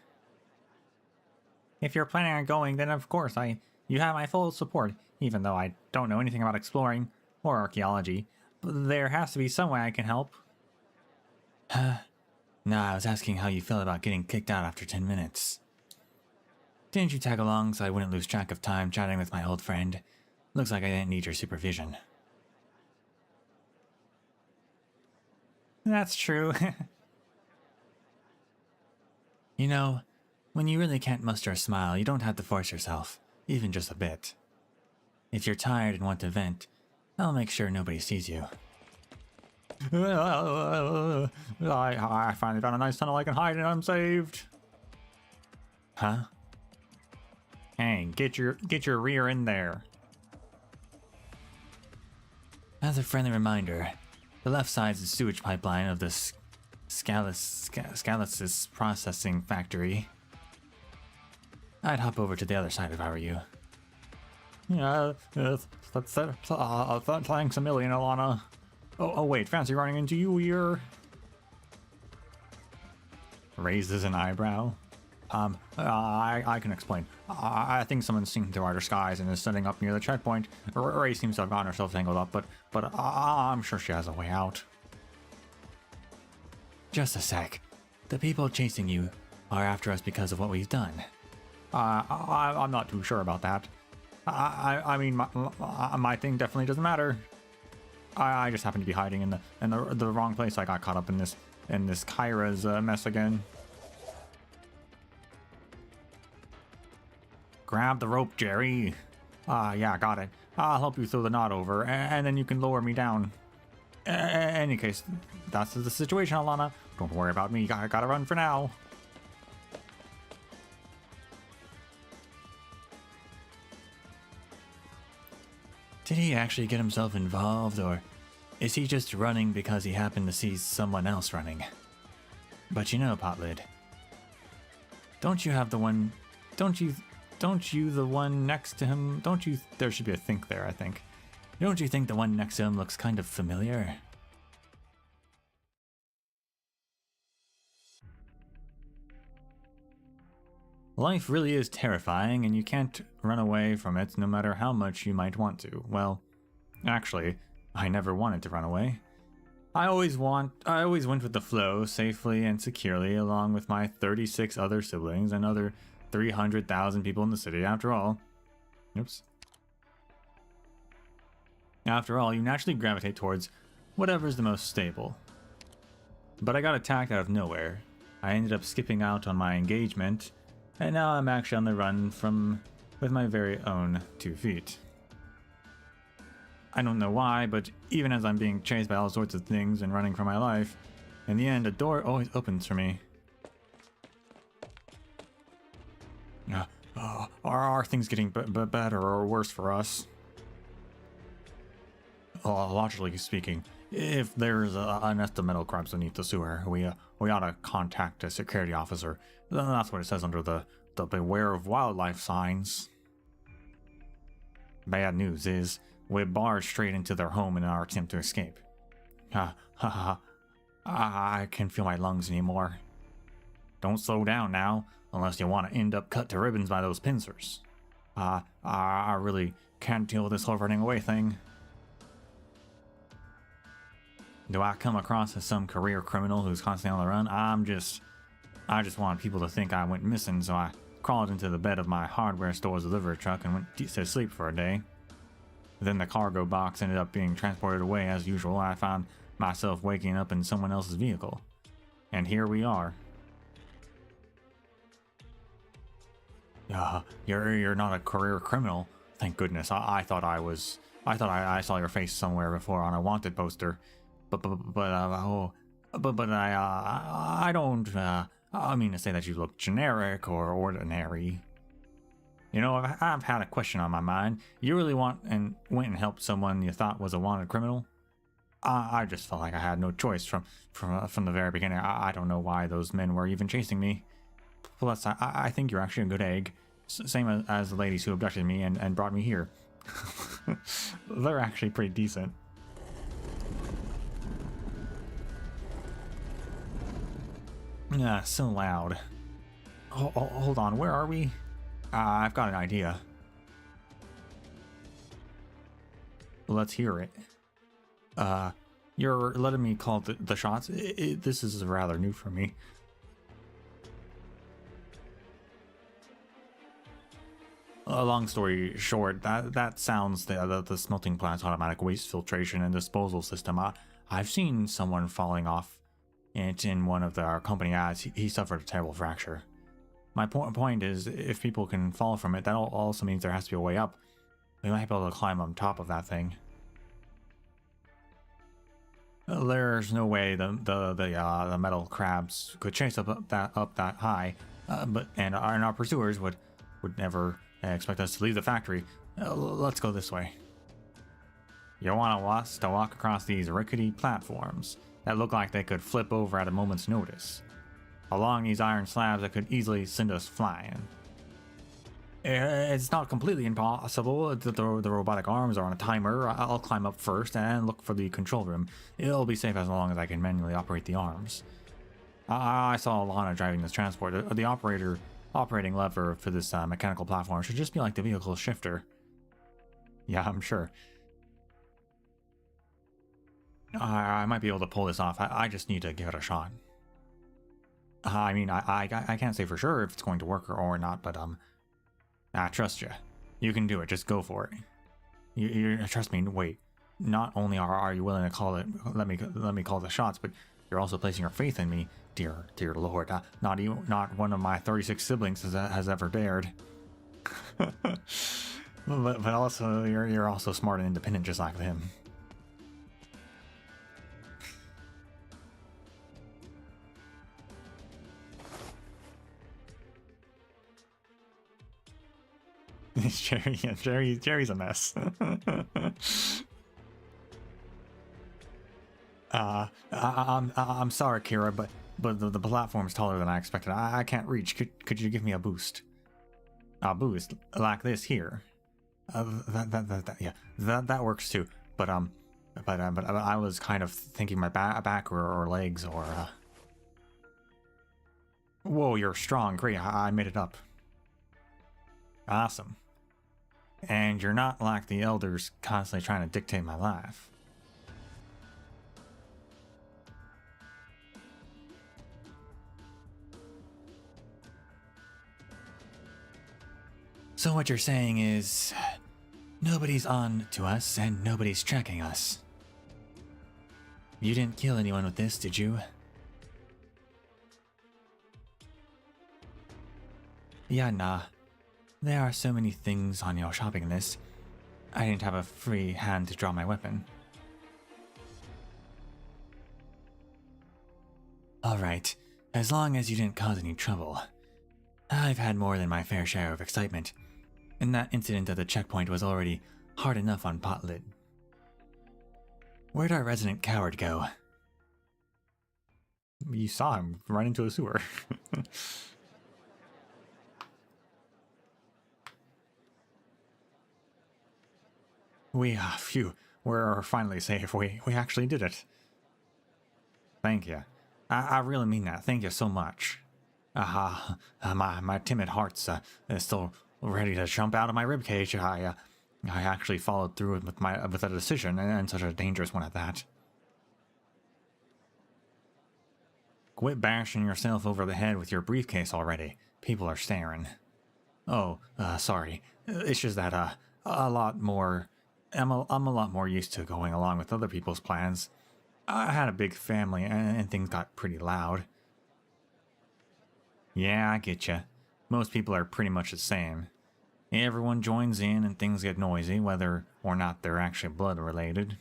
If you're planning on going, then of course you have my full support, even though I don't know anything about exploring or archaeology. But there has to be some way I can help. No, I was asking how you felt about getting kicked out after 10 minutes. Didn't you tag along so I wouldn't lose track of time chatting with my old friend? Looks like I didn't need your supervision. That's true. You know, when you really can't muster a smile, you don't have to force yourself, even just a bit. If you're tired and want to vent, I'll make sure nobody sees you. I finally found a nice tunnel I can hide in. I'm saved. Huh? Hey, get your rear in there. As a friendly reminder, the left side is the sewage pipeline of the Scalicis processing factory. I'd hop over to the other side if I were you. Yeah, thanks a million, Alana. Oh, wait, fancy running into you here. Raises an eyebrow. I can explain. I think someone's seen through our disguise and is setting up near the checkpoint. Ray seems to have gotten herself tangled up, but I'm sure she has a way out. Just a sec. The people chasing you are after us because of what we've done. I'm not too sure about that. I mean, my thing definitely doesn't matter. I just happen to be hiding in the wrong place. I got caught up in this Kyra's mess again. Grab the rope, Jerry. Yeah, got it. I'll help you throw the knot over, and then you can lower me down. Any case, that's the situation, Alana. Don't worry about me. I gotta run for now. Did he actually get himself involved, or is he just running because he happened to see someone else running? But you know, Potlid, don't you have the one... Don't you the one next to him... Don't you... There should be a think there, I think. Don't you think the one next to him looks kind of familiar? Life really is terrifying, and you can't run away from it no matter how much you might want to. Well, actually, I never wanted to run away. I always went with the flow, safely and securely, along with my 36 other siblings and other 300,000 people in the city, after all. Oops. After all, you naturally gravitate towards whatever's the most stable. But I got attacked out of nowhere. I ended up skipping out on my engagement, and now I'm actually on the run with my very own 2 feet. I don't know why, but even as I'm being chased by all sorts of things and running for my life, in the end, a door always opens for me. Are things getting better or worse for us? Logically speaking, if there's an estimental crime beneath the sewer, we ought to contact a security officer. That's what it says under the beware of wildlife signs. Bad news is, we barged straight into their home in our attempt to escape. I can't feel my lungs anymore. Don't slow down now, unless you want to end up cut to ribbons by those pincers. I really can't deal with this whole running away thing. Do I come across as some career criminal who's constantly on the run? I just want people to think I went missing, so I crawled into the bed of my hardware store's delivery truck and went to sleep for a day. Then the cargo box ended up being transported away as usual. I found myself waking up in someone else's vehicle. And here we are. You're not a career criminal. Thank goodness. I thought I saw your face somewhere before on a wanted poster. But I don't mean to say that you look generic or ordinary. You know, I've had a question on my mind. You really went and helped someone you thought was a wanted criminal? I just felt like I had no choice from the very beginning. I don't know why those men were even chasing me. Plus, I think you're actually a good egg. Same as the ladies who abducted me and brought me here. They're actually pretty decent. So loud. Hold on, where are we? I've got an idea. Let's hear it. You're letting me call the shots? This is rather new for me. Long story short, that sounds the smelting plant's automatic waste filtration and disposal system. I've seen someone falling off it in one of our company ads. He suffered a terrible fracture. My point is, if people can fall from it, that also means there has to be a way up. We might be able to climb on top of that thing. There's no way the metal crabs could chase up that high, but our pursuers would never expect us to leave the factory. Let's go this way. You want us to walk across these rickety platforms that look like they could flip over at a moment's notice, along these iron slabs that could easily send us flying. It's not completely impossible. The robotic arms are on a timer. I'll climb up first and look for the control room. It'll be safe as long as I can manually operate the arms. I saw Lana driving this transport. The operating lever for this mechanical platform should just be like the vehicle's shifter. Yeah, I'm sure. I might be able to pull this off. I just need to give it a shot. I mean, I can't say for sure if it's going to work or not, but I trust you. You can do it. Just go for it. You trust me. Wait. Not only are you willing to let me call the shots, but you're also placing your faith in me, dear Lord. Not one of my 36 siblings has ever dared. but also you're also smart and independent, just like him. Jerry's a mess. I'm sorry, Kira, but the platform's taller than I expected. I can't reach. Could you give me a boost? A boost like this here? That works too. But I was kind of thinking my back or legs or. Whoa, you're strong. Great, I made it up. Awesome. And you're not like the elders constantly trying to dictate my life. So what you're saying is, nobody's on to us and nobody's tracking us. You didn't kill anyone with this, did you? Yeah, nah. There are so many things on your shopping list. I didn't have a free hand to draw my weapon. Alright, as long as you didn't cause any trouble. I've had more than my fair share of excitement, and that incident at the checkpoint was already hard enough on Potlit. Where'd our resident coward go? You saw him run into a sewer. We're finally safe. We actually did it. Thank you. I really mean that. Thank you so much. My timid heart's still ready to jump out of my ribcage. I actually followed through with a decision, and such a dangerous one at that. Quit bashing yourself over the head with your briefcase already. People are staring. Oh, sorry. It's just that a lot more. I'm a lot more used to going along with other people's plans. I had a big family and things got pretty loud. Yeah, I get ya. Most people are pretty much the same. Everyone joins in and things get noisy, whether or not they're actually blood related.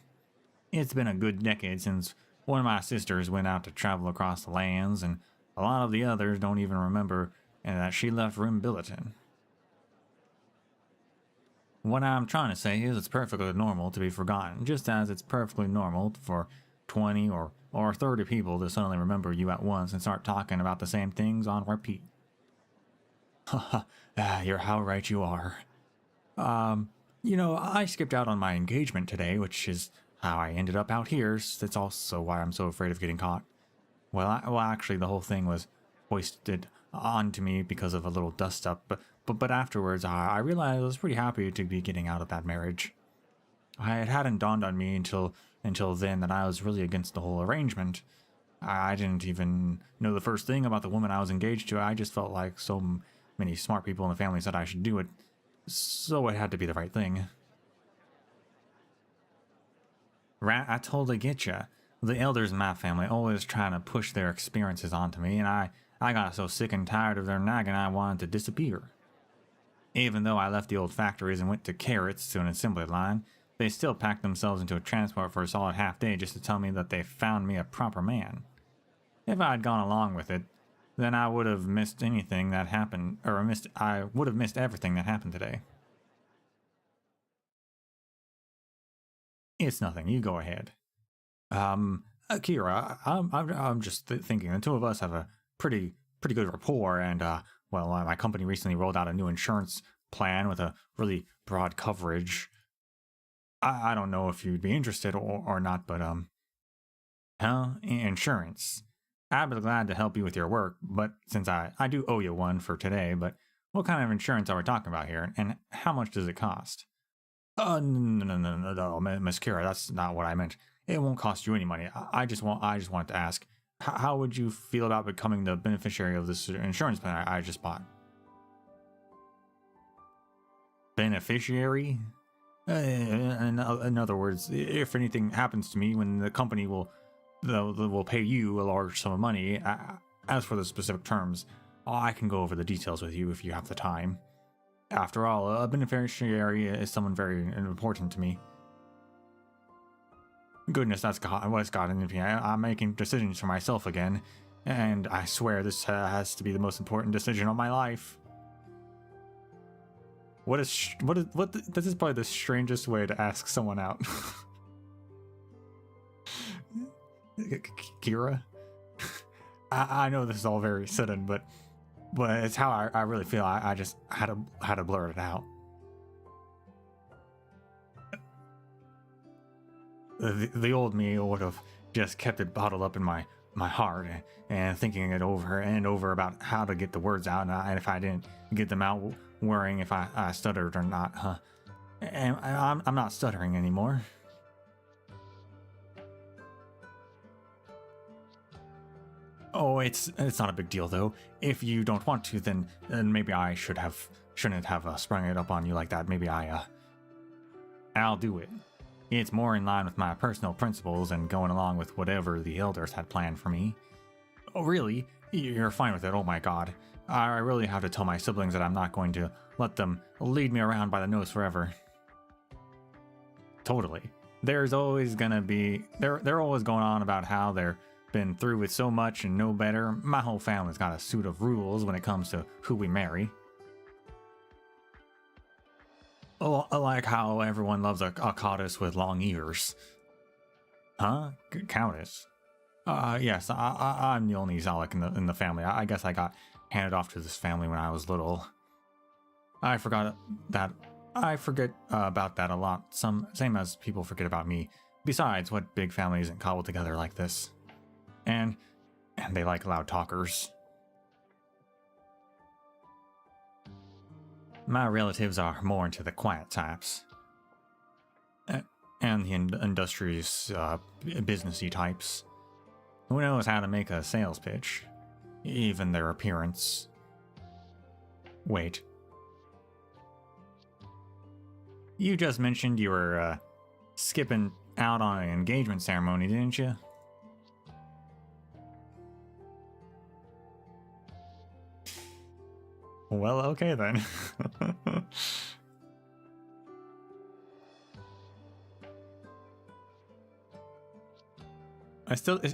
It's been a good decade since one of my sisters went out to travel across the lands, and a lot of the others don't even remember that she left Rim Billiton. What I'm trying to say is it's perfectly normal to be forgotten, just as it's perfectly normal for 20 or 30 people to suddenly remember you at once and start talking about the same things on repeat. Haha, you're how right you are. I skipped out on my engagement today, which is how I ended up out here. That's also why I'm so afraid of getting caught. Well, actually, the whole thing was hoisted onto me because of a little dust up, but afterwards I realized I was pretty happy to be getting out of that marriage. It hadn't dawned on me until then that I was really against the whole arrangement. I didn't even know the first thing about the woman I was engaged to. I just felt like so many smart people in the family said I should do it, so it had to be the right thing. Rat, I totally get ya. The elders in my family always trying to push their experiences onto me, and I got so sick and tired of their nagging I wanted to disappear. Even though I left the old factories and went to Carrots to an assembly line, they still packed themselves into a transport for a solid half day just to tell me that they found me a proper man. If I had gone along with it, then I would have missed anything that happened, I would have missed everything that happened today. It's nothing, you go ahead. Akira, I'm just thinking the two of us have a pretty good rapport, and well, my company recently rolled out a new insurance plan with a really broad coverage. I don't know if you'd be interested or not, but insurance. I'd be glad to help you with your work, but since I do owe you one for today, but what kind of insurance are we talking about here, and how much does it cost? No, Miss Kira, that's not what I meant. It won't cost you any money. I just wanted to ask, how would you feel about becoming the beneficiary of this insurance plan I just bought? Beneficiary? In other words, if anything happens to me, when the company will pay you a large sum of money. As for the specific terms, I can go over the details with you if you have the time. After all, a beneficiary is someone very important to me. Goodness, that's what's gotten into me. I'm making decisions for myself again, and I swear this has to be the most important decision of my life. This is probably the strangest way to ask someone out. Kira? I know this is all very sudden, but it's how I really feel. I just had to blurt it out. The old me would have just kept it bottled up in my heart and thinking it over and over about how to get the words out, and if I didn't get them out, worrying if I stuttered or not, huh? And I'm not stuttering anymore. Oh, it's not a big deal though. If you don't want to, then maybe I shouldn't have sprung it up on you like that. Maybe I'll do it. It's more in line with my personal principles and going along with whatever the elders had planned for me. Oh, really? You're fine with it? Oh my god. I really have to tell my siblings that I'm not going to let them lead me around by the nose forever. Totally. There's always gonna be... They're always going on about how they're been through with so much and know better. My whole family's got a suit of rules when it comes to who we marry. Oh, I like how everyone loves a countess with long ears. Huh? Countess? Yes, I'm the only Zalek in the family. I guess I got handed off to this family when I was little. I forget about that a lot. Same as people forget about me. Besides, what big family isn't cobbled together like this? And they like loud talkers. My relatives are more into the quiet types. And the industrious, businessy types. Who knows how to make a sales pitch? Even their appearance. Wait. You just mentioned you were, skipping out on an engagement ceremony, didn't you? Well, okay then.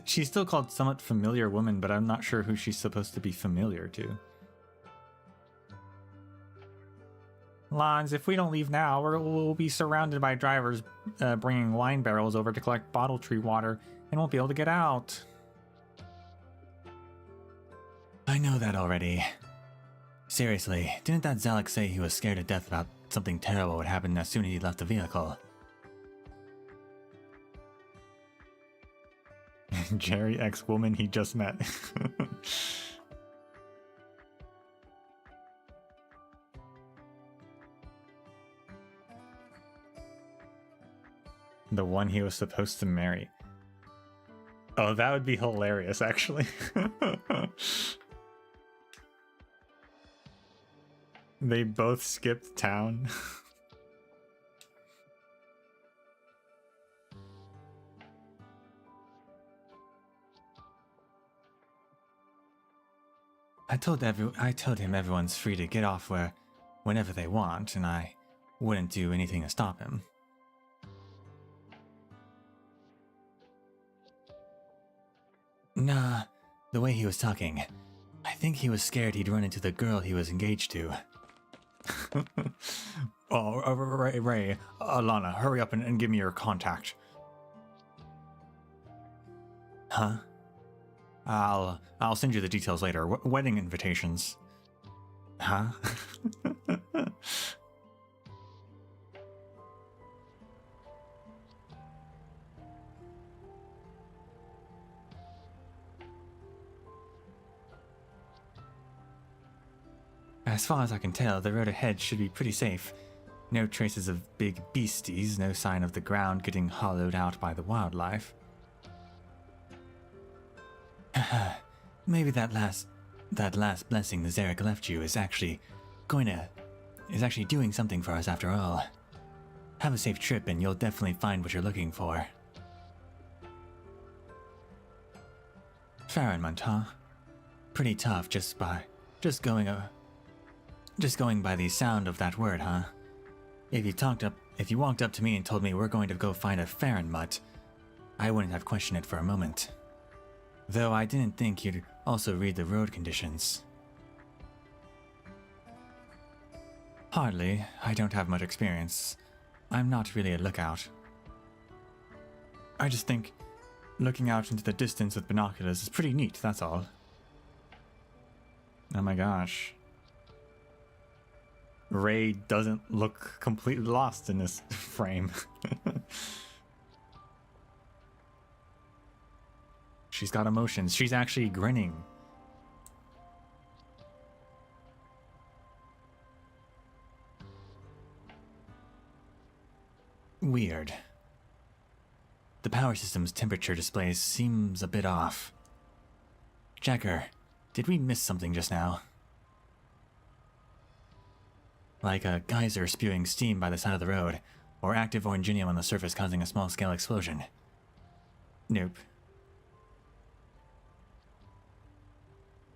She's still called somewhat familiar woman, but I'm not sure who she's supposed to be familiar to. Lons, if we don't leave now, we'll be surrounded by drivers bringing wine barrels over to collect bottle tree water and won't be able to get out. I know that already. Seriously, didn't that Zalek say he was scared to death about something terrible would happen as soon as he left the vehicle? Jerry, ex-woman he just met. The one he was supposed to marry. Oh, that would be hilarious, actually. They both skipped town. I told him everyone's free to get off whenever they want, and I wouldn't do anything to stop him. Nah, the way he was talking, I think he was scared he'd run into the girl he was engaged to. Oh, Ray, Alana, hurry up and give me your contact. Huh? I'll send you the details later. Wedding invitations. Huh? As far as I can tell, the road ahead should be pretty safe. No traces of big beasties, no sign of the ground getting hollowed out by the wildlife. Maybe that last blessing the Zarek left you is actually doing something for us after all. Have a safe trip and you'll definitely find what you're looking for. Farinmont, huh? Pretty tough just going by the sound of that word, huh? If you walked up to me and told me we're going to go find a Farinmont, I wouldn't have questioned it for a moment. Though I didn't think you'd also read the road conditions. Hardly. I don't have much experience. I'm not really a lookout. I just think looking out into the distance with binoculars is pretty neat, that's all. Oh my gosh. Ray doesn't look completely lost in this frame. She's got emotions. She's actually grinning. Weird. The power system's temperature display seems a bit off. Jacker, did we miss something just now? Like a geyser spewing steam by the side of the road, or active oranginium on the surface causing a small-scale explosion. Nope.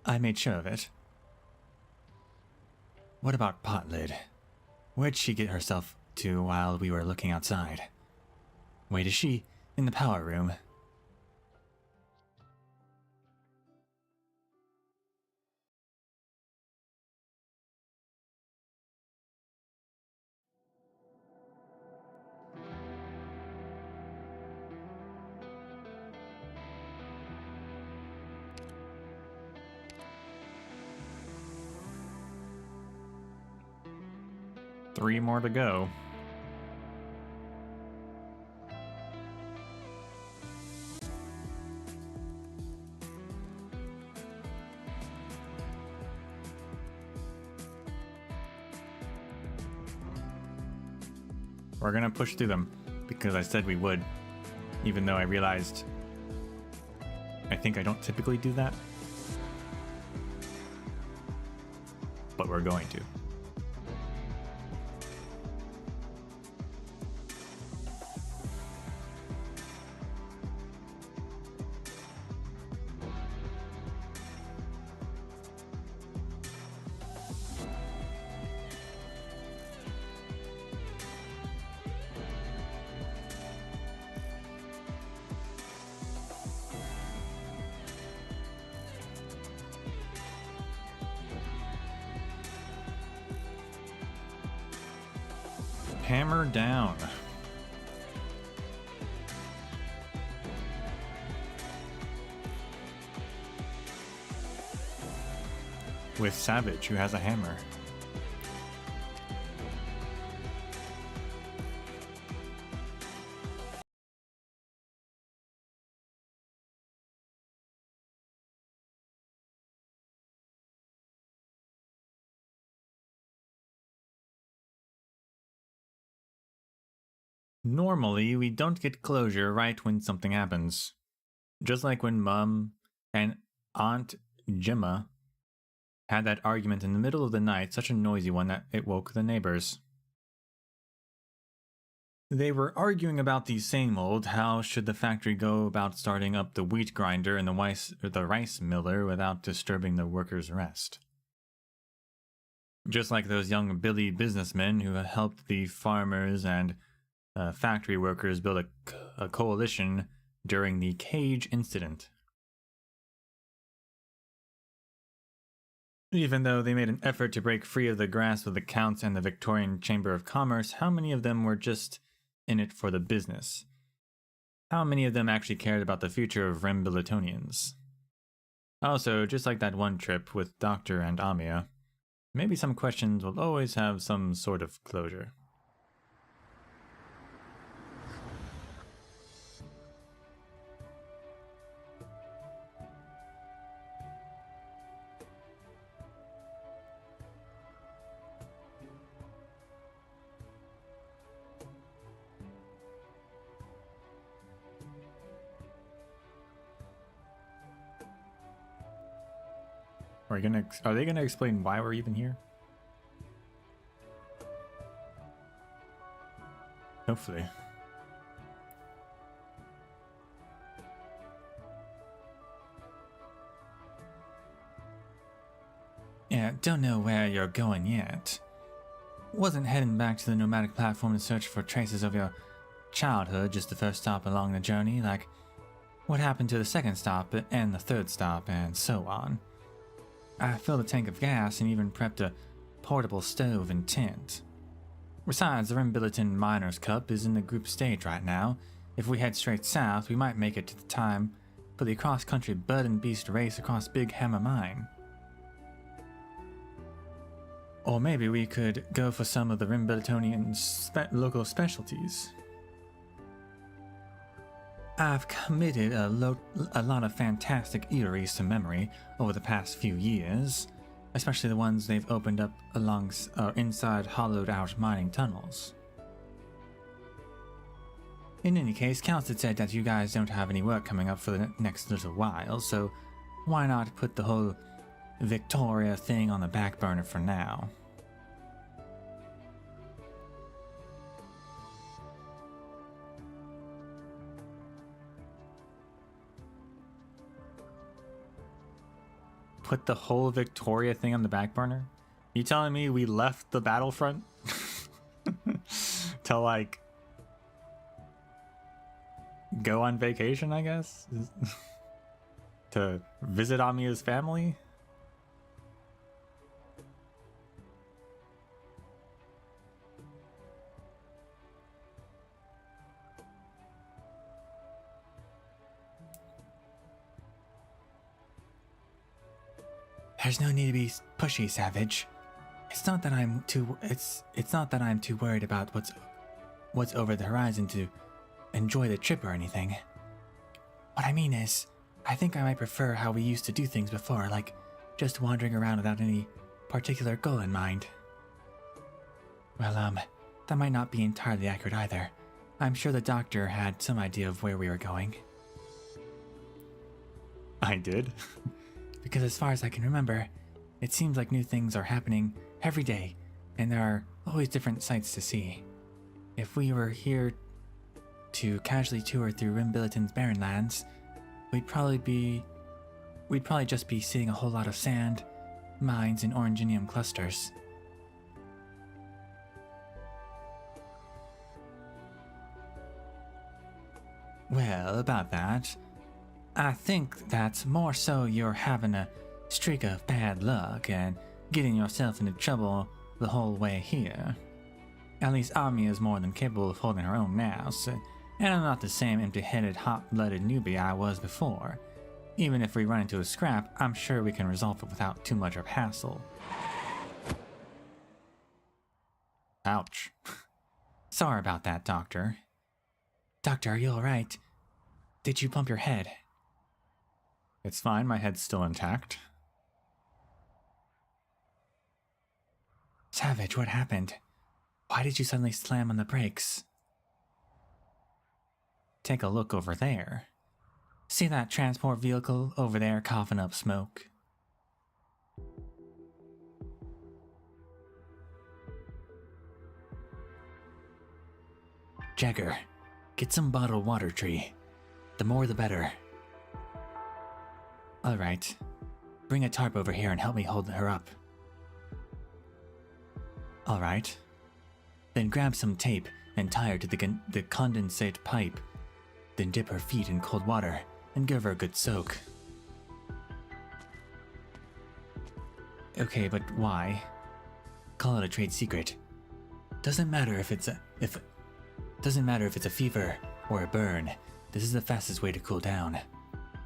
I made sure of it. What about Potlid? Where'd she get herself to while we were looking outside? Wait, is she in the power room? Three more to go. We're gonna push through them because I said we would, even though I realized I think I don't typically do that, but we're going to. Hammer down. With Savage, who has a hammer. Normally, we don't get closure right when something happens. Just like when Mum and Aunt Gemma had that argument in the middle of the night, such a noisy one that it woke the neighbors. They were arguing about the same old, how should the factory go about starting up the wheat grinder and the rice miller without disturbing the workers' rest. Just like those young Billy businessmen who helped the farmers and factory workers build a coalition during the cage incident. Even though they made an effort to break free of the grasp of the Counts and the Victorian Chamber of Commerce, how many of them were just in it for the business? How many of them actually cared about the future of Rembilitonians? Also, just like that one trip with Doctor and Amia, maybe some questions will always have some sort of closure. Are they gonna explain why we're even here? Hopefully. Yeah, don't know where you're going yet. Wasn't heading back to the nomadic platform to search for traces of your childhood just the first stop along the journey, like what happened to the second stop and the third stop and so on. I filled a tank of gas and even prepped a portable stove and tent. Besides, the Rembiliton Miners' Cup is in the group stage right now. If we head straight south, we might make it to the time for the cross-country Bud and Beast race across Big Hammer Mine. Or maybe we could go for some of the Rembilitonian local specialties. I've committed a lot of fantastic eateries to memory over the past few years, especially the ones they've opened up inside hollowed-out mining tunnels. In any case, Counts had said that you guys don't have any work coming up for the next little while, so why not put the whole Victoria thing on the back burner for now? Put the whole Victoria thing on the back burner? You telling me we left the battlefront to like go on vacation, I guess? To visit Amiya's family? There's no need to be pushy, Savage. It's not that I'm too worried about what's over the horizon to enjoy the trip or anything. What I mean is, I think I might prefer how we used to do things before, like just wandering around without any particular goal in mind. Well, that might not be entirely accurate either. I'm sure the doctor had some idea of where we were going. I did. Because as far as I can remember, it seems like new things are happening every day, and there are always different sights to see. If we were here to casually tour through Rembiliton's barren lands, we'd probably just be seeing a whole lot of sand, mines, and oranginium clusters. Well, about that, I think that's more so you're having a streak of bad luck and getting yourself into trouble the whole way here. At least Ami is more than capable of holding her own now, and I'm not the same empty-headed, hot-blooded newbie I was before. Even if we run into a scrap, I'm sure we can resolve it without too much of a hassle. Ouch. Sorry about that, Doctor. Doctor, are you alright? Did you bump your head? It's fine, my head's still intact. Savage, what happened? Why did you suddenly slam on the brakes? take a look over there. See that transport vehicle over there coughing up smoke? Jagger, get some bottled water, Tree. The more the better. Alright. Bring a tarp over here and help me hold her up. Alright. Then grab some tape and tie her to the condensate pipe. Then dip her feet in cold water and give her a good soak. Okay, but why? Call it a trade secret. Doesn't matter if it's a fever or a burn. This is the fastest way to cool down.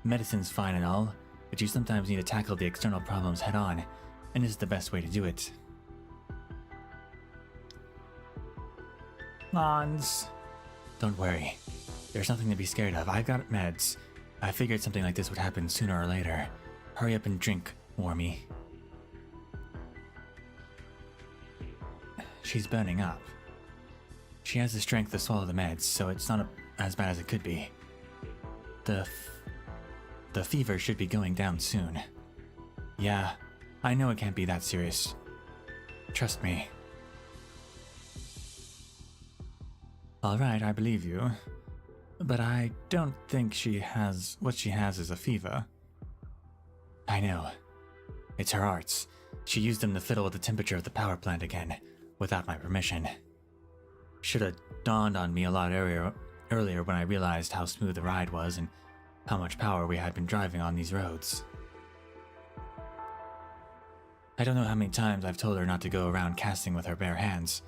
Medicine's fine and all, but you sometimes need to tackle the external problems head on, and this is the best way to do it. Mons. Don't worry. There's nothing to be scared of. I've got meds. I figured something like this would happen sooner or later. Hurry up and drink, Wormy. She's burning up. She has the strength to swallow the meds, so it's not as bad as it could be. The fever should be going down soon. Yeah, I know it can't be that serious. Trust me. Alright, I believe you. But I don't think what she has is a fever. I know. It's her arts. She used them to fiddle with the temperature of the power plant again, without my permission. Should have dawned on me a lot earlier when I realized how smooth the ride was and how much power we had been driving on these roads. I don't know how many times I've told her not to go around casting with her bare hands,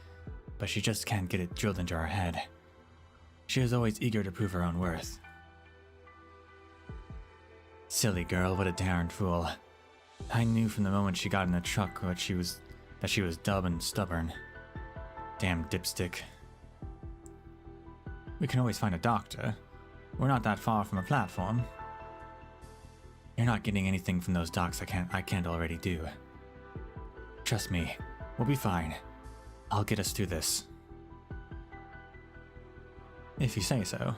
but she just can't get it drilled into her head. She is always eager to prove her own worth. Silly girl, what a darn fool. I knew from the moment she got in the truck that she was dumb and stubborn. Damn dipstick. We can always find a doctor. We're not that far from a platform. You're not getting anything from those docs I can't already do. Trust me, we'll be fine. I'll get us through this. If you say so.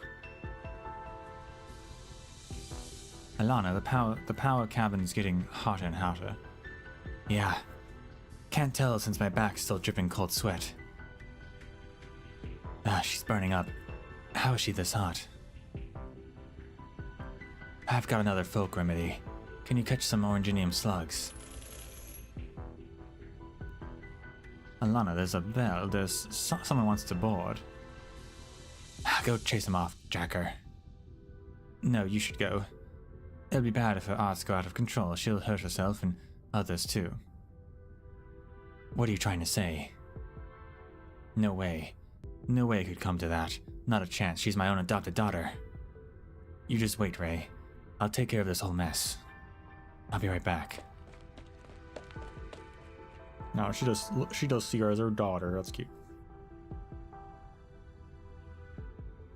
Alana, the power cabin's getting hotter and hotter. Yeah. Can't tell since my back's still dripping cold sweat. She's burning up. How is she this hot? I've got another folk remedy. Can you catch some oranginium slugs? Alana, there's a bell. Someone wants to board. Go chase him off, Jacker. No, you should go. It'll be bad if her arts go out of control. She'll hurt herself and others too. What are you trying to say? No way. No way it could come to that. Not a chance. She's my own adopted daughter. You just wait, Ray. I'll take care of this whole mess. I'll be right back. No, she does see her as her daughter. That's cute.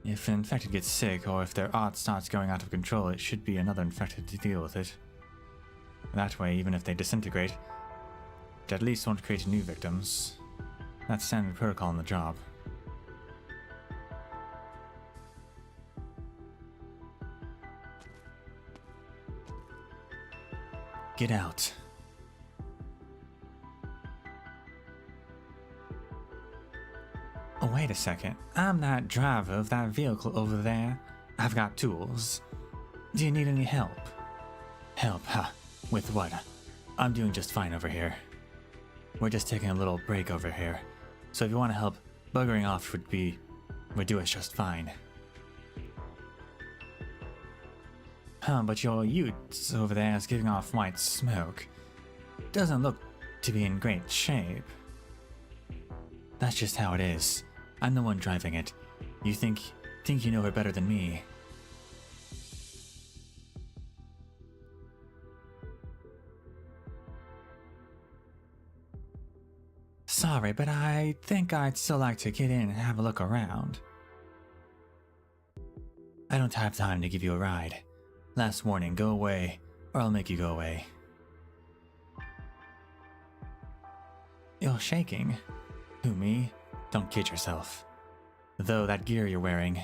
If an infected gets sick, or if their art starts going out of control, it should be another infected to deal with it. That way, even if they disintegrate, it at least won't create new victims. That's standard protocol on the job. Get out. Oh, wait a second. I'm that driver of that vehicle over there. I've got tools. Do you need any help? Help, huh? With what? I'm doing just fine over here. We're just taking a little break over here. So if you want to help, buggering off would do us just fine. But your utes over there is giving off white smoke. Doesn't look to be in great shape. That's just how it is. I'm the one driving it. You think you know her better than me. Sorry, but I think I'd still like to get in and have a look around. I don't have time to give you a ride. Last warning, go away, or I'll make you go away. You're shaking. Who, me? Don't kid yourself. Though that gear you're wearing...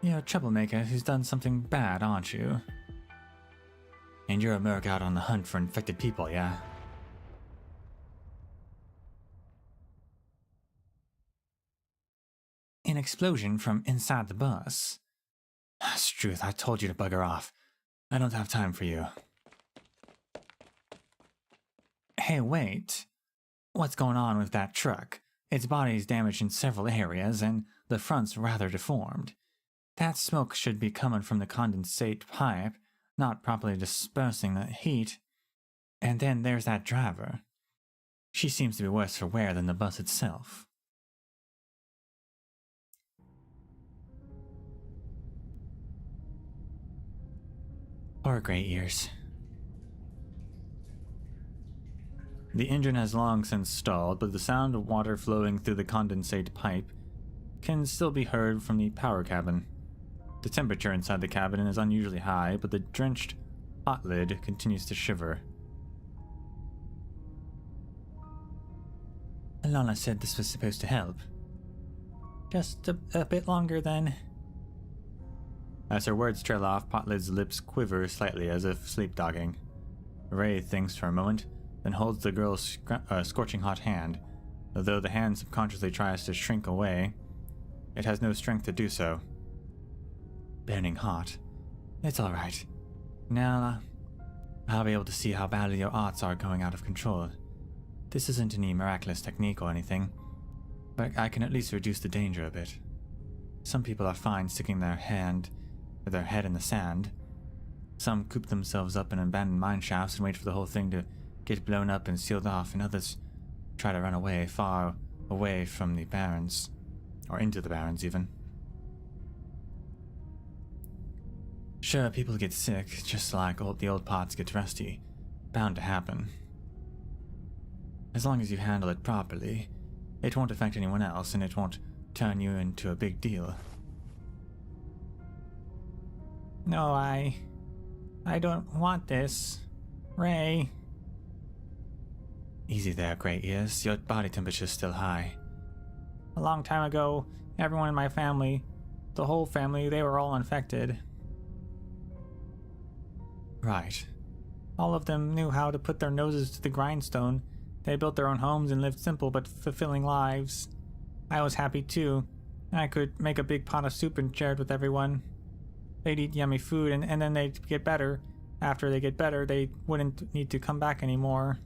You're a troublemaker who's done something bad, aren't you? And you're a merc out on the hunt for infected people, yeah? An explosion from inside the bus. Struth, I told you to bugger off. I don't have time for you. Hey, wait. What's going on with that truck? Its body's damaged in several areas, and the front's rather deformed. That smoke should be coming from the condensate pipe, not properly dispersing the heat. And then there's that driver. She seems to be worse for wear than the bus itself. Poor Grey Ears. The engine has long since stalled, but the sound of water flowing through the condensate pipe can still be heard from the power cabin. The temperature inside the cabin is unusually high, but the drenched hot lid continues to shiver. Alana said this was supposed to help. Just a bit longer then. As her words trail off, Potlid's lips quiver slightly as if sleepdogging. Ray thinks for a moment, then holds the girl's scorching hot hand. Although the hand subconsciously tries to shrink away, it has no strength to do so. Burning hot. It's alright. Now, I'll be able to see how badly your arts are going out of control. This isn't any miraculous technique or anything, but I can at least reduce the danger a bit. Some people are fine sticking their head in the sand. Some coop themselves up in abandoned mine shafts and wait for the whole thing to get blown up and sealed off, and others try to run away, far away from the barrens, or into the barrens even. Sure, people get sick, just like the old parts get rusty. Bound to happen. As long as you handle it properly, it won't affect anyone else, and it won't turn you into a big deal. No, I don't want this. Ray. Easy there, Grey Ears. Your body temperature's still high. A long time ago, everyone in my family, the whole family, they were all infected. Right. All of them knew how to put their noses to the grindstone. They built their own homes and lived simple but fulfilling lives. I was happy too. I could make a big pot of soup and share it with everyone. They'd eat yummy food and then they'd get better. After they get better, they wouldn't need to come back anymore.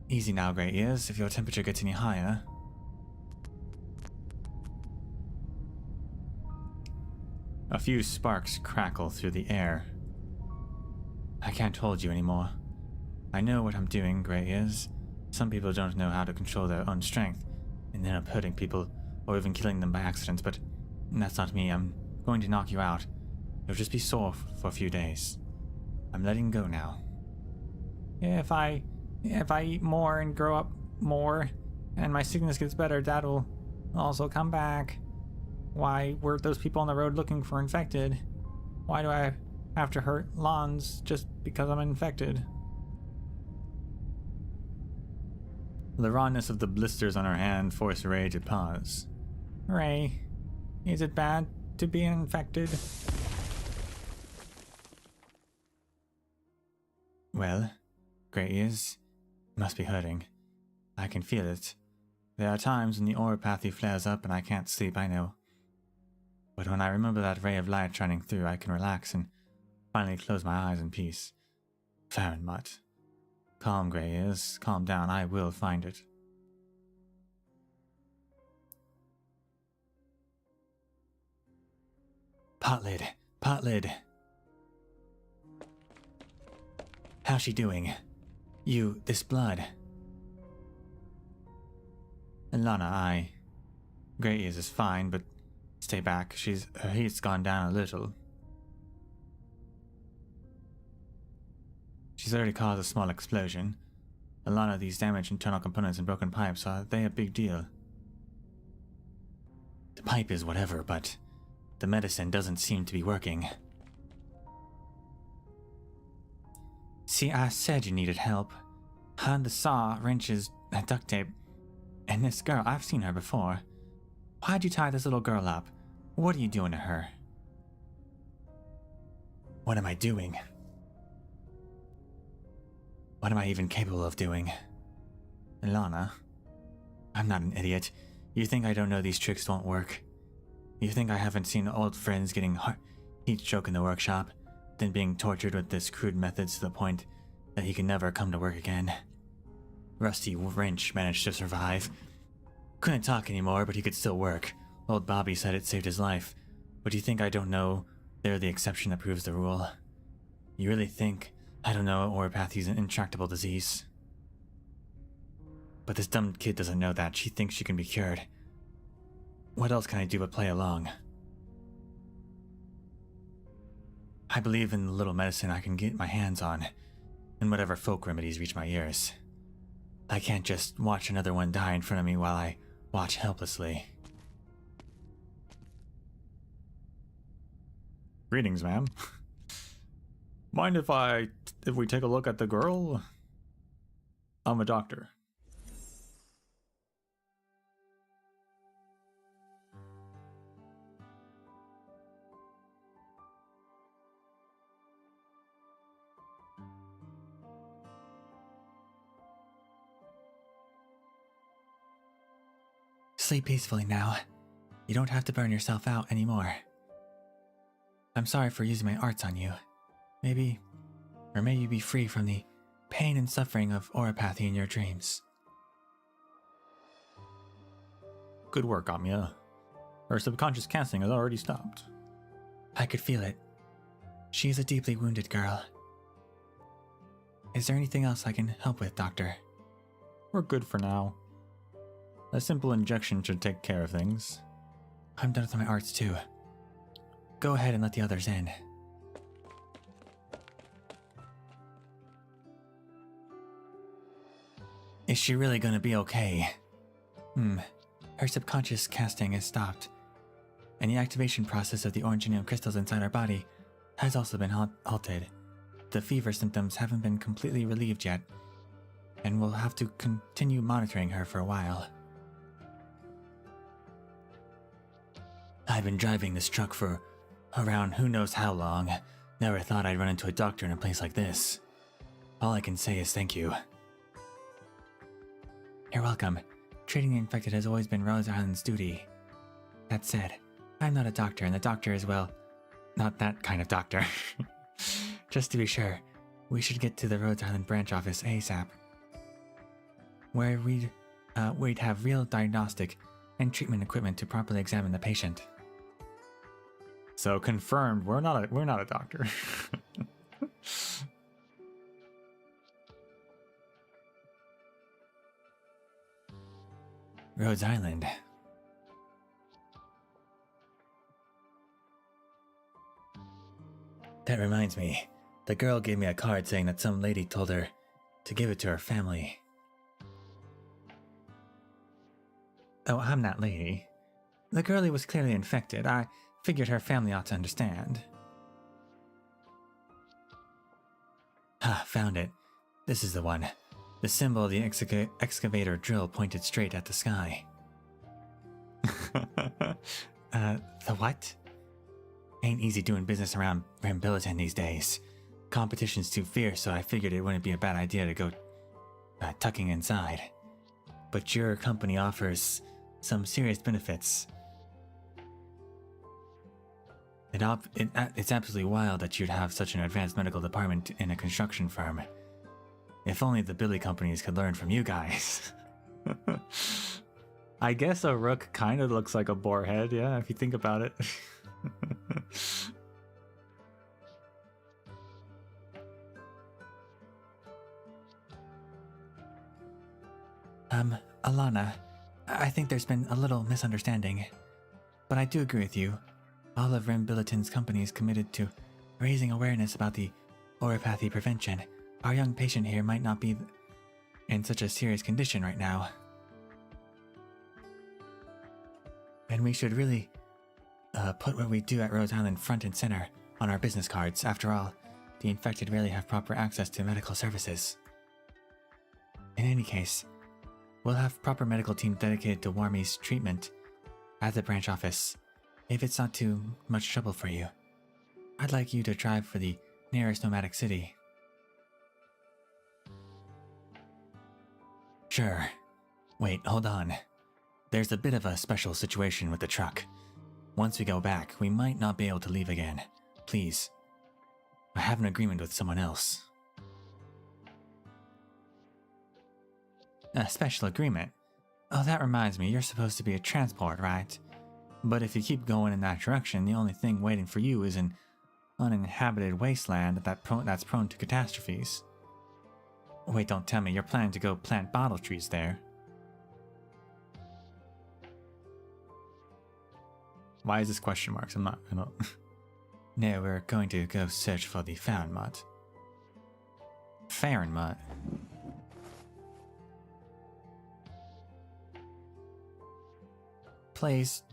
Easy now, Grey Ears, if your temperature gets any higher. A few sparks crackle through the air. I can't hold you anymore. I know what I'm doing, Grey Ears. Some people don't know how to control their own strength and end up hurting people or even killing them by accident, but that's not me. I'm going to knock you out. You'll just be sore for a few days. I'm letting go now. If I eat more and grow up more and my sickness gets better, Dad will also come back. Why were those people on the road looking for infected? Why do I have to hurt lawns just because I'm infected? The rawness of the blisters on her hand forced Ray to pause. Ray, is it bad to be infected? Well, Grey Ears, must be hurting. I can feel it. There are times when the auropathy flares up and I can't sleep, I know. But when I remember that ray of light shining through, I can relax and finally close my eyes in peace. Farron Mutt. Calm, Grey Ears. Calm down. I will find it. Potlid. Potlid. How's she doing? This blood. Lana, Grey Ears is fine, but stay back. Her heat's gone down a little. She's already caused a small explosion. A lot of these damaged internal components and broken pipes, are they a big deal? The pipe is whatever, but the medicine doesn't seem to be working. See, I said you needed help. The saw, wrenches, duct tape. And this girl, I've seen her before. Why'd you tie this little girl up? What are you doing to her? What am I doing? What am I even capable of doing? Ilana, I'm not an idiot. You think I don't know these tricks won't work? You think I haven't seen old friends getting heat stroke in the workshop, then being tortured with this crude methods to the point that he can never come to work again? Rusty Wrench managed to survive. Couldn't talk anymore, but he could still work. Old Bobby said it saved his life. But do you think I don't know they're the exception that proves the rule? You really think I don't know oropathy's an intractable disease? But this dumb kid doesn't know that. She thinks she can be cured. What else can I do but play along? I believe in the little medicine I can get my hands on, and whatever folk remedies reach my ears. I can't just watch another one die in front of me while I watch helplessly. Greetings, ma'am. Mind if we take a look at the girl? I'm a doctor. Sleep peacefully now. You don't have to burn yourself out anymore. I'm sorry for using my arts on you. Maybe, or may you be free from the pain and suffering of oropathy in your dreams. Good work, Amia. Her subconscious casting has already stopped. I could feel it. She is a deeply wounded girl. Is there anything else I can help with, Doctor? We're good for now. A simple injection should take care of things. I'm done with my arts too. Go ahead and let the others in. Is she really gonna be okay? Her subconscious casting has stopped, and the activation process of the oranginium crystals inside her body has also been halted. The fever symptoms haven't been completely relieved yet, and we'll have to continue monitoring her for a while. I've been driving this truck for around who knows how long. Never thought I'd run into a doctor in a place like this. All I can say is thank you. You're welcome. Treating the infected has always been Rose Island's duty. That said, I'm not a doctor, and the doctor is, well, not that kind of doctor. Just to be sure, we should get to the Rhodes Island branch office ASAP, where we'd have real diagnostic and treatment equipment to properly examine the patient. So confirmed, we're not a doctor. Rhodes Island. That reminds me, the girl gave me a card saying that some lady told her to give it to her family. Oh, I'm that lady. The girlie was clearly infected. I figured her family ought to understand. Ah, found it. This is the one. The symbol of the excavator drill pointed straight at the sky. The what? Ain't easy doing business around Rambilliton these days. Competition's too fierce, so I figured it wouldn't be a bad idea to go tucking inside. But your company offers some serious benefits. It's absolutely wild that you'd have such an advanced medical department in a construction firm. If only the Billy companies could learn from you guys. I guess a rook kind of looks like a boarhead, yeah, if you think about it. Alana, I think there's been a little misunderstanding. But I do agree with you. All of Rambilliton's companies committed to raising awareness about the oropathy prevention. Our young patient here might not be in such a serious condition right now. And we should really put what we do at Rose Island front and center on our business cards. After all, the infected rarely have proper access to medical services. In any case, we'll have proper medical team dedicated to Warmy's treatment at the branch office. If it's not too much trouble for you, I'd like you to drive for the nearest nomadic city. Sure. Wait, hold on. There's a bit of a special situation with the truck. Once we go back, we might not be able to leave again. Please. I have an agreement with someone else. A special agreement? Oh, that reminds me, you're supposed to be a transport, right? But if you keep going in that direction, the only thing waiting for you is an uninhabited wasteland that's prone to catastrophes. Wait, don't tell me you're planning to go plant bottle trees there. Why is this question marks? I don't. No, we're going to go search for the Fahrenmut. Fahrenmut? Please,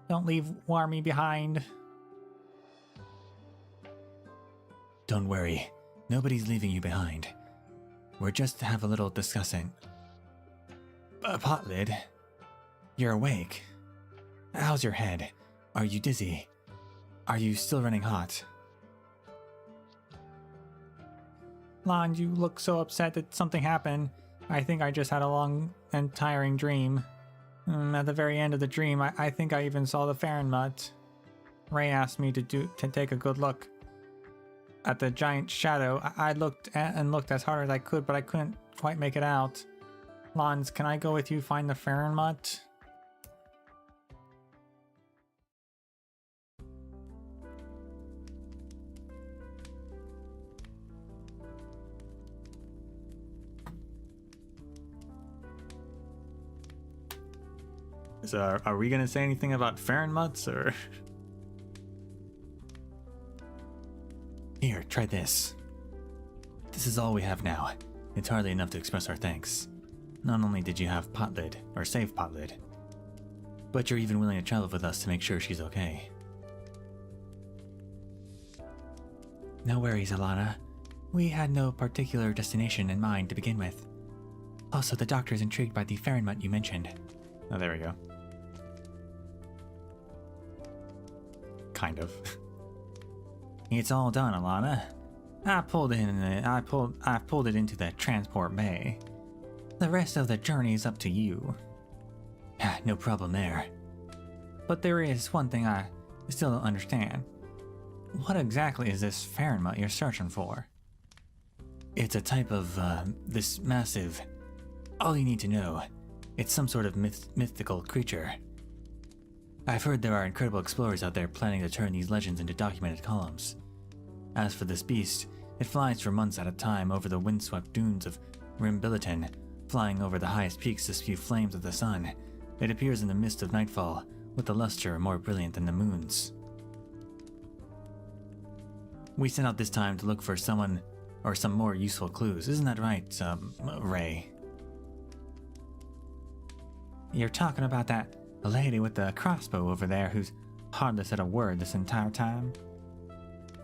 don't leave Warmy behind. Don't worry, nobody's leaving you behind. We're just to have a little discussing. Potlid, you're awake. How's your head? Are you dizzy? Are you still running hot? Lon, you look so upset that something happened. I think I just had a long and tiring dream. At the very end of the dream, I think I even saw the Fahrenmut. Ray asked me to take a good look at the giant shadow. I looked as hard as I could, but I couldn't quite make it out. Lons, can I go with you find the Fahrenmut? So are we gonna say anything about Fahrenmuts or? Here, try this. This is all we have now. It's hardly enough to express our thanks. Not only did you have Potlid, or save Potlid, but you're even willing to travel with us to make sure she's okay. No worries, Alana. We had no particular destination in mind to begin with. Also, the doctor's intrigued by the Fahrenmut you mentioned. Oh, there we go. Kind of. It's all done, Alana. I pulled it into the transport bay. The rest of the journey is up to you. No problem there. But there is one thing I still don't understand. What exactly is this Fahrenmut you're searching for? It's a type of, this massive... All you need to know, it's some sort of mythical creature. I've heard there are incredible explorers out there planning to turn these legends into documented columns. As for this beast, it flies for months at a time over the windswept dunes of Rimbiliton, flying over the highest peaks to spew flames of the sun. It appears in the mist of nightfall, with a luster more brilliant than the moon's. We set out this time to look for someone or some more useful clues. Isn't that right, Ray? You're talking about that lady with the crossbow over there who's hardly said a word this entire time?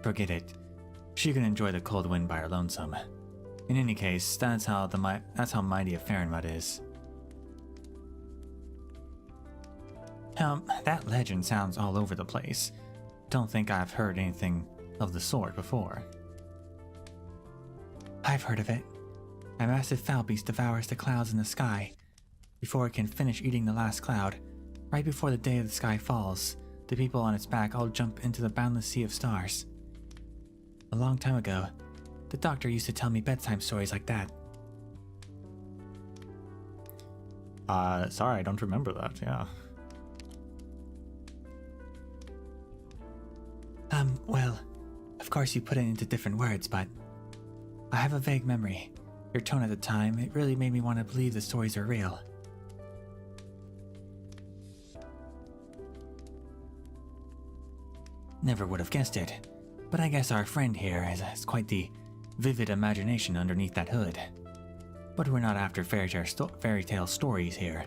Forget it. She can enjoy the cold wind by her lonesome. In any case, that's how mighty a Fahrenmut is. That legend sounds all over the place. Don't think I've heard anything of the sort before. I've heard of it. A massive foul beast devours the clouds in the sky. Before it can finish eating the last cloud, right before the day of the sky falls, the people on its back all jump into the boundless sea of stars. A long time ago, the doctor used to tell me bedtime stories like that. Sorry, I don't remember that, yeah. Well, of course you put it into different words, but I have a vague memory. Your tone at the time, it really made me want to believe the stories are real. Never would have guessed it, but I guess our friend here has quite the vivid imagination underneath that hood. But we're not after fairy tale stories here.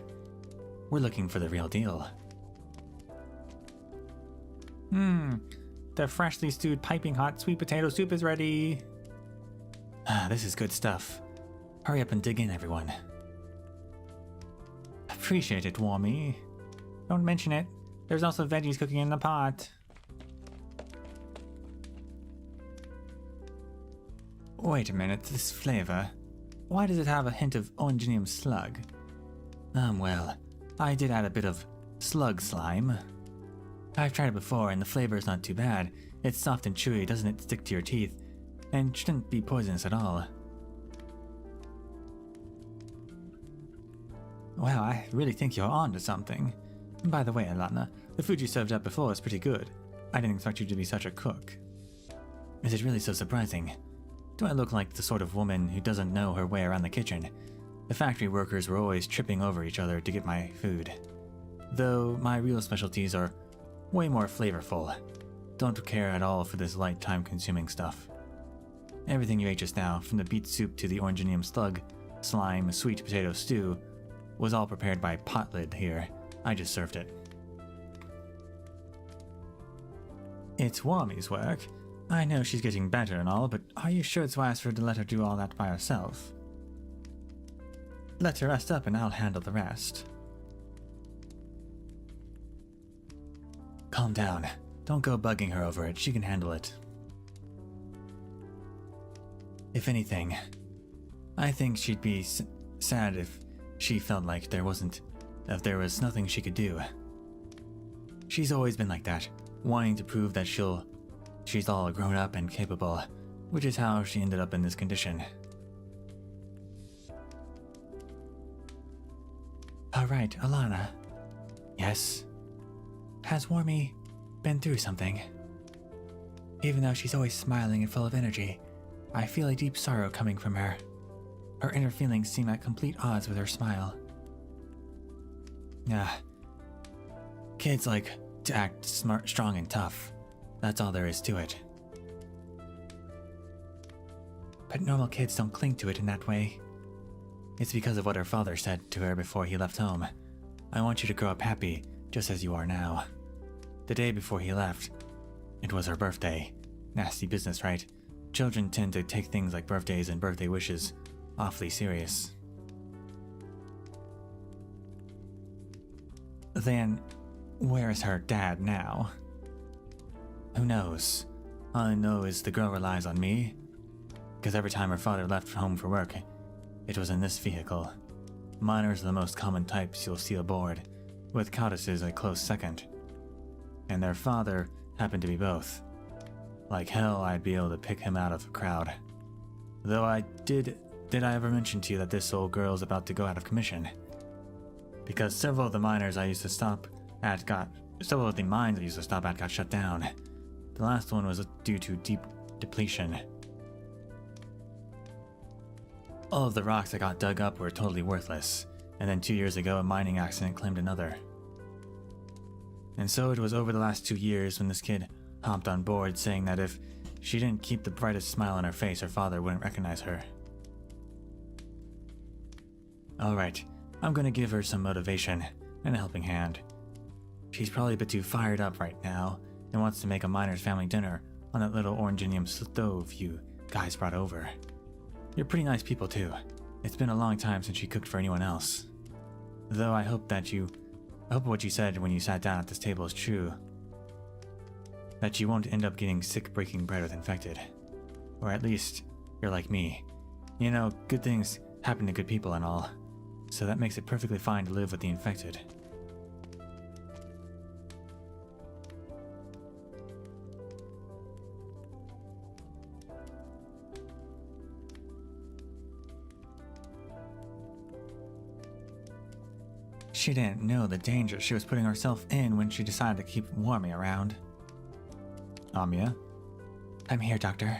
We're looking for the real deal. The freshly stewed piping hot sweet potato soup is ready. This is good stuff. Hurry up and dig in, everyone. Appreciate it, Warmy. Don't mention it. There's also veggies cooking in the pot. Wait a minute, this flavor. Why does it have a hint of oranginium slug? Well, I did add a bit of slug slime. I've tried it before and the flavor is not too bad. It's soft and chewy, doesn't it stick to your teeth, and shouldn't be poisonous at all. Wow, I really think you're on to something. By the way, Alana, the food you served up before is pretty good. I didn't expect you to be such a cook. Is it really so surprising? Do I look like the sort of woman who doesn't know her way around the kitchen? The factory workers were always tripping over each other to get my food. Though my real specialties are way more flavorful. Don't care at all for this light, time-consuming stuff. Everything you ate just now, from the beet soup to the oranginium slug, slime, sweet potato stew, was all prepared by Potlid here. I just served it. It's Wami's work. I know she's getting better and all, but are you sure it's wise for her to let her do all that by herself? Let her rest up and I'll handle the rest. Calm down. Don't go bugging her over it. She can handle it. If anything, I think she'd be sad if she felt like there was nothing she could do. She's always been like that, wanting to prove that she's all grown up and capable, which is how she ended up in this condition. Alright, Alana. Yes? Has Wormy been through something? Even though she's always smiling and full of energy, I feel a deep sorrow coming from her. Her inner feelings seem at complete odds with her smile. Kids like to act smart, strong, and tough. That's all there is to it. But normal kids don't cling to it in that way. It's because of what her father said to her before he left home. I want you to grow up happy, just as you are now. The day before he left, it was her birthday. Nasty business, right? Children tend to take things like birthdays and birthday wishes awfully serious. Then, where is her dad now? Who knows? All I know is the girl relies on me, because every time her father left home for work, it was in this vehicle. Miners are the most common types you'll see aboard, with codices a close second. And their father happened to be both. Like hell I'd be able to pick him out of a crowd. Though did I ever mention to you that this old girl's about to go out of commission? Because several of the mines I used to stop at got shut down. The last one was due to deep depletion. All of the rocks that got dug up were totally worthless, and then 2 years ago a mining accident claimed another. And so it was over the last 2 years when this kid hopped on board, saying that if she didn't keep the brightest smile on her face, her father wouldn't recognize her. Alright, I'm gonna give her some motivation and a helping hand. She's probably a bit too fired up right now and wants to make a miner's family dinner on that little oranginium stove you guys brought over. You're pretty nice people too. It's been a long time since you cooked for anyone else. Though I hope what you said when you sat down at this table is true. That you won't end up getting sick breaking bread with infected. Or at least, you're like me. You know, good things happen to good people and all. So that makes it perfectly fine to live with the infected. She didn't know the danger she was putting herself in when she decided to keep Wormy around. Amia? I'm here, Doctor.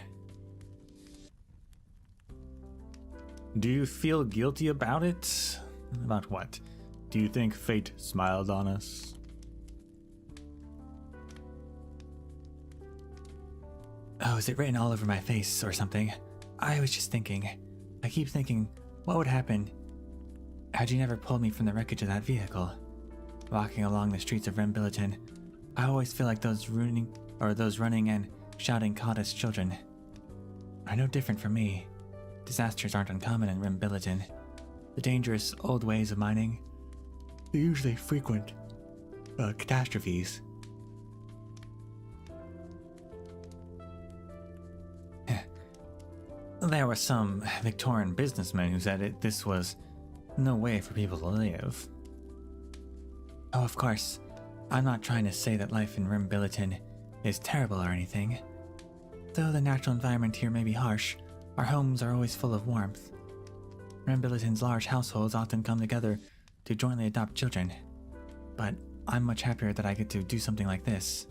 Do you feel guilty about it? About what? Do you think fate smiled on us? Oh, is it written all over my face or something? I was just thinking. I keep thinking, what would happen had you never pulled me from the wreckage of that vehicle? Walking along the streets of Rembilliton, I always feel like those running and shouting cottage children are no different from me. Disasters aren't uncommon in Rembilliton. The dangerous old ways of mining, they're usually frequent. catastrophes. There were some Victorian businessmen who said this was no way for people to live. Oh, of course, I'm not trying to say that life in Rimbilliton is terrible or anything. Though the natural environment here may be harsh, our homes are always full of warmth. Rimbilliton's large households often come together to jointly adopt children. But I'm much happier that I get to do something like this.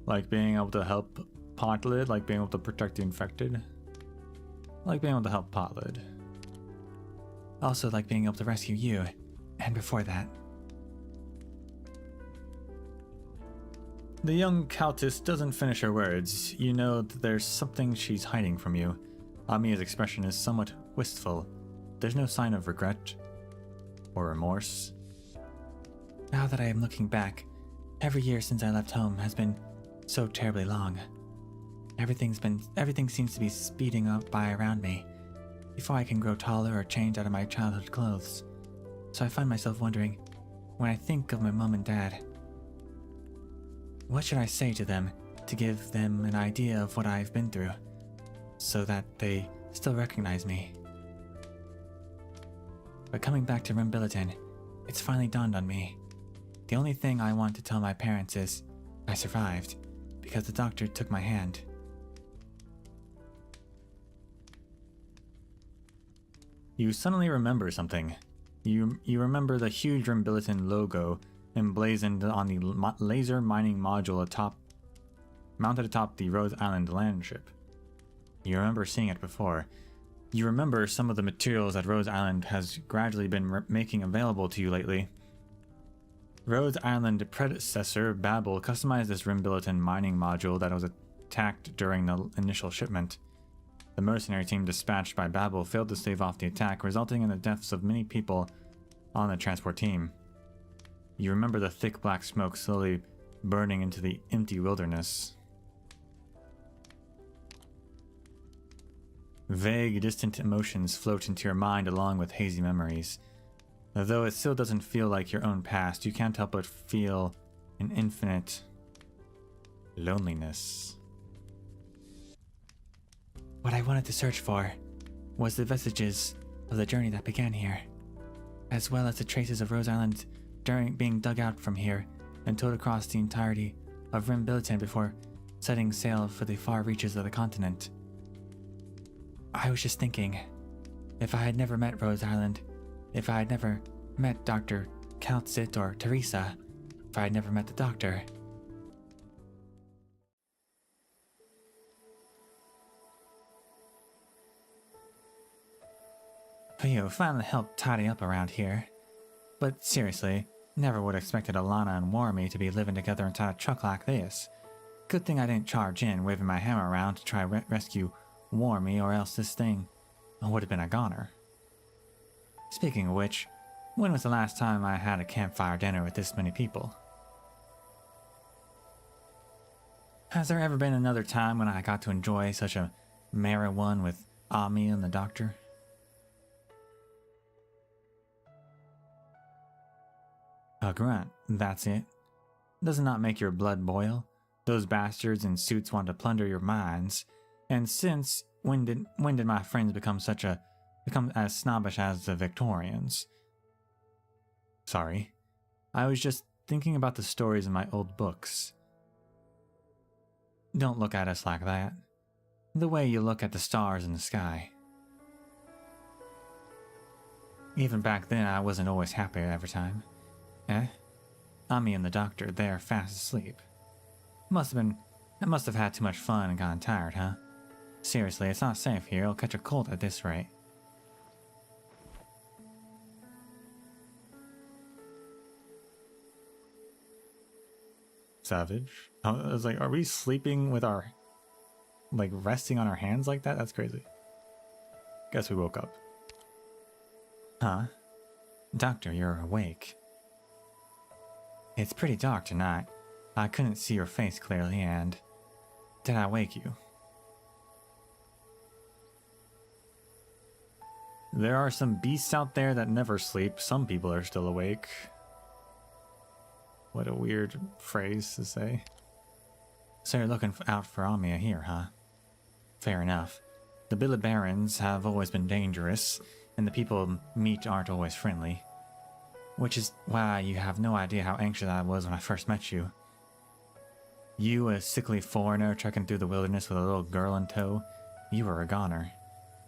Like being able to help Potlid, like being able to protect the infected. Like being able to help Potlid. Also like being able to rescue you, and before that. The young countess doesn't finish her words. You know that there's something she's hiding from you. Amiya's expression is somewhat wistful. There's no sign of regret or remorse. Now that I am looking back, every year since I left home has been so terribly long. Everything seems to be speeding up by around me, before I can grow taller or change out of my childhood clothes. So I find myself wondering, when I think of my mom and dad, what should I say to them to give them an idea of what I've been through, so that they still recognize me? But coming back to Rimbilliton, it's finally dawned on me. The only thing I want to tell my parents is I survived, because the doctor took my hand. You suddenly remember something. You remember the huge Rimbilliton logo emblazoned on the laser mining module mounted atop the Rose Island land ship. You remember seeing it before. You remember some of the materials that Rose Island has gradually been making available to you lately. Rose Island predecessor Babel customized this Rimbilliton mining module that was attacked during the initial shipment. The mercenary team dispatched by Babel failed to stave off the attack, resulting in the deaths of many people on the transport team. You remember the thick black smoke slowly burning into the empty wilderness. Vague, distant emotions float into your mind along with hazy memories. Though it still doesn't feel like your own past, you can't help but feel an infinite loneliness. What I wanted to search for was the vestiges of the journey that began here, as well as the traces of Rose Island being dug out from here and towed across the entirety of Rimbilliton before setting sail for the far reaches of the continent. I was just thinking, if I had never met Rose Island, if I had never met Dr. Kaltzit or Teresa, if I had never met the doctor. You finally helped tidy up around here. But seriously, never would have expected Alana and Warmy to be living together inside a truck like this. Good thing I didn't charge in, waving my hammer around to try rescue Warmy, or else this thing would have been a goner. Speaking of which, when was the last time I had a campfire dinner with this many people? Has there ever been another time when I got to enjoy such a merry one with Ami and the doctor? A grunt, that's it. Does it not make your blood boil? Those bastards in suits want to plunder your minds. And since when did my friends become as snobbish as the Victorians? Sorry. I was just thinking about the stories in my old books. Don't look at us like that. The way you look at the stars in the sky. Even back then, I wasn't always happy every time. Eh? Ami and the doctor, they're fast asleep. I must have had too much fun and gotten tired, huh? Seriously, it's not safe here. I'll catch a cold at this rate. Savage. I was like, are we sleeping with our... like, resting on our hands like that? That's crazy. Guess we woke up. Huh? Doctor, you're awake. It's pretty dark tonight. I couldn't see your face clearly, and... did I wake you? There are some beasts out there that never sleep. Some people are still awake. What a weird phrase to say. So you're looking out for Amia here, huh? Fair enough. The Billy Barons have always been dangerous, and the people meet aren't always friendly. Which is why you have no idea how anxious I was when I first met you. You, a sickly foreigner trekking through the wilderness with a little girl in tow, you were a goner.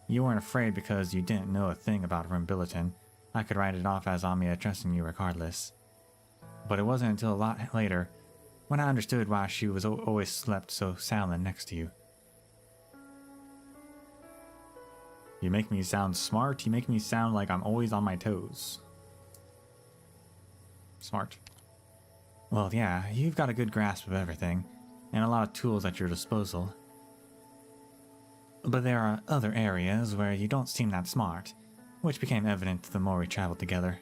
You weren't afraid because you didn't know a thing about Rimbilliton. I could write it off as Amia trusting you regardless. But it wasn't until a lot later when I understood why she was always slept so soundly next to you. You make me sound smart. You make me sound like I'm always on my toes. Smart. Well, yeah, you've got a good grasp of everything, and a lot of tools at your disposal. But there are other areas where you don't seem that smart, which became evident the more we traveled together.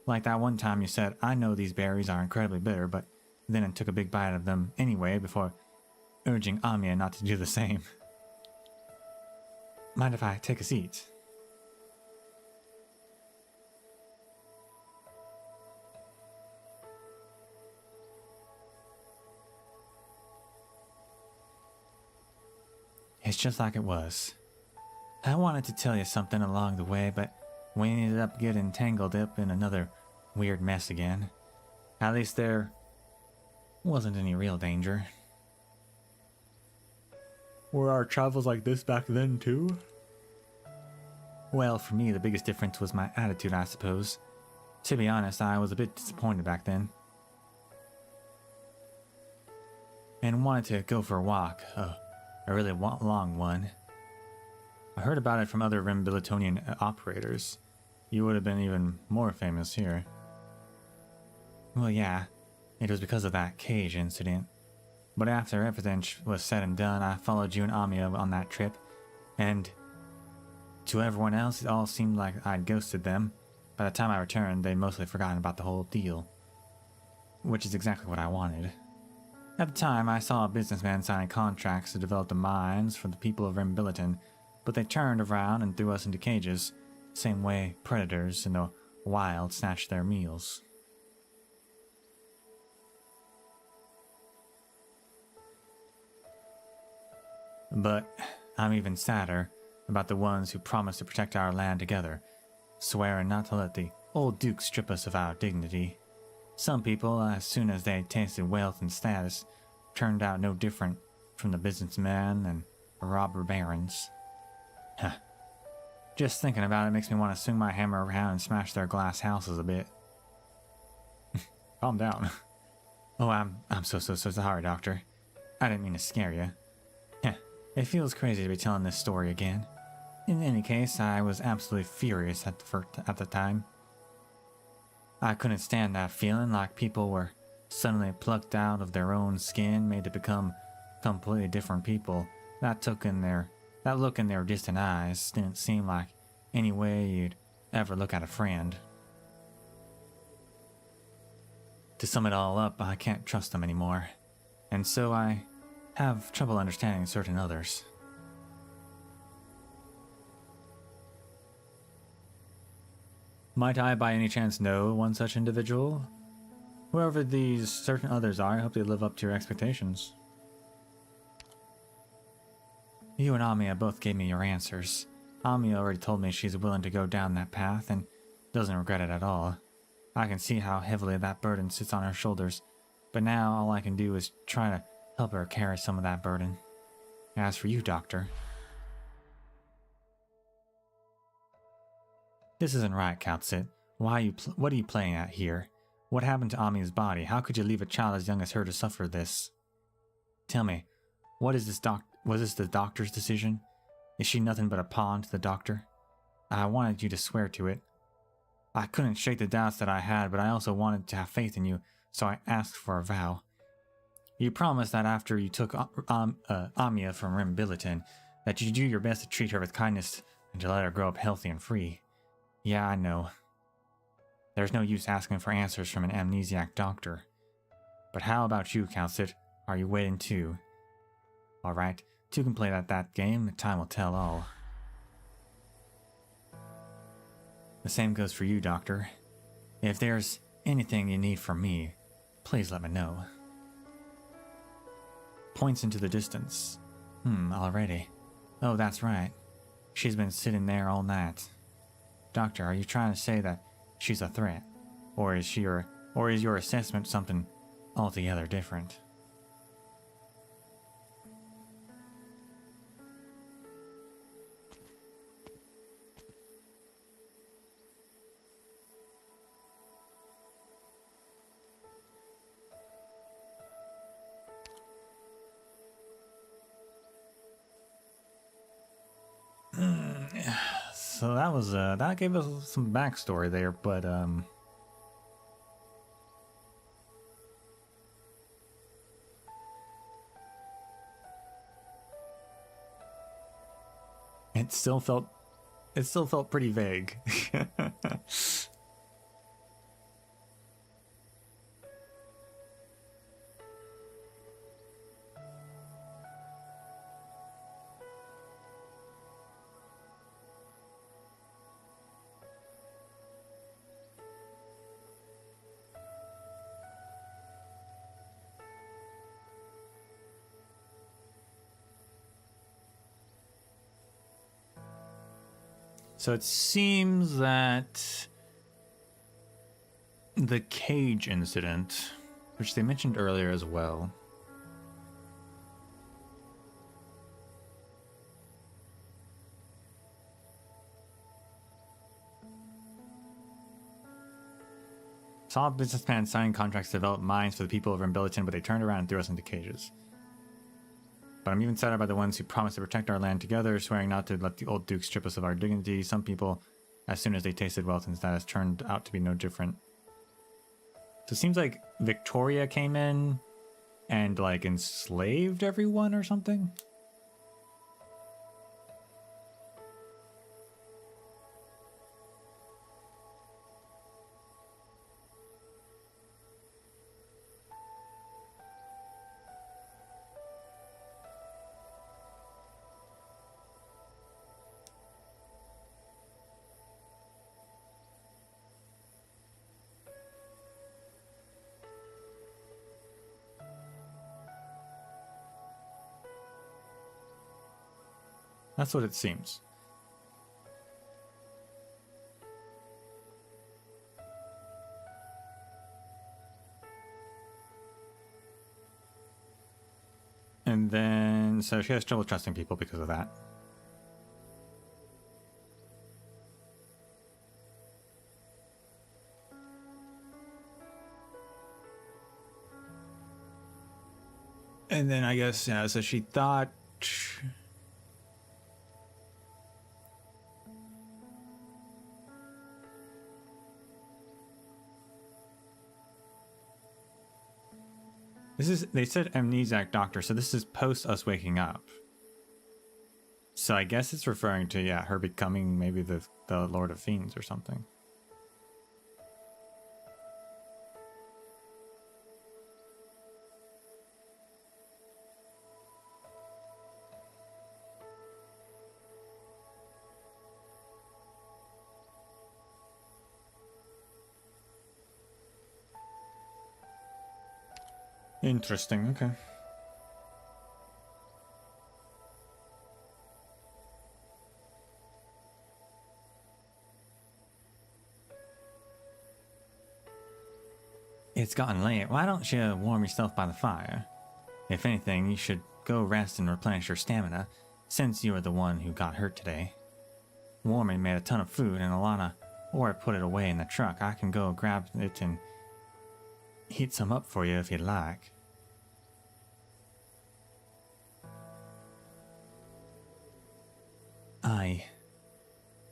Like that one time you said, I know these berries are incredibly bitter, but then it took a big bite of them anyway before urging Amia not to do the same. Mind if I take a seat? It's just like it was. I wanted to tell you something along the way, but we ended up getting tangled up in another weird mess again. At least there wasn't any real danger. Were our travels like this back then too? Well, for me, the biggest difference was my attitude, I suppose. To be honest, I was a bit disappointed back then. And wanted to go for a walk, a really long one. I heard about it from other Rimbilletonian operators. You would have been even more famous here. Well, yeah, it was because of that cage incident. But after everything was said and done, I followed you and Amia on that trip, and to everyone else, it all seemed like I'd ghosted them. By the time I returned, they'd mostly forgotten about the whole deal. Which is exactly what I wanted. At the time, I saw a businessman signing contracts to develop the mines for the people of Rimbilliton, but they turned around and threw us into cages, same way predators in the wild snatch their meals. But I'm even sadder about the ones who promised to protect our land together, swearing not to let the old Duke strip us of our dignity. Some people, as soon as they tasted wealth and status, turned out no different from the businessmen and robber barons. Huh. Just thinking about it makes me want to swing my hammer around and smash their glass houses a bit. Calm down. Oh, I'm so sorry, Doctor. I didn't mean to scare you. It feels crazy to be telling this story again. In any case, I was absolutely furious at the time. I couldn't stand that feeling like people were suddenly plucked out of their own skin, made to become completely different people. That look in their distant eyes didn't seem like any way you'd ever look at a friend. To sum it all up, I can't trust them anymore, and so I have trouble understanding certain others. Might I by any chance know one such individual? Whoever these certain others are, I hope they live up to your expectations. You and Amia both gave me your answers. Amia already told me she's willing to go down that path and doesn't regret it at all. I can see how heavily that burden sits on her shoulders, but now all I can do is try to help her carry some of that burden. As for you, Doctor, this isn't right, Kaltsit. What are you playing at here? What happened to Amia's body? How could you leave a child as young as her to suffer this? Tell me, was this the doctor's decision? Is she nothing but a pawn to the doctor? I wanted you to swear to it. I couldn't shake the doubts that I had, but I also wanted to have faith in you, so I asked for a vow. You promised that after you took Amia from Rimbilliton, that you'd do your best to treat her with kindness and to let her grow up healthy and free. Yeah, I know. There's no use asking for answers from an amnesiac doctor. But how about you, Kaltsit? Are you waiting too? Alright, two can play that game, time will tell all. The same goes for you, Doctor. If there's anything you need from me, please let me know. Points into the distance. Already. Oh, that's right. She's been sitting there all night. Doctor, are you trying to say that she's a threat? Or is your assessment something altogether different? So that was that gave us some backstory there, but it still felt pretty vague. So it seems that the cage incident, which they mentioned earlier as well, saw a businessman signing contracts to develop mines for the people of Rimbilliton, but they turned around and threw us into cages. But I'm even sadder by the ones who promised to protect our land together, swearing not to let the old Duke strip us of our dignity. Some people, as soon as they tasted wealth and status, turned out to be no different. So it seems like Victoria came in and, like, enslaved everyone or something? That's what it seems. And then, so she has trouble trusting people because of that. And then I guess, yeah, so she thought... This is, they said amnesiac doctor, so this is post us waking up. So I guess it's referring to, yeah, her becoming maybe the Lord of Fiends or something. Interesting, okay. It's gotten late. Why don't you warm yourself by the fire? If anything, you should go rest and replenish your stamina, since you were the one who got hurt today. Warming made a ton of food, and Alana, or put it away in the truck. I can go grab it and heat some up for you if you'd like.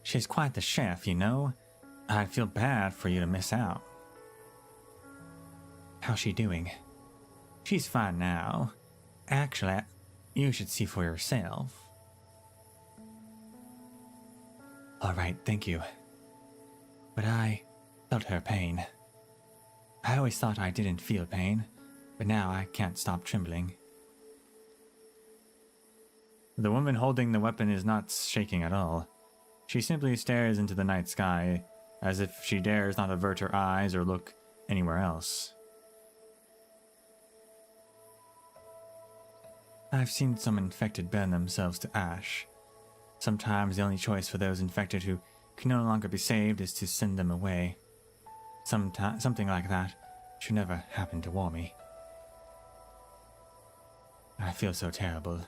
She's quite the chef, you know. I'd feel bad for you to miss out. How's she doing? She's fine now. Actually, you should see for yourself. Alright, thank you. But I felt her pain. I always thought I didn't feel pain, but now I can't stop trembling. The woman holding the weapon is not shaking at all. She simply stares into the night sky, as if she dares not avert her eyes or look anywhere else. I've seen some infected burn themselves to ash. Sometimes the only choice for those infected who can no longer be saved is to send them away. Something like that should never happen to Wormy. I feel so terrible.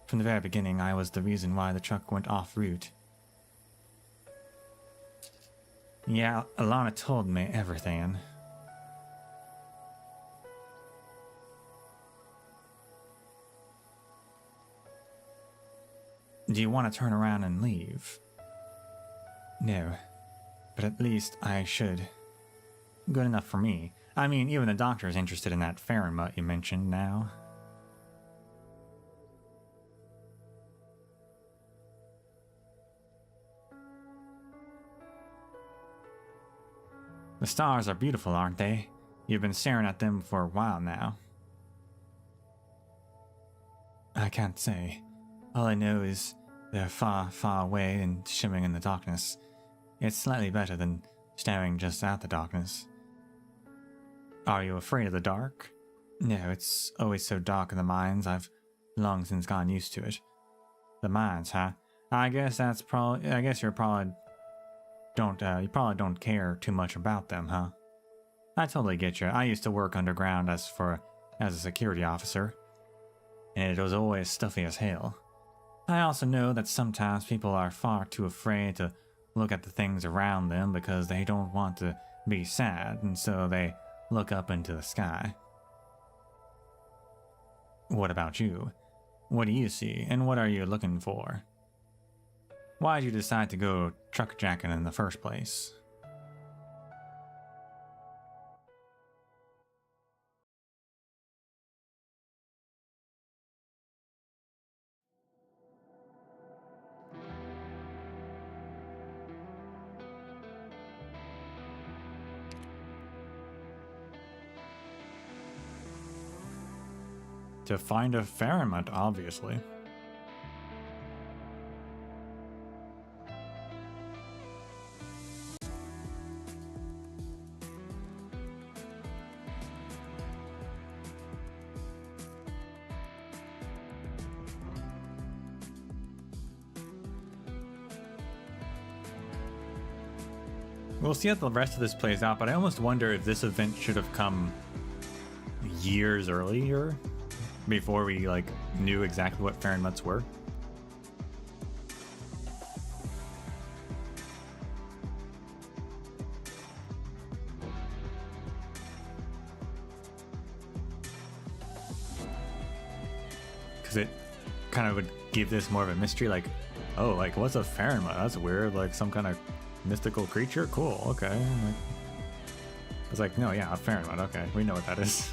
From the very beginning, I was the reason why the truck went off route. Yeah, Alana told me everything. Do you want to turn around and leave? No, but at least I should. Good enough for me. I mean, even the doctor is interested in that Farron mutt you mentioned now. The stars are beautiful, aren't they? You've been staring at them for a while now. I can't say. All I know is they're far, far away and shimmering in the darkness. It's slightly better than staring just at the darkness. Are you afraid of the dark? No, it's always so dark in the mines. I've long since gotten used to it. The mines, huh? I guess you probably don't care too much about them, huh? I totally get you. I used to work underground as a security officer, and it was always stuffy as hell. I also know that sometimes people are far too afraid to look at the things around them because they don't want to be sad, and so they look up into the sky. What about you? What do you see, and what are you looking for? Why did you decide to go truck jacking in the first place? To find a Faramut, obviously. We'll see how the rest of this plays out, but I almost wonder if this event should have come years earlier, before we knew exactly what Faramutts were. Because it kind of would give this more of a mystery, what's a Faramut? That's weird, some kind of mystical creature? Cool, okay. It's no, yeah, a Faramut, okay, we know what that is.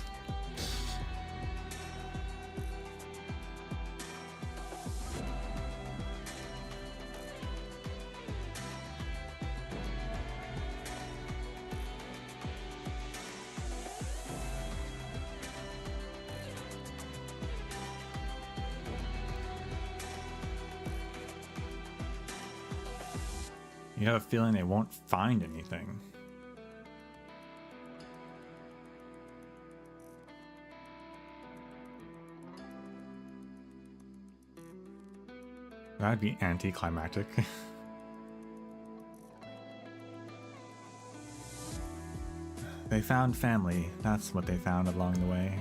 You have a feeling they won't find anything. That'd be anticlimactic. They found family. That's what they found along the way.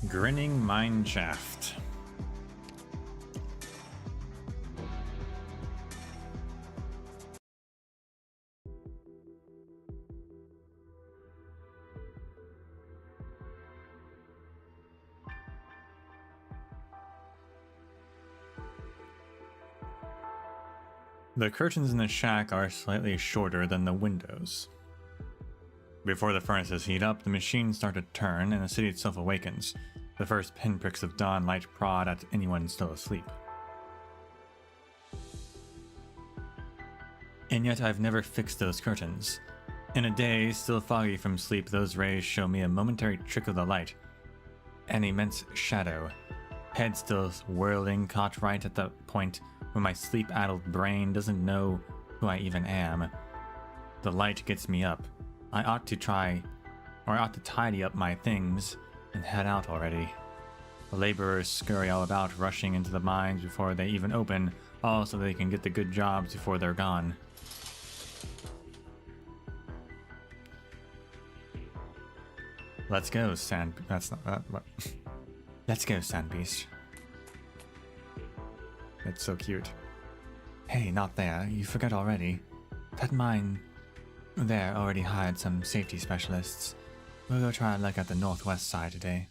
Grinning Mineshaft. The curtains in the shack are slightly shorter than the windows. Before the furnaces heat up, the machines start to turn and the city itself awakens. The first pinpricks of dawn light prod at anyone still asleep. And yet I've never fixed those curtains. In a day, still foggy from sleep, those rays show me a momentary trick of the light. An immense shadow. Head still whirling, caught right at the point where my sleep-addled brain doesn't know who I even am. The light gets me up. I ought to tidy up my things and head out already. The laborers scurry all about, rushing into the mines before they even open, all so they can get the good jobs before they're gone. Let's go, Sand... That's not that... What? Let's go, Sand Beast. It's so cute. Hey, not there. You forgot already. That mine there already hired some safety specialists. We'll go try a look at the northwest side today.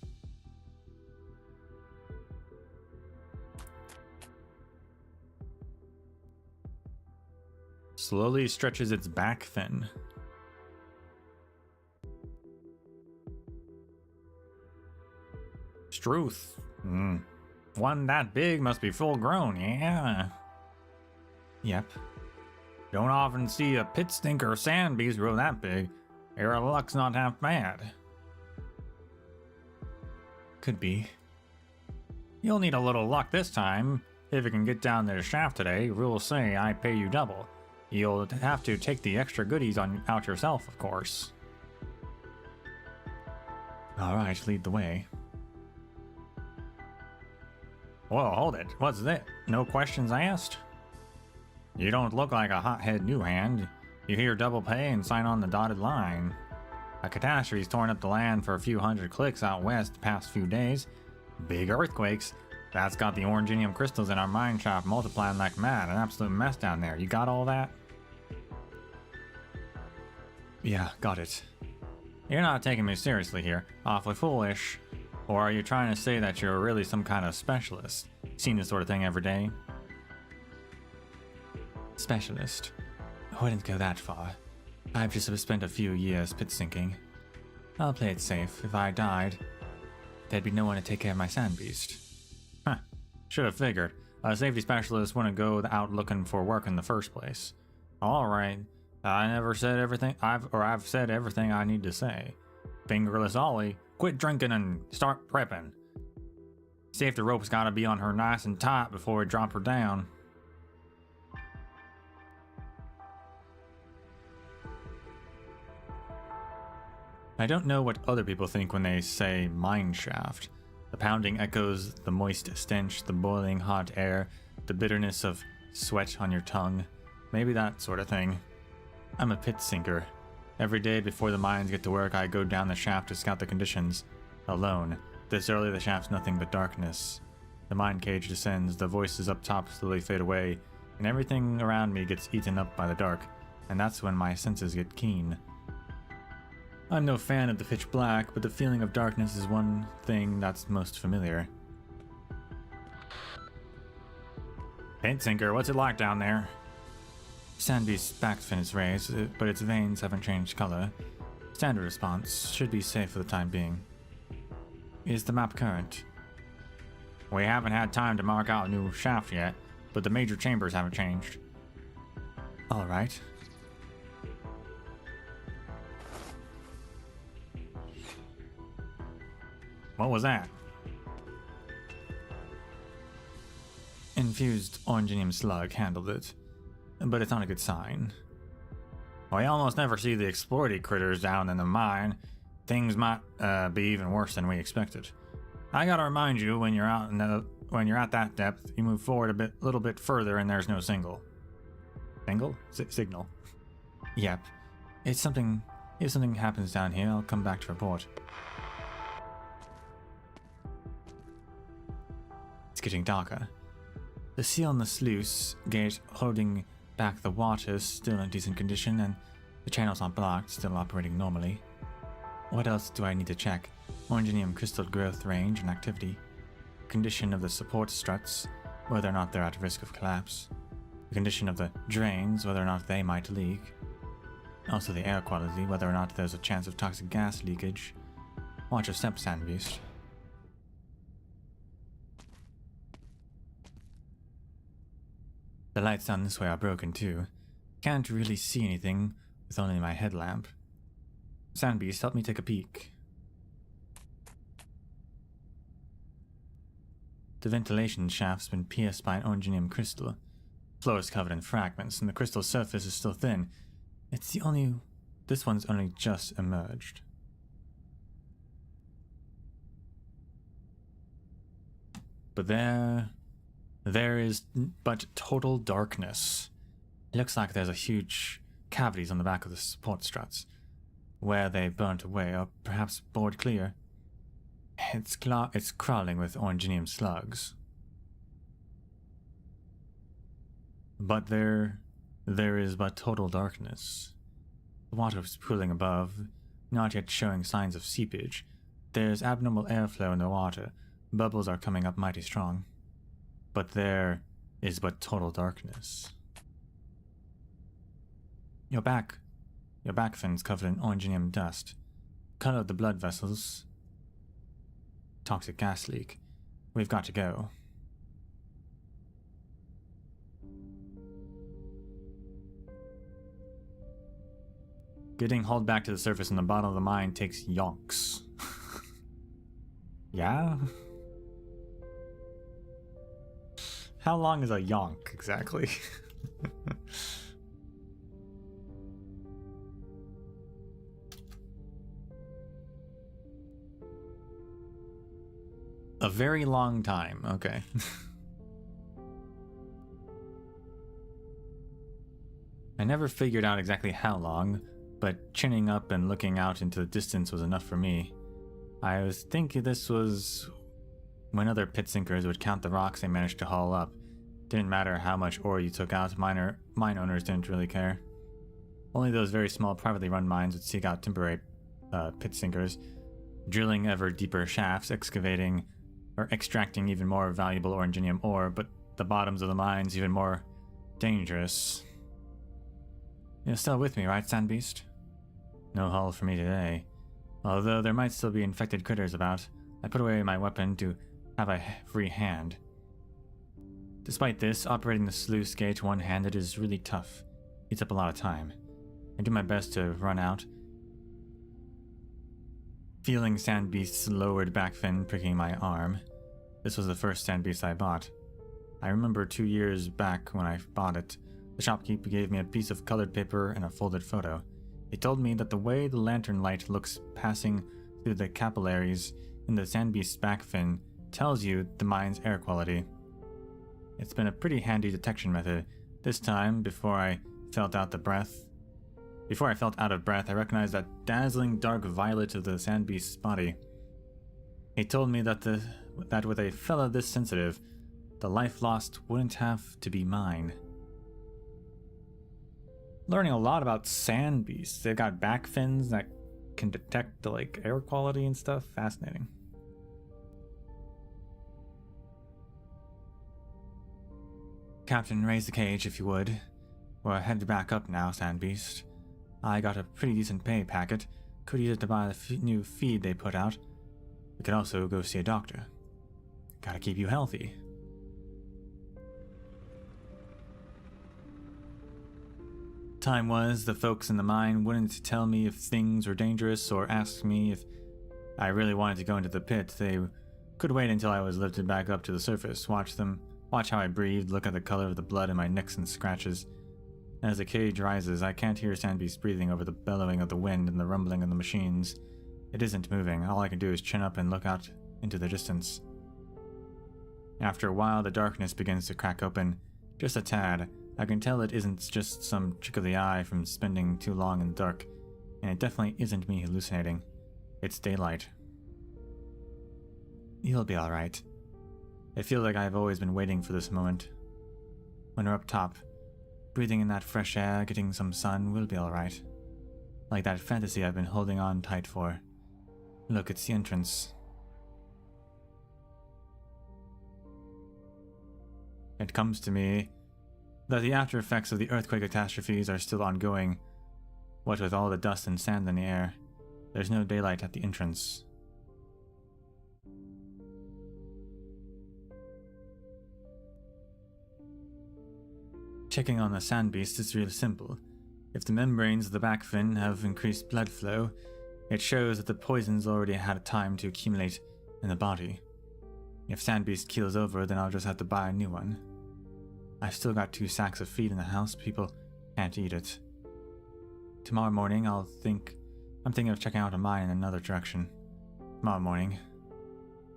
Slowly stretches its back fin. Struth. One that big must be full grown, yeah. Yep. Don't often see a pit stinker sand beast grow that big. Your luck's not half bad. Could be. You'll need a little luck this time. If you can get down the shaft today, rules say I pay you double. You'll have to take the extra goodies out yourself, of course. Alright, lead the way. Whoa, hold it. What's this? No questions asked? You don't look like a hothead new hand. You hear double pay and sign on the dotted line. A catastrophe's torn up the land for a few hundred clicks out west the past few days. Big earthquakes. That's got the oranginium crystals in our mine shaft multiplying like mad. An absolute mess down there. You got all that? Yeah, got it. You're not taking me seriously here. Awfully foolish. Or are you trying to say that you're really some kind of specialist? Seen this sort of thing every day? Specialist? I wouldn't go that far. I've just spent a few years pit sinking. I'll play it safe. If I died, there'd be no one to take care of my sand beast. Huh. Should have figured. A safety specialist wouldn't go out looking for work in the first place. Alright. I've said everything I need to say. Fingerless Ollie, quit drinking and start prepping. Safety rope's gotta be on her nice and tight before we drop her down. I don't know what other people think when they say mine shaft. The pounding echoes, the moist stench, the boiling hot air, the bitterness of sweat on your tongue. Maybe that sort of thing. I'm a pit sinker. Every day before the mines get to work, I go down the shaft to scout the conditions. Alone. This early, the shaft's nothing but darkness. The mine cage descends, the voices up top slowly fade away, and everything around me gets eaten up by the dark, and that's when my senses get keen. I'm no fan of the pitch black, but the feeling of darkness is one thing that's most familiar. Pit sinker, what's it like down there? Sandbeast's back fin is raised, but its veins haven't changed color. Standard response. Should be safe for the time being. Is the map current? We haven't had time to mark out a new shaft yet, but the major chambers haven't changed. Alright. What was that? Infused oranginium slug handled it, but it's not a good sign. We almost never see the exploity critters down in the mine. Things might be even worse than we expected. I gotta remind you, when you're at that depth, you move forward a little bit further, and there's no signal. Signal. Yep. If something happens down here, I'll come back to report. It's getting darker. The seal on the sluice gate holding back the water is still in decent condition, and the channels aren't blocked, still operating normally. What else do I need to check? Oranginium crystal growth range and activity. Condition of the support struts, whether or not they're at risk of collapse. The condition of the drains, whether or not they might leak. Also the air quality, whether or not there's a chance of toxic gas leakage. Watch your step, Sandbeast. The lights down this way are broken too. Can't really see anything with only my headlamp. Sandbeast, help me take a peek. The ventilation shaft's been pierced by an oranginium crystal. The floor is covered in fragments, and the crystal surface is still thin. This one's only just emerged. But there is but total darkness. It looks like there's a huge cavities on the back of the support struts, where they burnt away, or perhaps bored clear. It's crawling with oranginium slugs. But there is but total darkness. The water is pooling above, not yet showing signs of seepage. There's abnormal airflow in the water. Bubbles are coming up mighty strong. But there is but total darkness. Your back fin's covered in oranginium dust. Color of the blood vessels. Toxic gas leak. We've got to go. Getting hauled back to the surface in the bottom of the mine takes yonks. Yeah? How long is a yonk, exactly? A very long time, okay. I never figured out exactly how long, but chinning up and looking out into the distance was enough for me. I was thinking this was when other pit sinkers would count the rocks they managed to haul up. Didn't matter how much ore you took out, mine owners didn't really care. Only those very small privately run mines would seek out temporary pit sinkers, drilling ever deeper shafts, excavating or extracting even more valuable oranginium ore, but the bottoms of the mines even more dangerous. You're still with me, right, Sandbeast? No haul for me today. Although there might still be infected critters about, I put away my weapon to have a free hand. Despite this, operating the sluice gate one-handed is really tough. Eats up a lot of time. I do my best to run out. Feeling Sandbeast's lowered back fin pricking my arm. This was the first Sandbeast I bought. I remember 2 years back when I bought it, the shopkeeper gave me a piece of colored paper and a folded photo. He told me that the way the lantern light looks passing through the capillaries in the Sandbeast's back fin tells you the mine's air quality. It's been a pretty handy detection method. This time, before I felt out of breath, I recognized that dazzling dark violet of the Sandbeast's body. He told me that with a fella this sensitive, the life lost wouldn't have to be mine. Learning a lot about Sandbeasts. They've got back fins that can detect the air quality and stuff. Fascinating. Captain, raise the cage if you would. We're headed back up now, Sandbeast. I got a pretty decent pay packet. Could use it to buy the new feed they put out. We could also go see a doctor. Gotta keep you healthy. Time was, the folks in the mine wouldn't tell me if things were dangerous or ask me if I really wanted to go into the pit. They could wait until I was lifted back up to the surface, watch how I breathed, look at the color of the blood in my nicks and scratches. As the cage rises, I can't hear Sandbeast breathing over the bellowing of the wind and the rumbling of the machines. It isn't moving. All I can do is chin up and look out into the distance. After a while, the darkness begins to crack open, just a tad. I can tell it isn't just some trick of the eye from spending too long in the dark, and it definitely isn't me hallucinating. It's daylight. You'll be alright. I feel like I've always been waiting for this moment. When we're up top, breathing in that fresh air, getting some sun, we'll be alright. Like that fantasy I've been holding on tight for. Look, it's the entrance. It comes to me that the after effects of the earthquake catastrophes are still ongoing. What with all the dust and sand in the air, there's no daylight at the entrance. Checking on the sand beast is really simple. If the membranes of the back fin have increased blood flow, it shows that the poison's already had time to accumulate in the body. If sand beast keels over, then I'll just have to buy a new one. I've still got 2 sacks of feed in the house, people can't eat it. Tomorrow morning I'm thinking of checking out a mine in another direction. Tomorrow morning.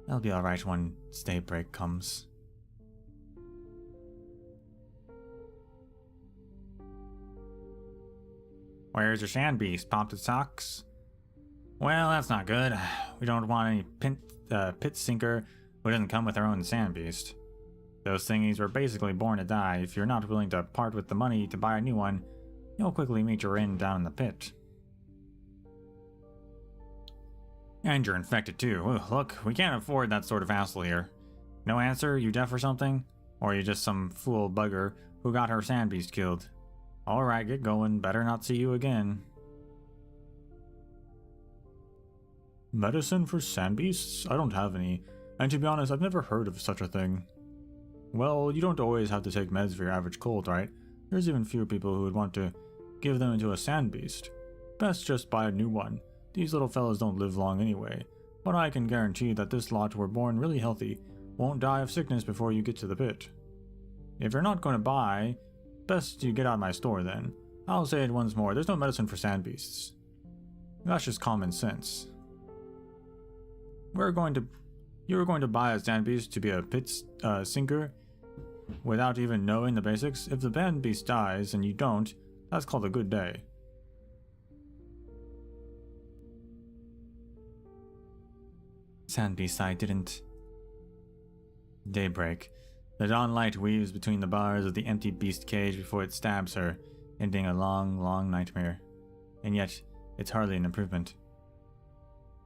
I'll be alright once daybreak comes. Where's your sand beast? Popped its socks? Well, that's not good. We don't want any pit sinker who doesn't come with our own sand beast. Those thingies were basically born to die. If you're not willing to part with the money to buy a new one, you'll quickly meet your end down in the pit. And you're infected too. Ooh, look, we can't afford that sort of hassle here. No answer? You deaf or something? Or are you just some fool bugger who got her sand beast killed? Alright, get going. Better not see you again. Medicine for sand beasts? I don't have any. And to be honest, I've never heard of such a thing. Well, you don't always have to take meds for your average cold, right? There's even fewer people who would want to give them into a sand beast. Best just buy a new one. These little fellas don't live long anyway. But I can guarantee that this lot were born really healthy, won't die of sickness before you get to the pit. If you're not going to buy, best you get out of my store then. I'll say it once more, there's no medicine for sand beasts. That's just common sense. You were going to buy a sand beast to be a pit sinker without even knowing the basics? If the sand beast dies and you don't, that's called a good day. Sand beast, I didn't. Daybreak. The dawn light weaves between the bars of the empty beast cage before it stabs her, ending a long, long nightmare. And yet, it's hardly an improvement.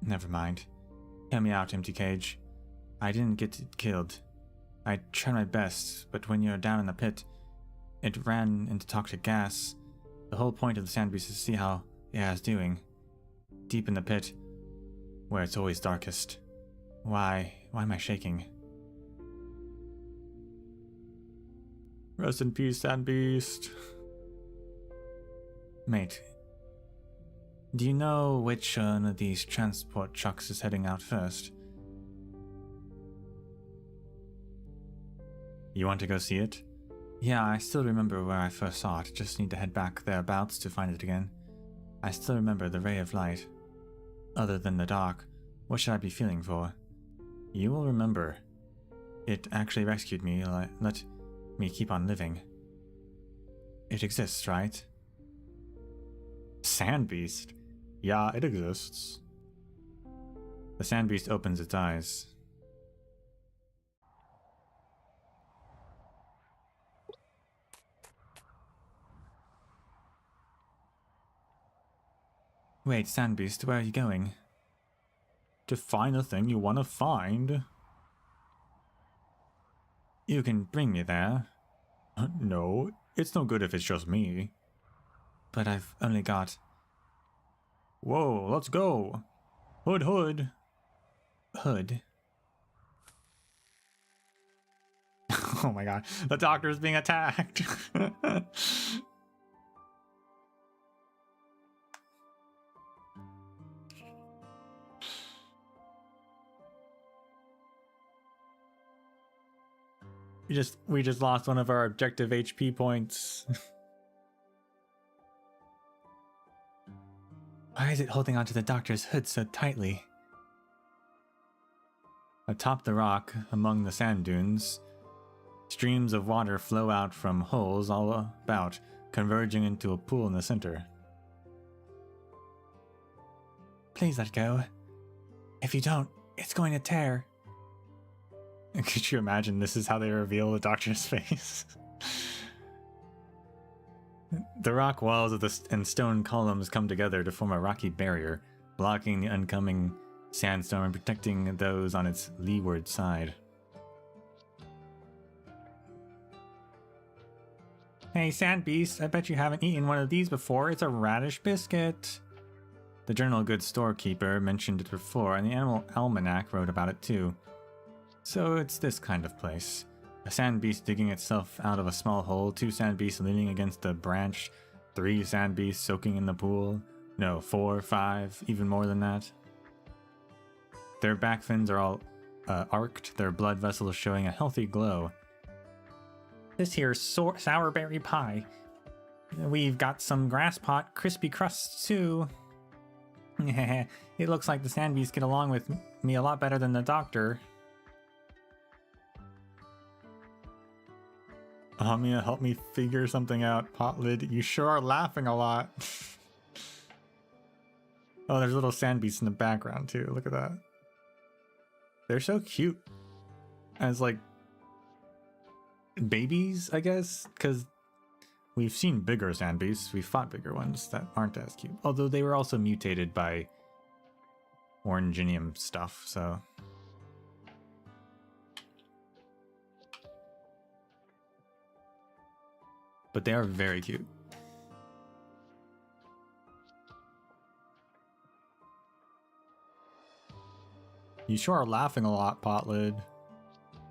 Never mind. Hear me out, empty cage. I didn't get it killed. I tried my best, but when you're down in the pit, it ran into toxic gas. The whole point of the sand beast is to see how the air's doing. Deep in the pit, where it's always darkest. Why am I shaking? Rest in peace, sand beast. Mate, do you know which one of these transport trucks is heading out first? You want to go see it? Yeah, I still remember where I first saw it. Just need to head back thereabouts to find it again. I still remember the ray of light. Other than the dark, what should I be feeling for? You will remember. It actually rescued me, let me keep on living. It exists, right? Sand beast? Yeah, it exists. The sand beast opens its eyes. Wait, sand beast, where are you going? To find the thing you want to find. You can bring me there. No, it's no good if it's just me. But I've only got... Whoa, let's go. Hood, hood. Hood? Oh my god, the doctor's being attacked. We just lost one of our objective HP points. Why is it holding onto the doctor's hood so tightly? Atop the rock, among the sand dunes, streams of water flow out from holes all about, converging into a pool in the center. Please let go. If you don't, it's going to tear. Could you imagine this is how they reveal the doctor's face? The rock walls and stone columns come together to form a rocky barrier, blocking the oncoming sandstorm and protecting those on its leeward side. Hey, sand beast, I bet you haven't eaten one of these before. It's a radish biscuit. The journal goods storekeeper mentioned it before, and the animal almanac wrote about it too. So it's this kind of place. A sand beast digging itself out of a small hole, 2 sand beasts leaning against a branch, 3 sand beasts soaking in the pool. No, 4, 5, even more than that. Their back fins are all arced, their blood vessels showing a healthy glow. This here's sourberry pie. We've got some grass pot crispy crusts too. It looks like the sand beasts get along with me a lot better than the doctor. Amia, help me figure something out. Potlid, you sure are laughing a lot. Oh, there's little sand beasts in the background too. Look at that. They're so cute. As like babies, I guess, because we've seen bigger sand beasts. We've fought bigger ones that aren't as cute. Although they were also mutated by Oranginium stuff, so. But they are very cute. You sure are laughing a lot, Potlid.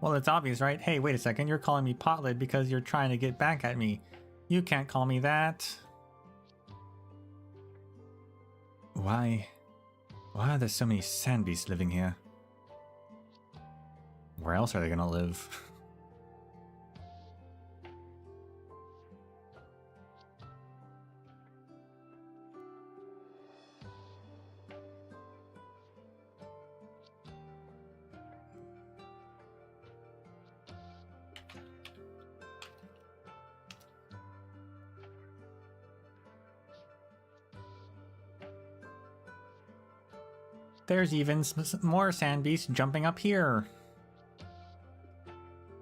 Well, it's obvious, right? Hey, wait a second. You're calling me Potlid because you're trying to get back at me. You can't call me that. Why are there so many sand beasts living here? Where else are they gonna live? There's even more sand beasts jumping up here.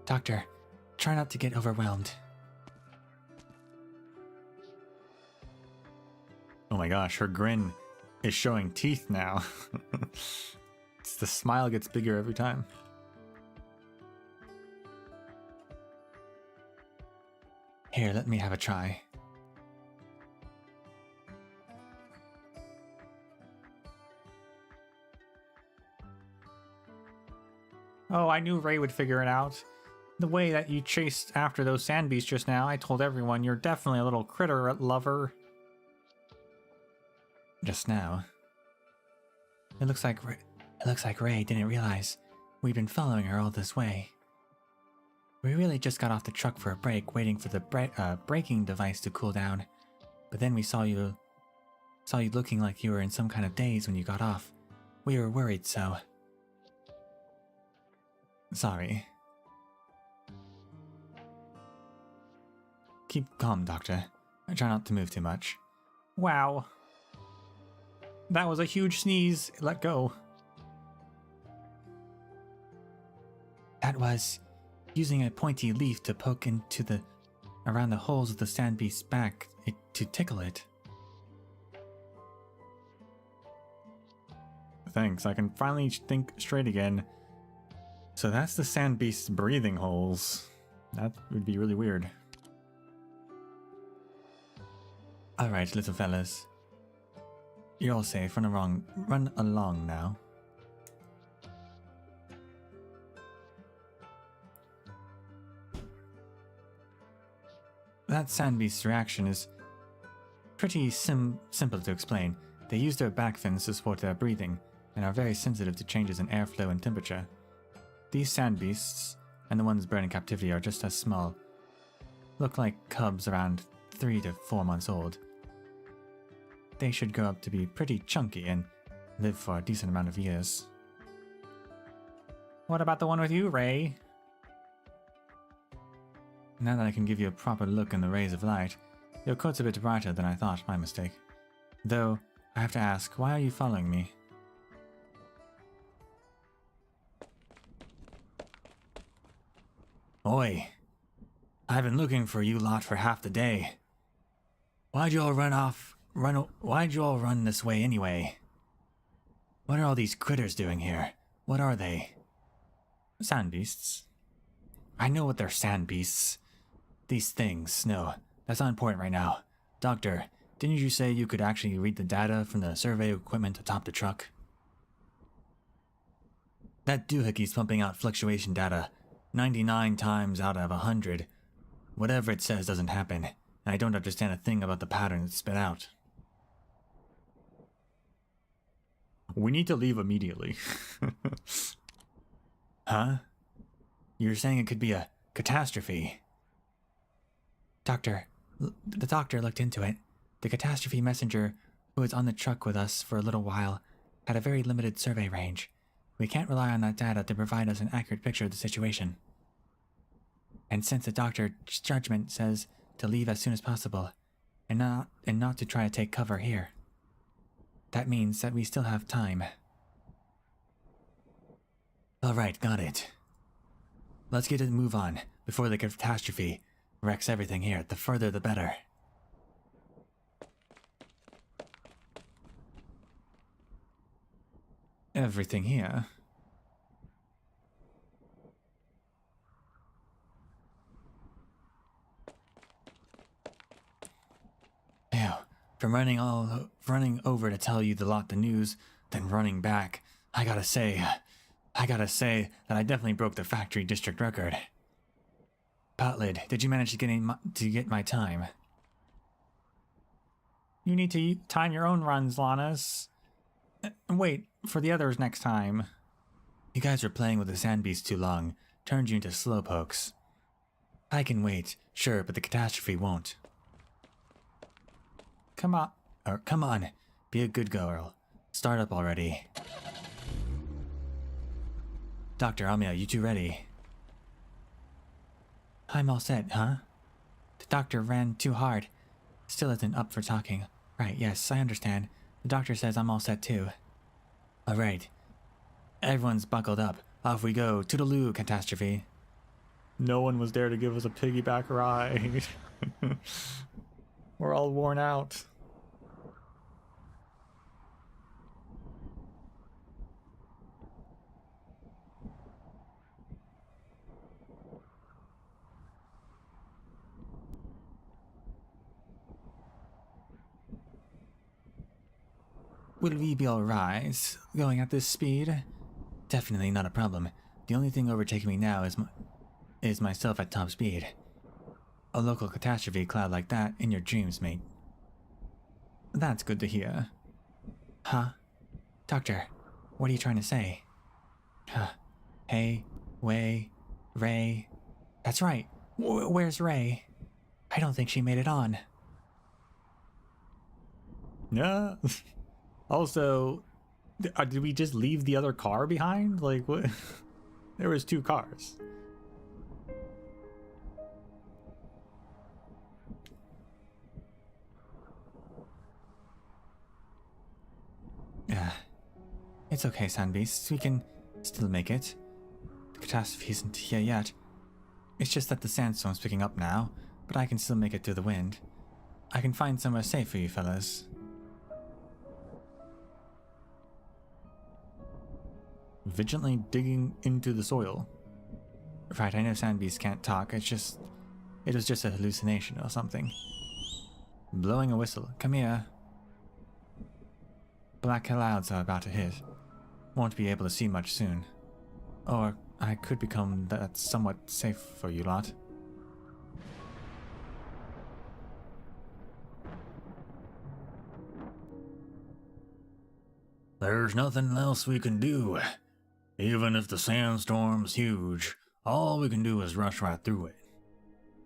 Doctor, try not to get overwhelmed. Oh my gosh, her grin is showing teeth now. The smile gets bigger every time. Here, let me have a try. Oh, I knew Ray would figure it out. The way that you chased after those sand beasts just now, I told everyone you're definitely a little critter lover. Just now. It looks like Ray didn't realize we'd been following her all this way. We really just got off the truck for a break, waiting for the braking device to cool down. But then we saw you looking like you were in some kind of daze when you got off. We were worried, so... Sorry. Keep calm, Doctor. I try not to move too much. Wow. That was a huge sneeze. Let go. That was using a pointy leaf to poke into around the holes of the sand beast's back to tickle it. Thanks, I can finally think straight again. So that's the sand beast's breathing holes. That would be really weird. Alright, little fellas. You're all safe. Run along now. That sand beast's reaction is pretty simple to explain. They use their back fins to support their breathing, and are very sensitive to changes in airflow and temperature. These sand beasts, and the ones bred in captivity, are just as small. Look like cubs around 3 to 4 months old. They should grow up to be pretty chunky and live for a decent amount of years. What about the one with you, Ray? Now that I can give you a proper look in the rays of light, your coat's a bit brighter than I thought, my mistake. Though, I have to ask, why are you following me? Oi, I've been looking for you lot for half the day. Why'd you all why'd you all run this way anyway? What are all these critters doing here? What are they? Sand beasts. I know what they're sand beasts. These things, no, that's not important right now. Doctor, didn't you say you could actually read the data from the survey equipment atop the truck? That doohickey's pumping out fluctuation data. 99 times out of 100, whatever it says doesn't happen, and I don't understand a thing about the pattern it's spit out. We need to leave immediately. Huh? You're saying it could be a catastrophe? Doctor, the doctor looked into it. The catastrophe messenger, who was on the truck with us for a little while, had a very limited survey range. We can't rely on that data to provide us an accurate picture of the situation. And since the doctor's judgment says to leave as soon as possible, and not to try to take cover here, that means that we still have time. Alright, got it. Let's get a move on before the catastrophe wrecks everything here. The further the better. Everything here. Ew. From running over to tell you the news, then running back, I gotta say that I definitely broke the factory district record. Potlid, did you manage to get my time? You need to time your own runs, Lannis. Wait for the others next time. You guys were playing with the sand beast too long. Turned you into slowpokes. I can wait, sure, but the catastrophe won't. Come on. Be a good girl. Start up already. Dr. Amia, you two ready? I'm all set, huh? The doctor ran too hard. Still isn't up for talking. Right, yes, I understand. The doctor says I'm all set too. Alright. Everyone's buckled up. Off we go. Toodaloo, catastrophe. No one was there to give us a piggyback ride. We're all worn out. Will we be alright going at this speed? Definitely not a problem. The only thing overtaking me now is myself at top speed. A local catastrophe cloud like that in your dreams, mate. That's good to hear. Huh? Doctor, what are you trying to say? Hey, Ray. That's right. Where's Ray? I don't think she made it on. Yeah. Also, did we just leave the other car behind? Like, what? There was 2 cars. It's okay, Sandbeasts. We can still make it. The catastrophe isn't here yet. It's just that the sandstorm's picking up now, but I can still make it through the wind. I can find somewhere safe for you fellas. Vigilantly digging into the soil. Right, I know Sandbeasts can't talk. It was just a hallucination or something. Blowing a whistle. Come here. Black clouds are about to hit. Won't be able to see much soon. Or I could become that somewhat safe for you lot. There's nothing else we can do. Even if the sandstorm's huge, all we can do is rush right through it.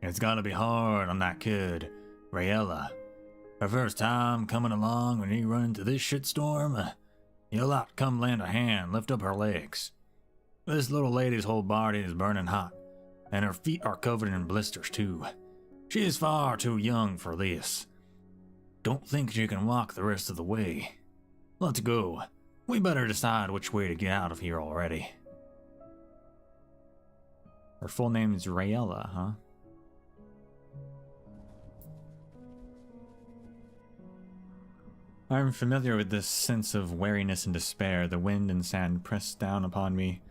It's gotta be hard on that kid, Rayella. Her first time coming along when you run into this shitstorm, you lot come lend a hand, lift up her legs. This little lady's whole body is burning hot, and her feet are covered in blisters too. She is far too young for this. Don't think she can walk the rest of the way. Let's go. We better decide which way to get out of here already. Her full name is Rayella, huh? I'm familiar with this sense of weariness and despair. The wind and sand press down upon me.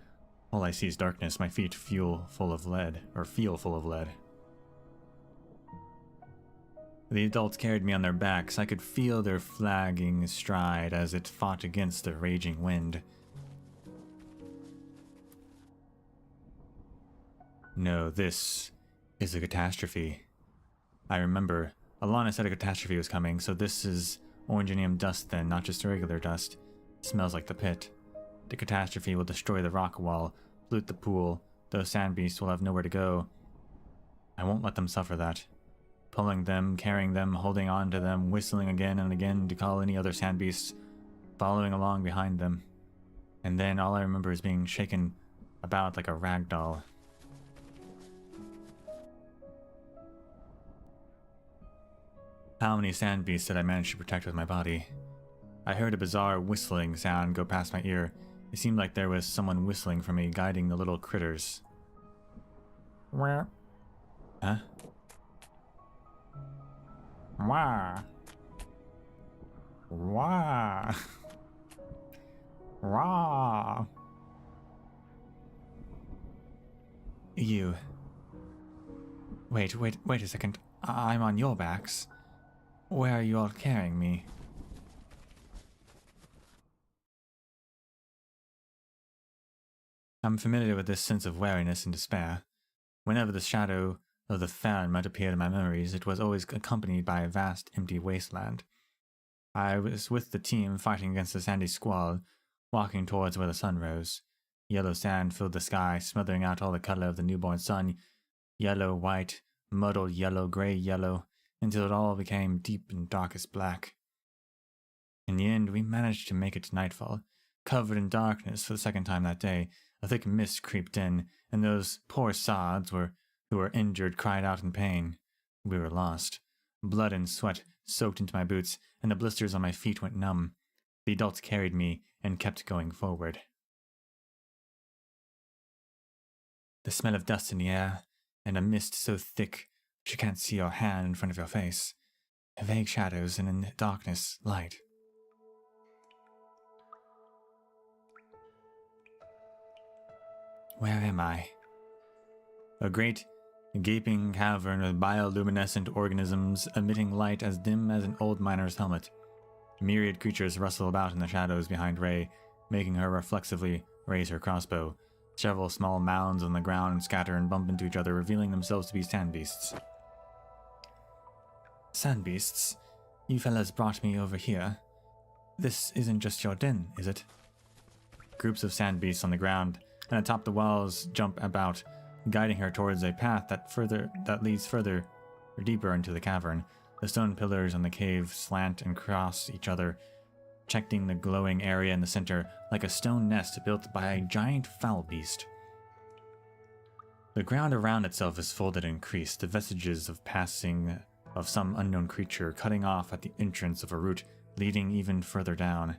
All I see is darkness. My feet feel full of lead. The adults carried me on their backs. I could feel their flagging stride as it fought against the raging wind. No, this is a catastrophe. I remember Alana said a catastrophe was coming, so this is oranginium dust then, not just regular dust. It smells like the pit. The catastrophe will destroy the rock wall, pollute the pool. Those sand beasts will have nowhere to go. I won't let them suffer that. Pulling them, carrying them, holding on to them, whistling again and again to call any other sand beasts, following along behind them. And then all I remember is being shaken about like a rag doll. How many sand beasts did I manage to protect with my body? I heard a bizarre whistling sound go past my ear. It seemed like there was someone whistling for me, guiding the little critters. Wah. Huh? Wah. Wah. Wah. You. Wait a second. I'm on your backs. Where are you all carrying me? I'm familiar with this sense of weariness and despair. Whenever the shadow of the Fahrenheit appeared in my memories, it was always accompanied by a vast, empty wasteland. I was with the team fighting against the sandy squall, walking towards where the sun rose. Yellow sand filled the sky, smothering out all the color of the newborn sun. Yellow, white, muddled yellow, gray yellow, until it all became deep and darkest black. In the end, we managed to make it to nightfall. Covered in darkness for the second time that day, a thick mist creeped in, and those poor sods who were injured cried out in pain. We were lost. Blood and sweat soaked into my boots, and the blisters on my feet went numb. The adults carried me and kept going forward. The smell of dust in the air, and a mist so thick you can't see your hand in front of your face. Vague shadows, and in the darkness, light. Where am I? A great, gaping cavern of bioluminescent organisms emitting light as dim as an old miner's helmet. Myriad creatures rustle about in the shadows behind Ray, making her reflexively raise her crossbow. Several small mounds on the ground scatter and bump into each other, revealing themselves to be sand beasts. Sand beasts? You fellas brought me over here. This isn't just your den, is it? Groups of sand beasts on the ground and atop the walls jump about, guiding her towards a path that leads further or deeper into the cavern. The stone pillars on the cave slant and cross each other, protecting the glowing area in the center like a stone nest built by a giant foul beast. The ground around itself is folded and creased, the vestiges of passing of some unknown creature cutting off at the entrance of a route leading even further down.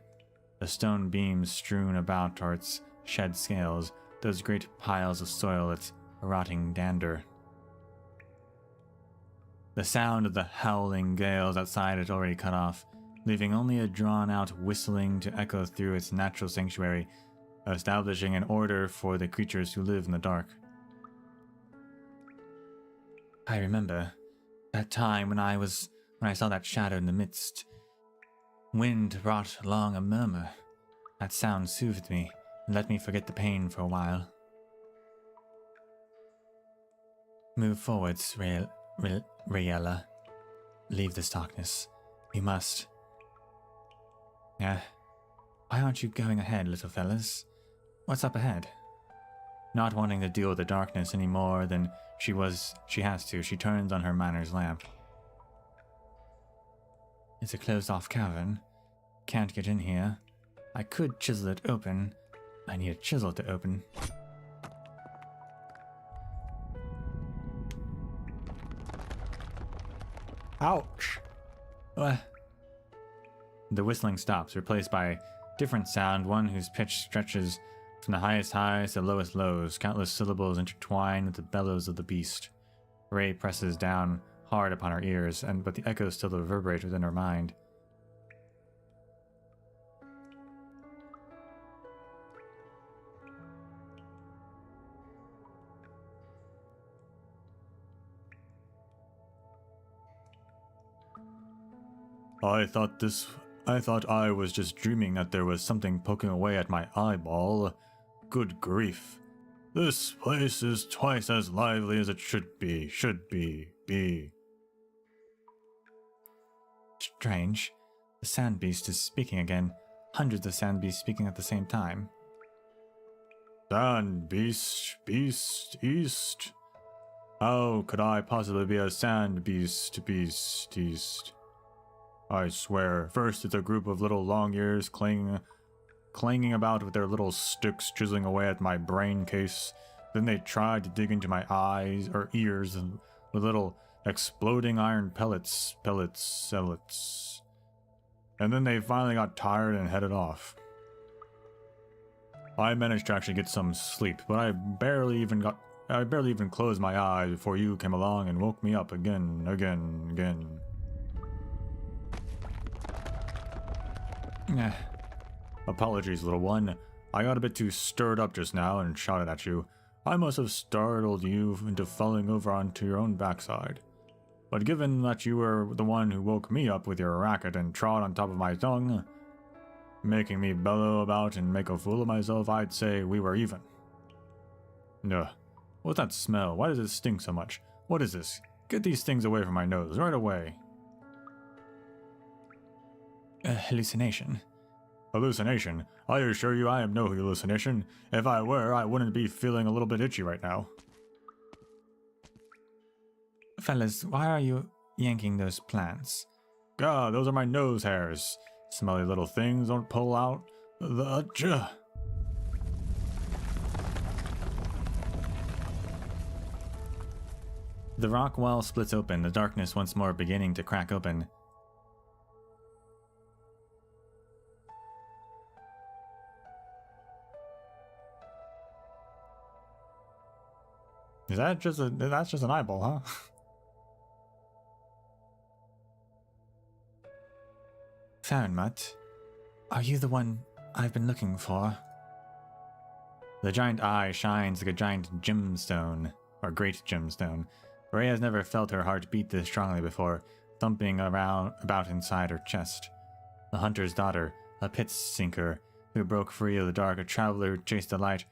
The stone beams strewn about are its shed scales, those great piles of soil its rotting dander. The sound of the howling gales outside had already cut off, leaving only a drawn-out whistling to echo through its natural sanctuary, establishing an order for the creatures who live in the dark. I remember that time when I saw that shadow in the midst. Wind brought along a murmur. That sound soothed me and let me forget the pain for a while. Move forwards, Rayella. Leave this darkness. We must. Why aren't you going ahead, little fellas? What's up ahead? Not wanting to deal with the darkness any more than she has to, she turns on her miner's lamp. It's a closed-off cavern. Can't get in here. I could chisel it open. I need a chisel to open. Ouch! The whistling stops, replaced by a different sound, one whose pitch stretches from the highest highs to the lowest lows, countless syllables intertwined with the bellows of the beast. Ray presses down hard upon her ears, but the echoes still reverberate within her mind. I thought I was just dreaming that there was something poking away at my eyeball. Good grief. This place is twice as lively as it should be. Strange. The sand beast is speaking again. Hundreds of sand beasts speaking at the same time. Sand beast, east. How could I possibly be a sand beast, east? I swear, first it's a group of little long ears clanging about with their little sticks chiseling away at my brain case. Then they tried to dig into my eyes or ears with little exploding iron pellets. And then they finally got tired and headed off. I managed to actually get some sleep, but I barely even closed my eyes before you came along and woke me up again. Apologies, little one. I got a bit too stirred up just now and shouted at you. I must have startled you into falling over onto your own backside. But given that you were the one who woke me up with your racket and trod on top of my tongue, making me bellow about and make a fool of myself, I'd say we were even. Ugh. What's that smell? Why does it stink so much? What is this? Get these things away from my nose, right away. A hallucination. Hallucination? I assure you I am no hallucination. If I were, I wouldn't be feeling a little bit itchy right now. Fellas, why are you yanking those plants? God, those are my nose hairs. Smelly little things, don't pull out the... The rock wall splits open, the darkness once more beginning to crack open. That's just an eyeball, huh? Fahrenmut, are you the one I've been looking for? The giant eye shines like a giant gemstone, or great gemstone. Ray has never felt her heart beat this strongly before, thumping about inside her chest. The hunter's daughter, a pit sinker, who broke free of the dark, a traveler who chased the light.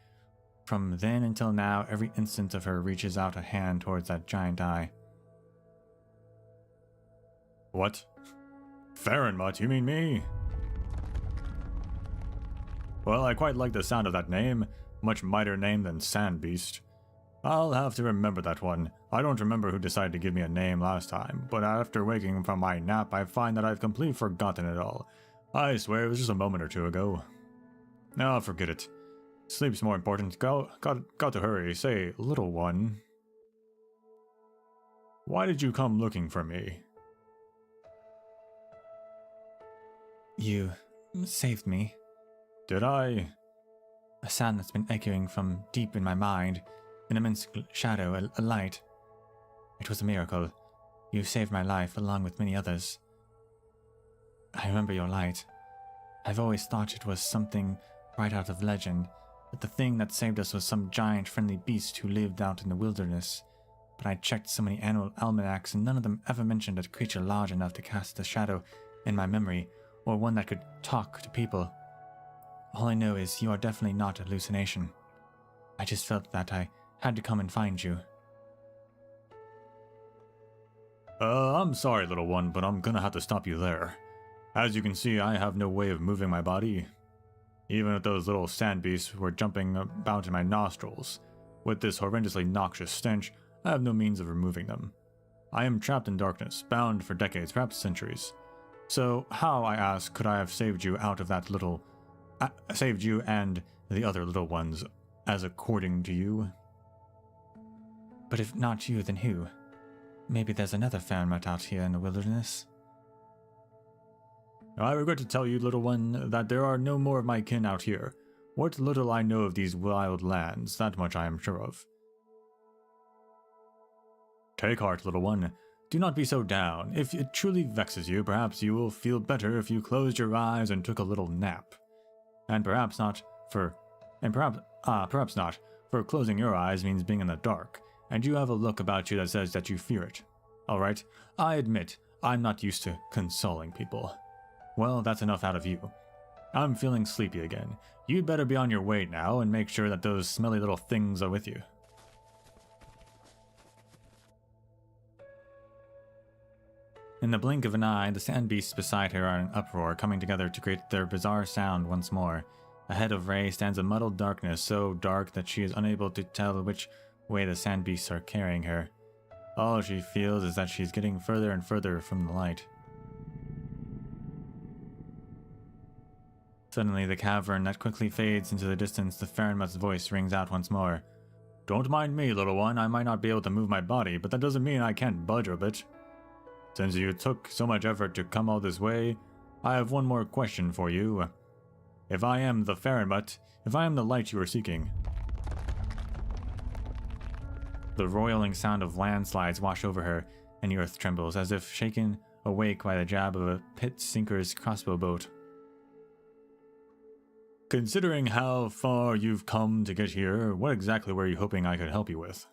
From then until now, every instant of her reaches out a hand towards that giant eye. What? Fahrenmut, you mean me? Well, I quite like the sound of that name. Much mightier name than Sand Beast. I'll have to remember that one. I don't remember who decided to give me a name last time, but after waking from my nap, I find that I've completely forgotten it all. I swear it was just a moment or two ago. Now forget it. Sleep's more important. Got to hurry. Say, little one. Why did you come looking for me? You saved me. Did I? A sound that's been echoing from deep in my mind, an immense shadow, a light. It was a miracle. You saved my life along with many others. I remember your light. I've always thought it was something right out of legend, that the thing that saved us was some giant friendly beast who lived out in the wilderness. But I checked so many annual almanacs and none of them ever mentioned a creature large enough to cast a shadow in my memory, or one that could talk to people. All I know is you are definitely not a hallucination. I just felt that I had to come and find you. I'm sorry, little one, but I'm gonna have to stop you there. As you can see, I have no way of moving my body. Even if those little sand beasts were jumping about in my nostrils, with this horrendously noxious stench, I have no means of removing them. I am trapped in darkness, bound for decades, perhaps centuries. So how, I ask, could I have saved you out of that little... saved you and the other little ones, as according to you? But if not you, then who? Maybe there's another Fahrenmut out here in the wilderness. I regret to tell you, little one, that there are no more of my kin out here. What little I know of these wild lands, that much I am sure of. Take heart, little one. Do not be so down. If it truly vexes you, perhaps you will feel better if you closed your eyes and took a little nap. Perhaps not, for closing your eyes means being in the dark, and you have a look about you that says that you fear it. Alright, I admit, I'm not used to consoling people. Well, that's enough out of you. I'm feeling sleepy again. You'd better be on your way now and make sure that those smelly little things are with you. In the blink of an eye, the sand beasts beside her are in uproar, coming together to create their bizarre sound once more. Ahead of Ray stands a muddled darkness, so dark that she is unable to tell which way the sand beasts are carrying her. All she feels is that she's getting further and further from the light. Suddenly, the cavern that quickly fades into the distance, the Farinmut's voice rings out once more. Don't mind me, little one. I might not be able to move my body, but that doesn't mean I can't budge a bit. Since you took so much effort to come all this way, I have one more question for you. If I am the Farinmut, if I am the light you are seeking... The roiling sound of landslides wash over her, and the earth trembles, as if shaken awake by the jab of a pit sinker's crossbow bolt. Considering how far you've come to get here, what exactly were you hoping I could help you with?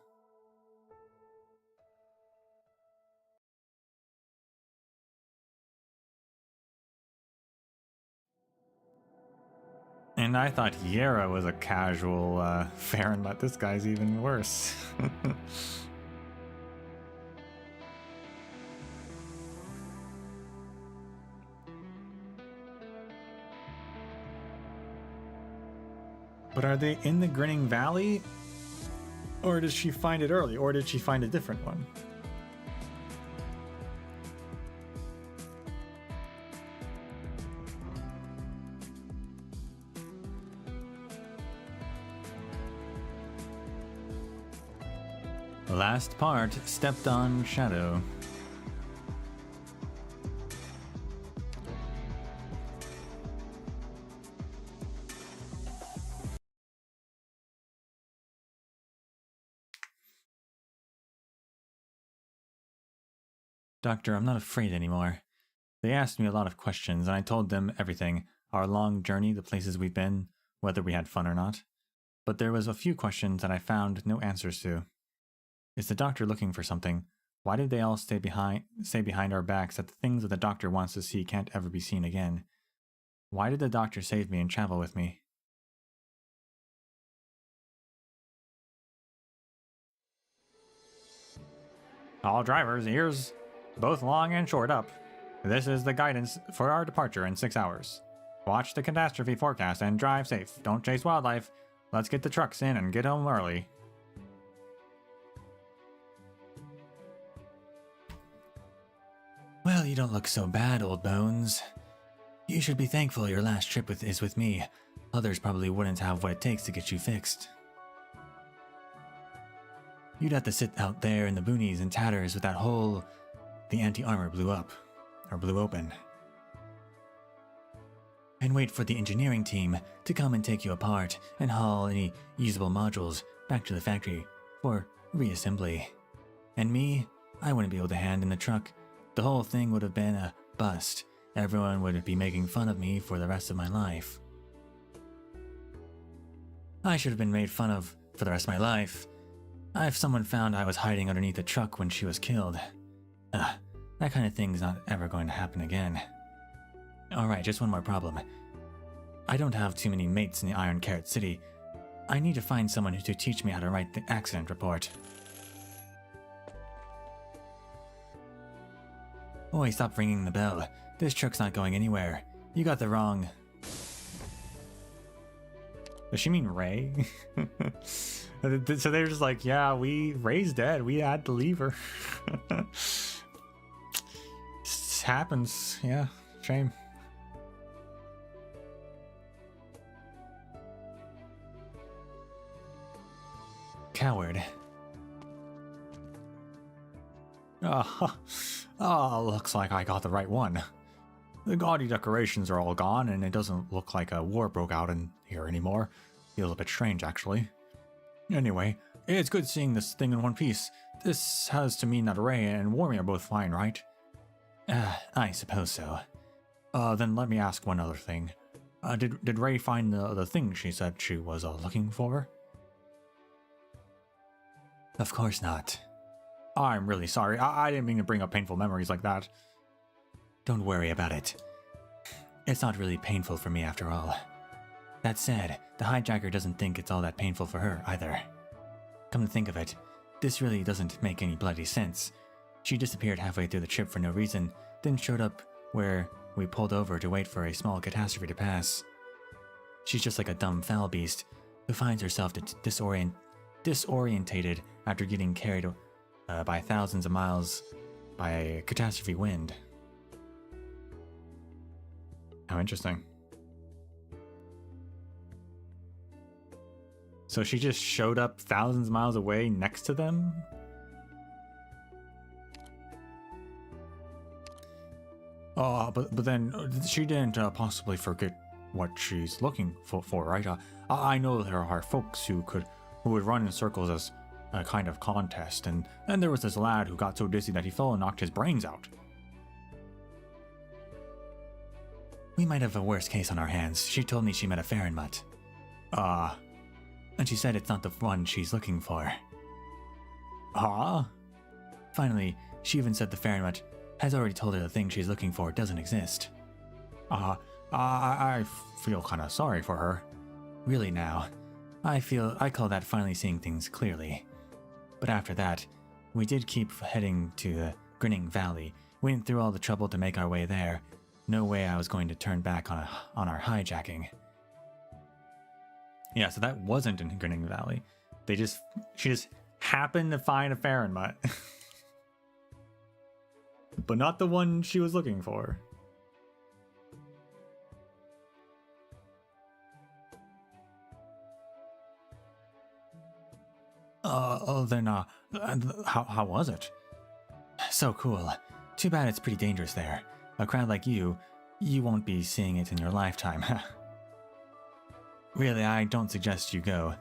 And I thought Yera was a casual Farinmut. This guy's even worse. But are they in the Grinning Valley? Or does she find it early? Or did she find a different one? Last part, stepped on shadow. Doctor, I'm not afraid anymore. They asked me a lot of questions, and I told them everything. Our long journey, the places we've been, whether we had fun or not. But there was a few questions that I found no answers to. Is the doctor looking for something? Why did they all say behind our backs that the things that the doctor wants to see can't ever be seen again? Why did the doctor save me and travel with me? All drivers, ears both long and short up. This is the guidance for our departure in 6 hours. Watch the catastrophe forecast and drive safe. Don't chase wildlife. Let's get the trucks in and get home early. Well, you don't look so bad, old bones. You should be thankful your last trip is with me. Others probably wouldn't have what it takes to get you fixed. You'd have to sit out there in the boonies in tatters with that hole the anti-armor blew open. And wait for the engineering team to come and take you apart and haul any usable modules back to the factory for reassembly. And me, I wouldn't be able to hand in the truck. The whole thing would have been a bust. Everyone would be making fun of me for the rest of my life. I should have been made fun of for the rest of my life. If someone found I was hiding underneath the truck when she was killed. That kind of thing's not ever going to happen again. Alright, just one more problem. I don't have too many mates in the Iron Carrot City. I need to find someone to teach me how to write the accident report. Oi, stop ringing the bell. This truck's not going anywhere. You got the wrong... Does she mean Ray? So they're just like, yeah, Ray's dead. We had to leave her. This happens. Yeah, shame. Coward. Looks like I got the right one. The gaudy decorations are all gone, and it doesn't look like a war broke out in here anymore. Feels a bit strange, actually. Anyway, it's good seeing this thing in one piece. This has to mean that Ray and Warmy are both fine, right? I suppose so. Then let me ask one other thing. Did Ray find the thing she said she was looking for? Of course not. I'm really sorry. I didn't mean to bring up painful memories like that. Don't worry about it. It's not really painful for me after all. That said, the hijacker doesn't think it's all that painful for her either. Come to think of it, this really doesn't make any bloody sense. She disappeared halfway through the trip for no reason, then showed up where we pulled over to wait for a small catastrophe to pass. She's just like a dumb foul beast who finds herself disorientated after getting carried by thousands of miles by a catastrophe wind. How interesting. So she just showed up thousands of miles away next to them? But then she didn't possibly forget what she's looking for, right? I know there are folks who would run in circles as a kind of contest, and then there was this lad who got so dizzy that he fell and knocked his brains out. We might have a worse case on our hands. She told me she met a Fahrenmutt. And she said it's not the one she's looking for. Huh? Finally, she even said the Fahrenmutt has already told her the thing she's looking for doesn't exist. I feel kind of sorry for her. Really now, I call that finally seeing things clearly. But after that, we did keep heading to the Grinning Valley. We went through all the trouble to make our way there. No way I was going to turn back on our hijacking. Yeah, so that wasn't in Grinning Valley. She just happened to find a Fahrenmutt. But not the one she was looking for. How was it? So cool. Too bad it's pretty dangerous there. A crowd like you won't be seeing it in your lifetime. Really, I don't suggest you go.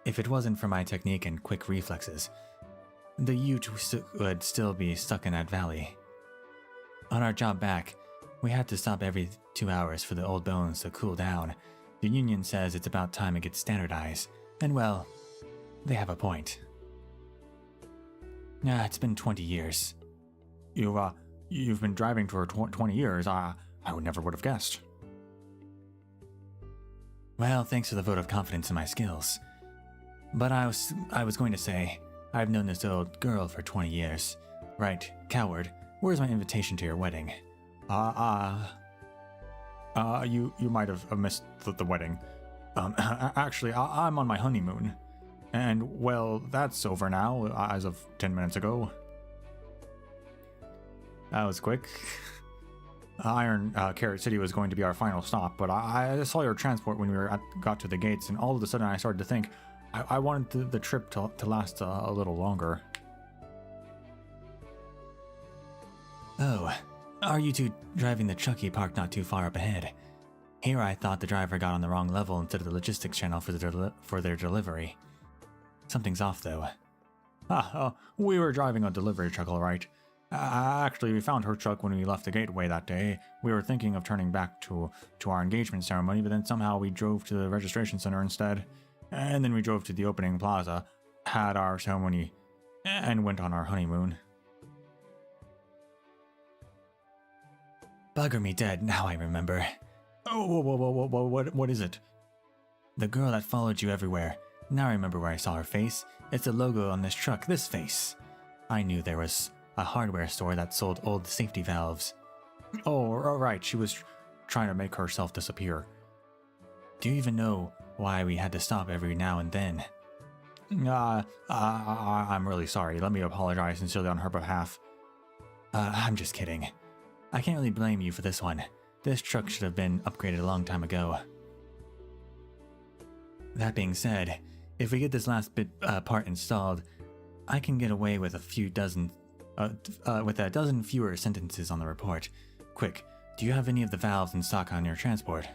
If it wasn't for my technique and quick reflexes, the Ute would still be stuck in that valley. On our job back, we had to stop every 2 hours for the old bones to cool down. The union says it's about time it gets standardized, and well, they have a point. It's been 20 years. You've been driving for 20 years. I never would have guessed. Well, thanks for the vote of confidence in my skills. But I was going to say, I've known this old girl for 20 years. Right, coward, where's my invitation to your wedding? You might have missed the wedding. Actually, I'm on my honeymoon. And, well, that's over now, as of 10 minutes ago. That was quick. Iron Carrot City was going to be our final stop, but I saw your transport when we got to the gates, and all of a sudden I started to think I wanted the trip to last a little longer. Oh, are you two driving the Chucky parked not too far up ahead? Here I thought the driver got on the wrong level instead of the logistics channel for their delivery. Something's off though. We were driving a delivery truck, all right. Actually, we found her truck when we left the gateway that day. We were thinking of turning back to our engagement ceremony, but then somehow we drove to the registration center instead. And then we drove to the opening plaza, had our ceremony, and went on our honeymoon. Bugger me dead, now I remember. Oh, what is it? The girl that followed you everywhere. Now I remember where I saw her face. It's the logo on this truck, this face. I knew there was a hardware store that sold old safety valves. Oh, right, she was trying to make herself disappear. Do you even know why we had to stop every now and then? I'm really sorry. Let me apologize sincerely on her behalf. I'm just kidding. I can't really blame you for this one. This truck should have been upgraded a long time ago. That being said, if we get this last part installed, I can get away with a dozen fewer sentences on the report. Quick, do you have any of the valves in stock on your transport?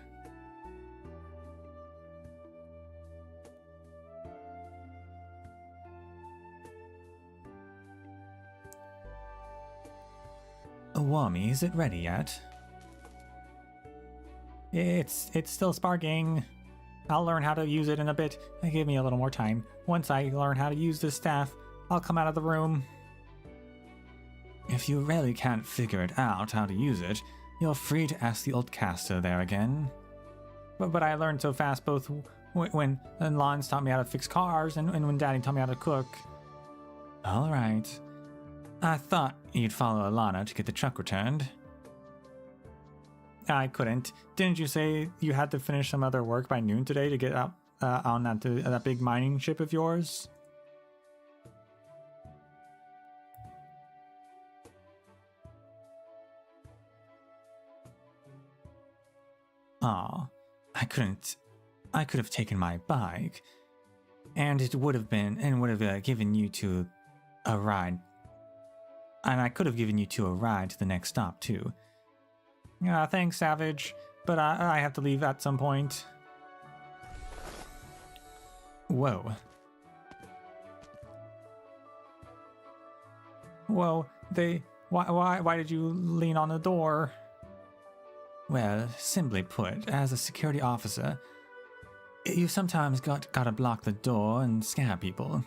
Wami, is it ready yet? It's still sparking. I'll learn how to use it in a bit. Give me a little more time. Once I learn how to use this staff, I'll come out of the room. If you really can't figure it out how to use it, you're free to ask the old caster there again. But I learned so fast both when Lons taught me how to fix cars and when Daddy taught me how to cook. Alright. I thought you'd follow Alana to get the truck returned. I couldn't. Didn't you say you had to finish some other work by noon today to get out on that big mining ship of yours? Aw, I couldn't. I could have taken my bike, and it would have given you to a ride. And I could have given you to a ride to the next stop too. Thanks, Savage, but I have to leave at some point. Whoa. Whoa, why did you lean on the door? Well, simply put, as a security officer, you sometimes gotta block the door and scare people.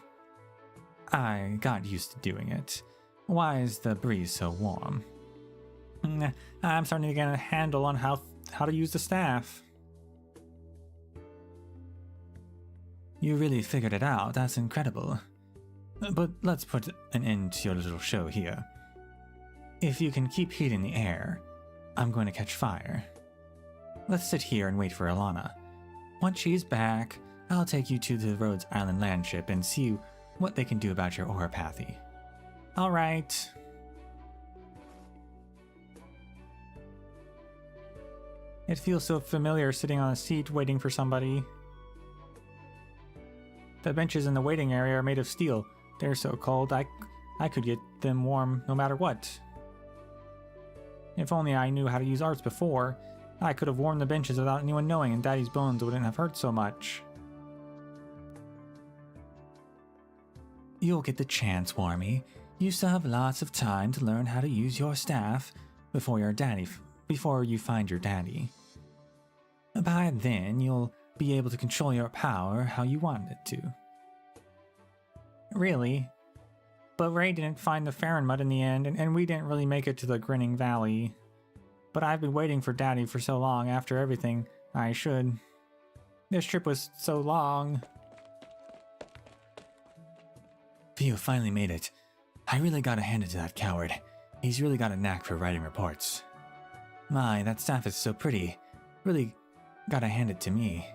I got used to doing it. Why is the breeze so warm? I'm starting to get a handle on how to use the staff. You really figured it out, that's incredible. But let's put an end to your little show here. If you can keep heat in the air, I'm going to catch fire. Let's sit here and wait for Alana. Once she's back, I'll take you to the Rhodes Island landship and see what they can do about your oropathy. Alright. It feels so familiar sitting on a seat waiting for somebody. The benches in the waiting area are made of steel. They're so cold, I could get them warm no matter what. If only I knew how to use arts before, I could have warmed the benches without anyone knowing and Daddy's bones wouldn't have hurt so much. You'll get the chance, Wormy. You still have lots of time to learn how to use your staff before you find your daddy. By then, you'll be able to control your power how you want it to. Really? But Ray didn't find the Farron mud in the end, and we didn't really make it to the Grinning Valley. But I've been waiting for Daddy for so long after everything I should. This trip was so long. Phew, finally made it. I really gotta hand it to that coward. He's really got a knack for writing reports. My, that staff is so pretty. Really gotta hand it to me.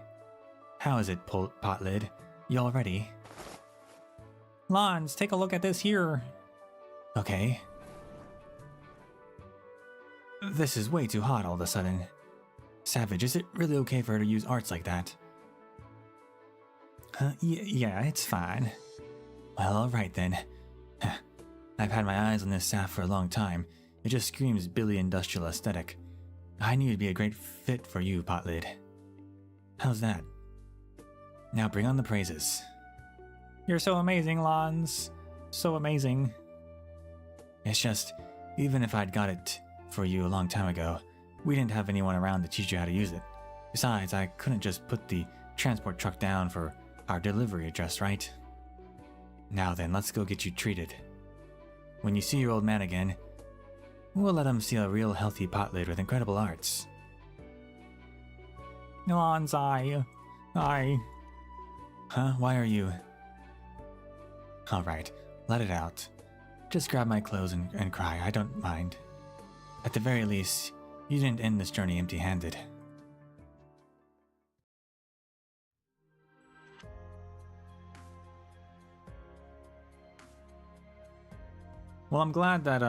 How is it, Potlid? You all ready? Lons, take a look at this here. Okay. This is way too hot all of a sudden. Savage, is it really okay for her to use arts like that? Yeah, it's fine. Well, alright then. I've had my eyes on this staff for a long time. It just screams Billy Industrial aesthetic. I knew it'd be a great fit for you, Potlid. How's that? Now bring on the praises. You're so amazing, Lons. So amazing. It's just, even if I'd got it for you a long time ago, we didn't have anyone around to teach you how to use it. Besides, I couldn't just put the transport truck down for our delivery address, right? Now then, let's go get you treated. When you see your old man again, we'll let him see a real healthy Potlid with incredible arts. Lons, I... Huh? Why are you... Alright, let it out. Just grab my clothes and cry, I don't mind. At the very least, you didn't end this journey empty-handed. Well, I'm glad that,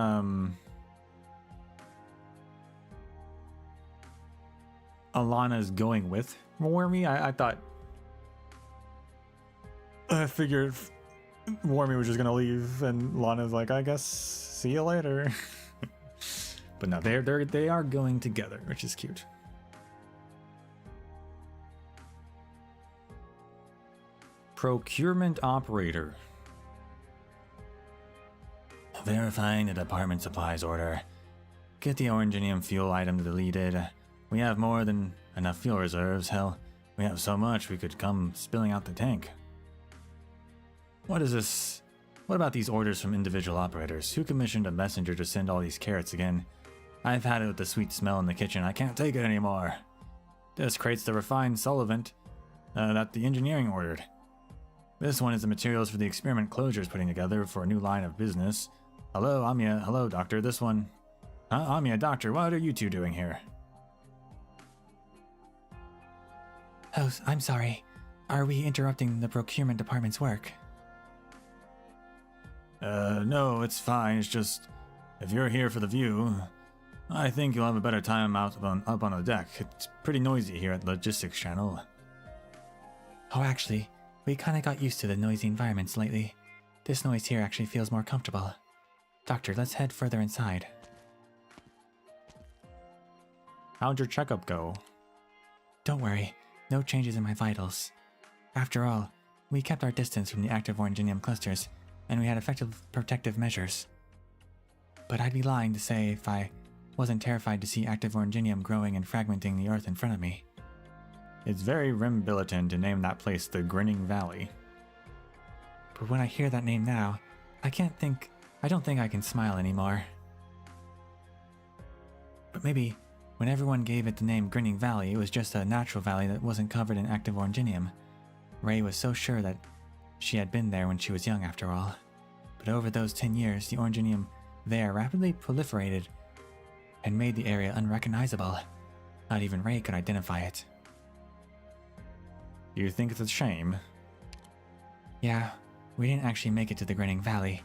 Alana's going with Wormy. I figured Wormy was just gonna leave, and Lana's like, I guess, see you later. But no, they are going together, which is cute. Procurement operator. Verifying the department supplies order. Get the oranginium fuel item deleted. We have more than enough fuel reserves. Hell, we have so much we could come spilling out the tank. What is this? What about these orders from individual operators? Who commissioned a messenger to send all these carrots again? I've had it with the sweet smell in the kitchen. I can't take it anymore. This crate's the refined solvent that the engineering ordered. This one is the materials for the experiment Closure's putting together for a new line of business. Hello, Amiya. Hello, Doctor. This one... Amiya, Doctor, what are you two doing here? Oh, I'm sorry. Are we interrupting the procurement department's work? No, it's fine. It's just... if you're here for the view, I think you'll have a better time up on the deck. It's pretty noisy here at the Logistics Channel. Oh, actually, we kinda got used to the noisy environments lately. This noise here actually feels more comfortable. Doctor, let's head further inside. How'd your checkup go? Don't worry, no changes in my vitals. After all, we kept our distance from the active oranginium clusters, and we had effective protective measures. But I'd be lying to say if I wasn't terrified to see active oranginium growing and fragmenting the earth in front of me. It's very Rimbilitan to name that place the Grinning Valley. But when I hear that name now, I don't think I can smile anymore. But maybe when everyone gave it the name Grinning Valley, it was just a natural valley that wasn't covered in active oranginium. Ray was so sure that she had been there when she was young after all. But over those 10 years, the oranginium there rapidly proliferated and made the area unrecognizable. Not even Ray could identify it. You think it's a shame? Yeah, we didn't actually make it to the Grinning Valley.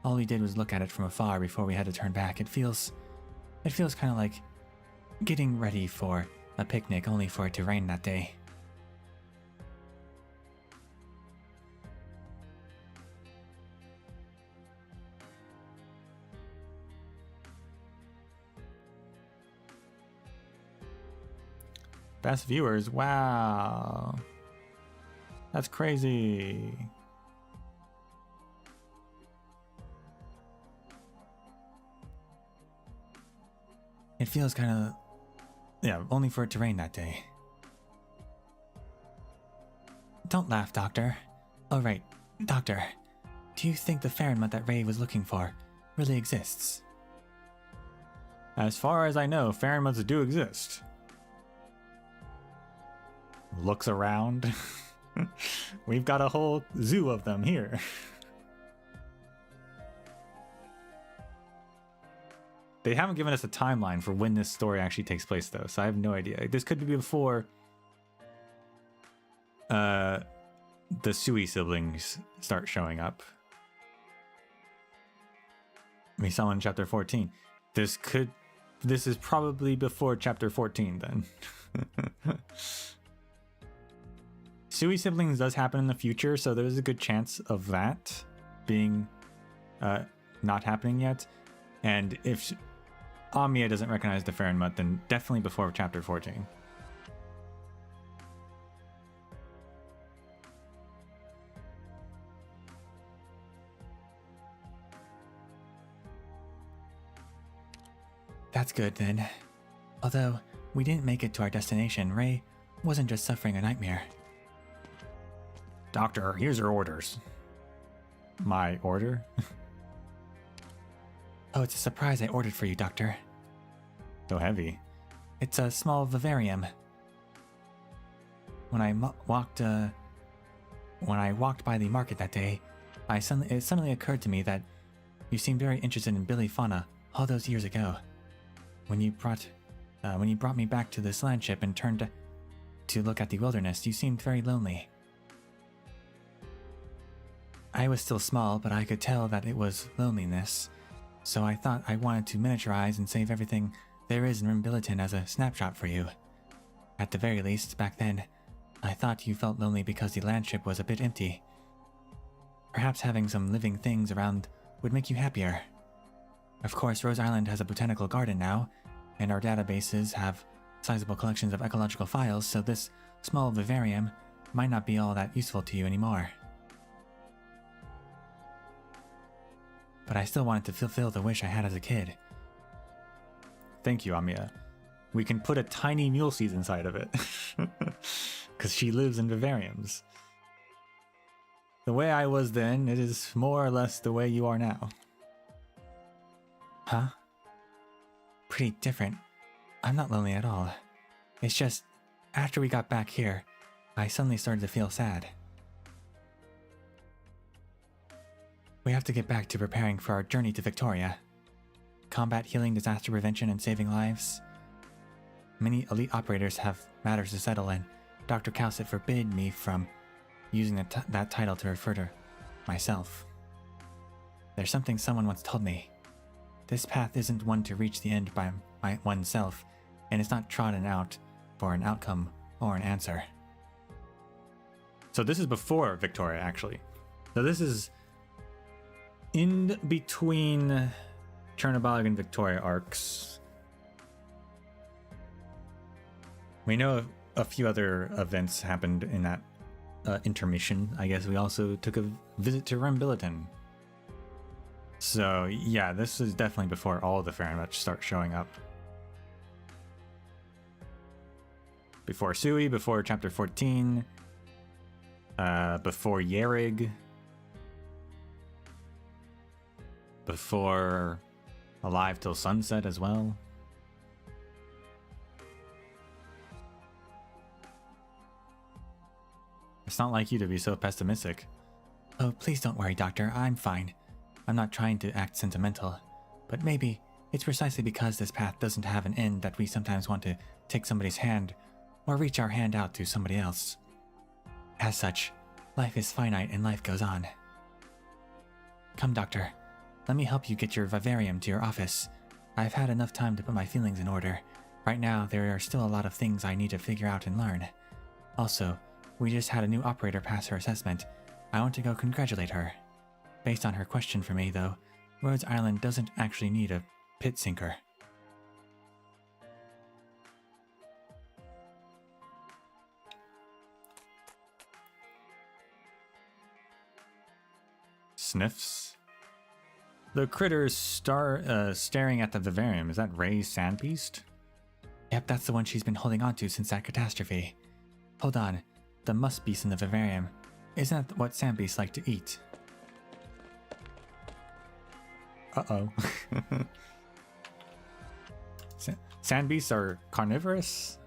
All we did was look at it from afar before we had to turn back. It feels kind of like getting ready for a picnic only for it to rain that day. Best viewers, wow. That's crazy. It feels kind of... yeah, only for it to rain that day. Don't laugh, Doctor. Oh, right. Doctor, do you think the Farinmut that Ray was looking for really exists? As far as I know, Farinmuts do exist. Looks around. We've got a whole zoo of them here. They haven't given us a timeline for when this story actually takes place, though, so I have no idea. This could be before the Sui siblings start showing up. We saw in chapter 14. This is probably before chapter 14 then. Sui siblings does happen in the future, so there's a good chance of that being not happening yet. And if Amiya doesn't recognize the Farinmut, then definitely before chapter 14. That's good then. Although we didn't make it to our destination, Ray wasn't just suffering a nightmare. Doctor, here's your orders. My order? Oh, it's a surprise I ordered for you, Doctor. So heavy. It's a small vivarium. When I walked by the market that day, it suddenly occurred to me that you seemed very interested in Billy Fauna all those years ago. When you brought me back to this landship and turned to look at the wilderness, you seemed very lonely. I was still small, but I could tell that it was loneliness. So I thought I wanted to miniaturize and save everything there is in Rimbilitan as a snapshot for you. At the very least, back then, I thought you felt lonely because the landship was a bit empty. Perhaps having some living things around would make you happier. Of course, Rose Island has a botanical garden now, and our databases have sizable collections of ecological files, so this small vivarium might not be all that useful to you anymore. But I still wanted to fulfill the wish I had as a kid. Thank you, Amiya. We can put a tiny mule seed inside of it. Because she lives in vivariums. The way I was then, it is more or less the way you are now. Huh? pretty different. I'm not lonely at all. It's just, after we got back here, I suddenly started to feel sad. We have to get back to preparing for our journey to Victoria. Combat, healing, disaster prevention, and saving lives. Many elite operators have matters to settle, and Dr. Cowsett forbade me from using that title to refer to myself. There's something someone once told me. This path isn't one to reach the end by oneself, and it's not trodden out for an outcome or an answer. So this is before Victoria, actually. So this is in between Chernobog and Victoria arcs. We know a few other events happened in that intermission. I guess we also took a visit to Rembilliton. So yeah, this is definitely before all the Fahrenheit start showing up. Before Sui, before Chapter 14, before Yerig, before Alive Till Sunset as well. It's not like you to be so pessimistic. Oh, please don't worry, Doctor. I'm fine. I'm not trying to act sentimental, but maybe it's precisely because this path doesn't have an end that we sometimes want to take somebody's hand or reach our hand out to somebody else. As such, life is finite and life goes on. Come, Doctor. Let me help you get your vivarium to your office. I've had enough time to put my feelings in order. Right now, there are still a lot of things I need to figure out and learn. Also, we just had a new operator pass her assessment. I want to go congratulate her. Based on her question for me, though, Rhodes Island doesn't actually need a pit sinker. Sniffs. The critter's staring at the vivarium. Is that Ray's sandbeast? Yep, that's the one she's been holding on to since that catastrophe. Hold on, the musk beast in the vivarium. Isn't that what sandbeasts like to eat? Uh-oh. Sandbeasts are carnivorous?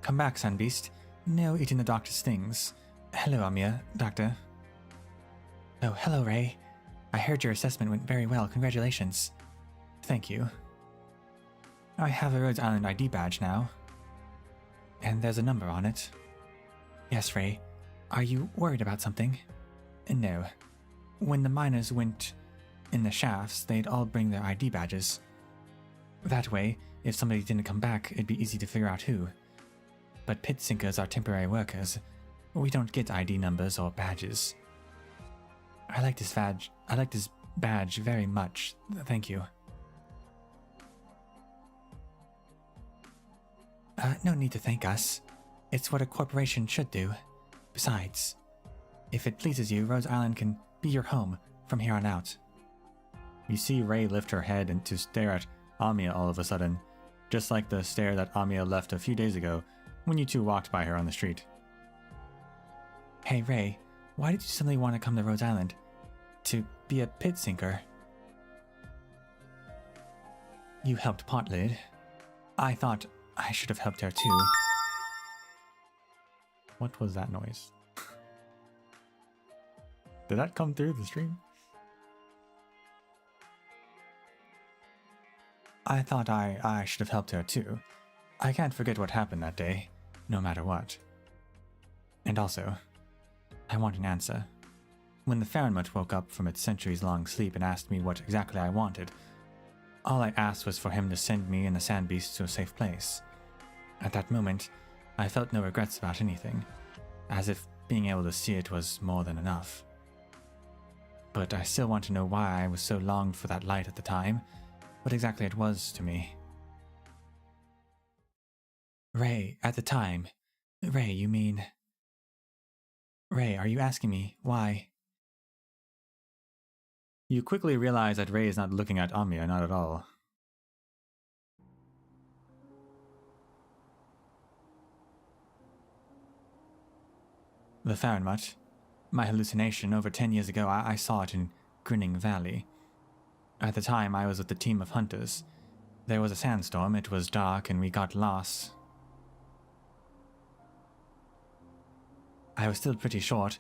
Come back, Sandbeast. No eating the doctor's things. Hello, Amia, Doctor. Oh, hello, Ray. I heard your assessment went very well. Congratulations. Thank you. I have a Rhodes Island ID badge now. And there's a number on it. Yes, Ray. Are you worried about something? No. When the miners went in the shafts, they'd all bring their ID badges. That way, if somebody didn't come back, it'd be easy to figure out who. But pit sinkers are temporary workers. We don't get ID numbers or badges. I like this badge very much. Thank you. No need to thank us. It's what a corporation should do. Besides, if it pleases you, Rose Island can be your home from here on out. You see Ray lift her head and to stare at Amia all of a sudden, just like the stare that Amia left a few days ago when you two walked by her on the street. Hey Ray, why did you suddenly want to come to Rose Island? To be a pit sinker? You helped Potlid. I thought I should have helped her too. What was that noise? Did that come through the stream? I thought I should have helped her too. I can't forget what happened that day, no matter what. And also, I want an answer. When the Fahrenheit woke up from its centuries-long sleep and asked me what exactly I wanted, all I asked was for him to send me and the Sandbeast to a safe place. At that moment, I felt no regrets about anything, as if being able to see it was more than enough. But I still want to know why I was so longed for that light at the time, what exactly it was to me. Ray, at the time. Ray, you mean... Ray, are you asking me why? You quickly realize that Ray is not looking at Amia, not at all. The Farinmut. My hallucination over 10 years ago, I saw it in Grinning Valley. At the time, I was with a team of hunters. There was a sandstorm, it was dark, and we got lost. I was still pretty short,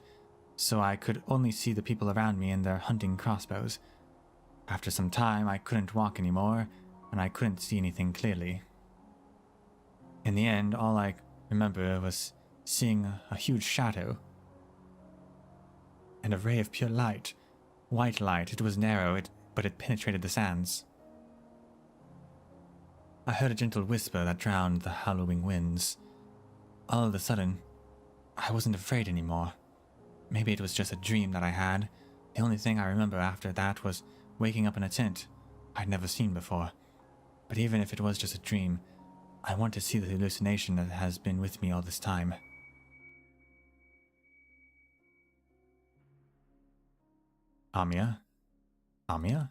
so I could only see the people around me and their hunting crossbows. After some time, I couldn't walk anymore, and I couldn't see anything clearly. In the end, all I remember was seeing a huge shadow and a ray of pure light. White light. It was narrow, but it penetrated the sands. I heard a gentle whisper that drowned the howling winds. All of a sudden, I wasn't afraid anymore. Maybe it was just a dream that I had. The only thing I remember after that was waking up in a tent I'd never seen before. But even if it was just a dream, I want to see the hallucination that has been with me all this time. Amia? Amia?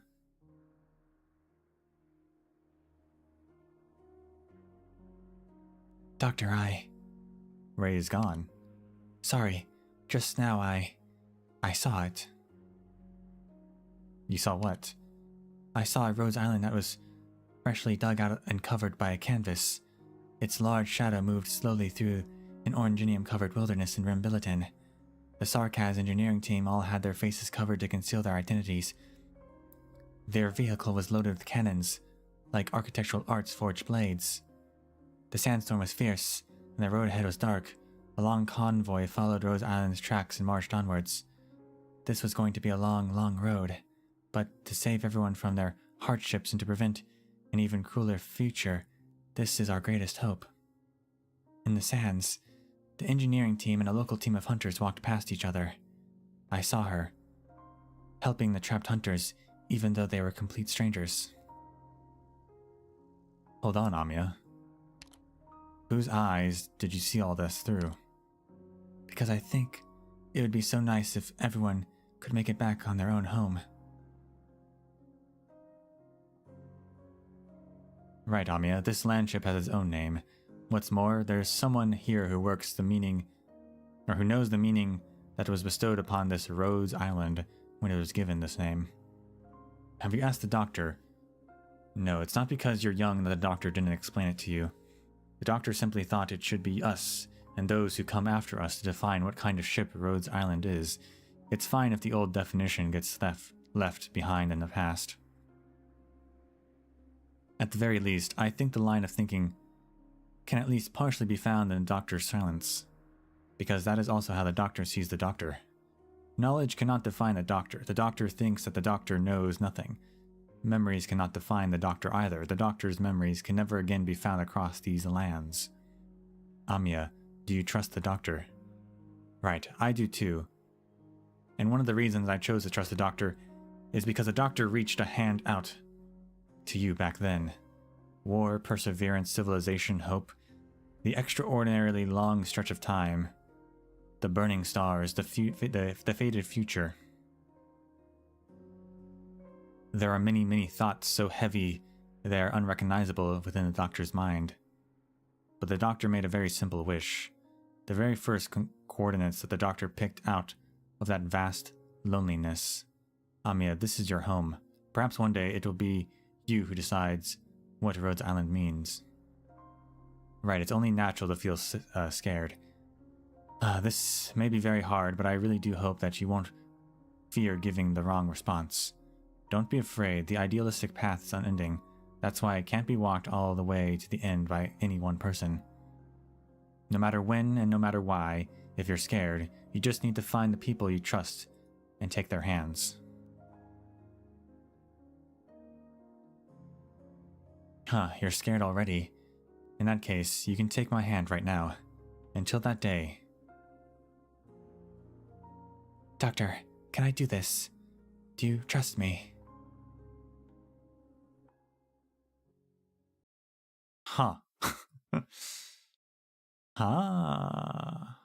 Doctor, Ray is gone. Sorry, just now I saw it. You saw what? I saw a Rhodes Island that was freshly dug out and covered by a canvas. Its large shadow moved slowly through an oranginium-covered wilderness in Rimbiliton. The Sarkaz engineering team all had their faces covered to conceal their identities. Their vehicle was loaded with cannons, like architectural art's forged blades. The sandstorm was fierce, and the road ahead was dark. A long convoy followed Rose Island's tracks and marched onwards. This was going to be a long, long road, but to save everyone from their hardships and to prevent an even crueler future, this is our greatest hope. In the sands, the engineering team and a local team of hunters walked past each other. I saw her, helping the trapped hunters, even though they were complete strangers. Hold on, Amia. Whose eyes did you see all this through? Because I think it would be so nice if everyone could make it back on their own home. Right, Amia, this landship has its own name. What's more, there's someone here who works the meaning, or who knows the meaning that was bestowed upon this Rhodes Island when it was given this name. Have you asked the doctor? No, it's not because you're young that the doctor didn't explain it to you. The doctor simply thought it should be us and those who come after us to define what kind of ship Rhodes Island is. It's fine if the old definition gets left behind in the past. At the very least, I think the line of thinking can at least partially be found in the doctor's silence, because that is also how the doctor sees the doctor. Knowledge cannot define a doctor. The doctor thinks that the doctor knows nothing. Memories cannot define the doctor either. The doctor's memories can never again be found across these lands. Amia, do you trust the doctor? Right, I do too. And one of the reasons I chose to trust the doctor is because the doctor reached a hand out to you back then. War, perseverance, civilization, hope. The extraordinarily long stretch of time. The burning stars, the faded future. There are many, many thoughts so heavy they are unrecognizable within the doctor's mind. But the doctor made a very simple wish. The very first coordinates that the doctor picked out of that vast loneliness. Amia, this is your home. Perhaps one day it will be you who decides what Rhodes Island means. Right, it's only natural to feel scared. This may be very hard, but I really do hope that you won't fear giving the wrong response. Don't be afraid, the idealistic path is unending. That's why it can't be walked all the way to the end by any one person. No matter when and no matter why, if you're scared, you just need to find the people you trust and take their hands. You're scared already. In that case, you can take my hand right now. Until that day. Doctor, can I do this? Do you trust me? Huh. Ah.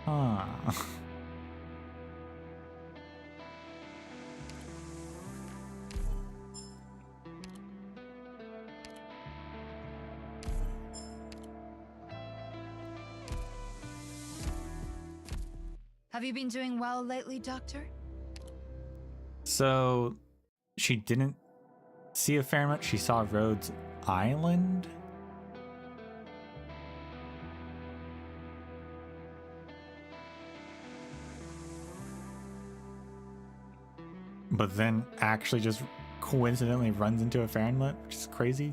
Ah. Have you been doing well lately, Doctor? So she didn't see a Fairmont, she saw Rhodes Island? But then actually just coincidentally runs into a Fahrenheit, which is crazy.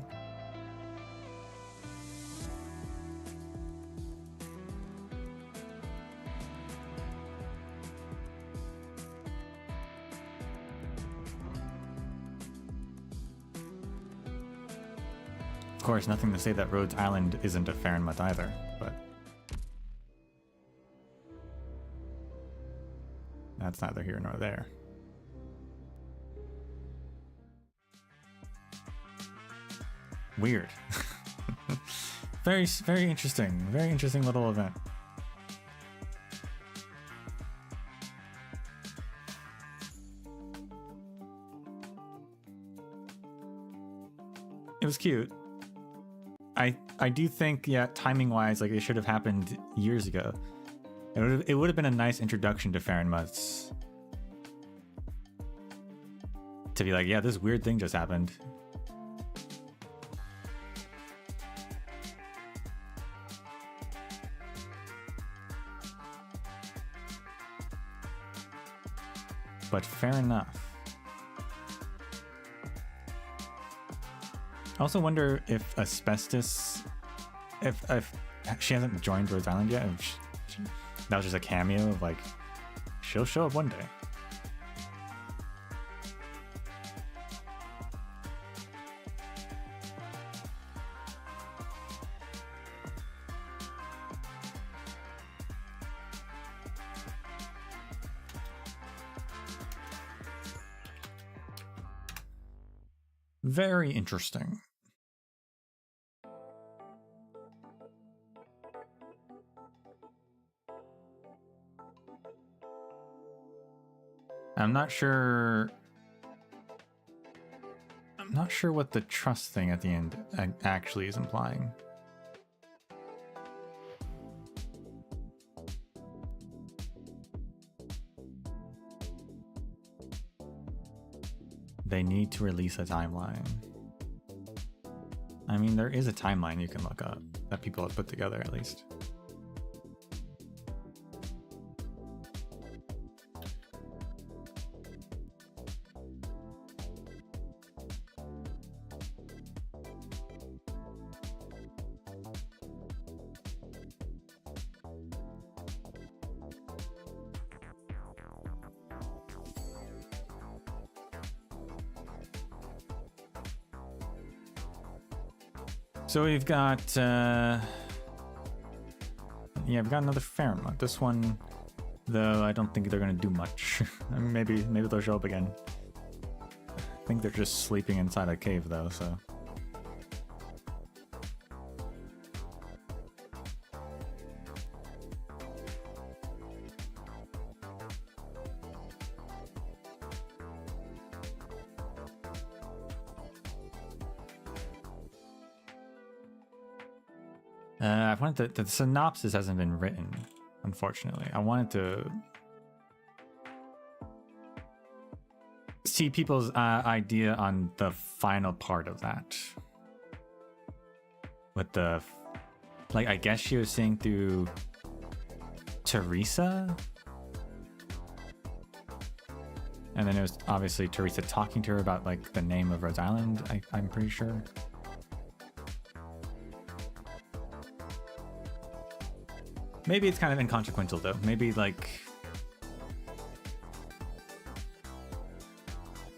Of course, nothing to say that Rhodes Island isn't a Fahrenheit either, but that's neither here nor there. Weird. Very interesting. Very interesting little event. It was cute. I do think, yeah, timing wise, like it should have happened years ago. It would have been a nice introduction to Fahrenheit's. To be like, yeah, this weird thing just happened. But fair enough. I also wonder if Asbestos, if she hasn't joined Rhodes Island yet, if that was just a cameo of like, she'll show up one day. Very interesting. I'm not sure what the trust thing at the end actually is implying. They need to release a timeline. I mean, there is a timeline you can look up that people have put together, at least. So we've got, yeah, we've got another Fairmont. This one, though, I don't think they're gonna do much. maybe they'll show up again. I think they're just sleeping inside a cave, though, so. I wanted the synopsis hasn't been written, unfortunately. I wanted to see people's idea on the final part of that. With the, like, I guess she was seeing through Teresa? And then it was obviously Teresa talking to her about, like, the name of Rhodes Island, I'm pretty sure. Maybe it's kind of inconsequential, though. Maybe, like,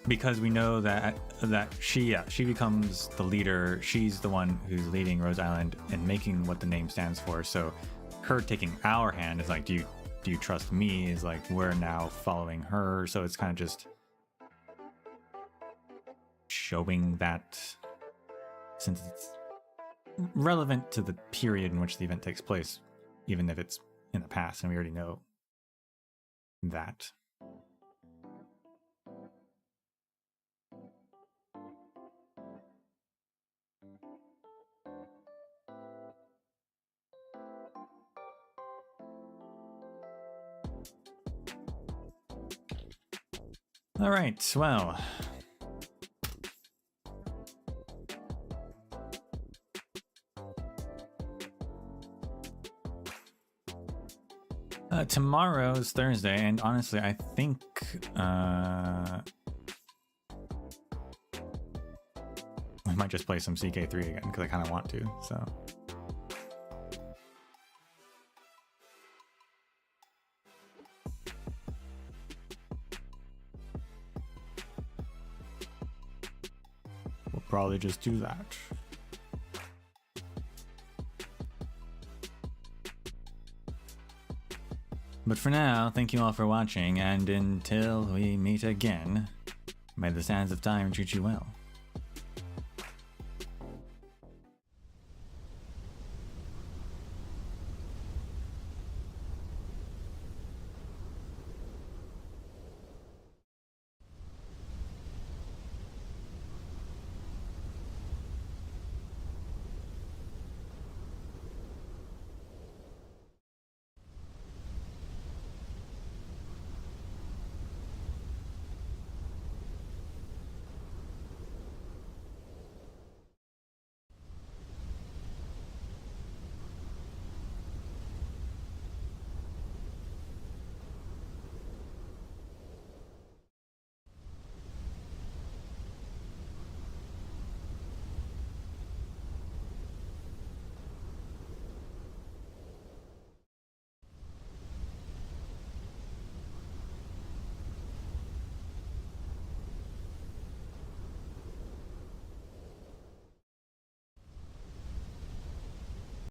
because we know that she becomes the leader. She's the one who's leading Rhodes Island and making what the name stands for. So her taking our hand is like, do you trust me? Is like, we're now following her. So it's kind of just showing that, since it's relevant to the period in which the event takes place, even if it's in the past, and we already know that. All right, well. Tomorrow's Thursday, and honestly, I think I might just play some CK3 again because I kind of want to. So. We'll probably just do that. But for now, thank you all for watching, and until we meet again, may the sands of time treat you well.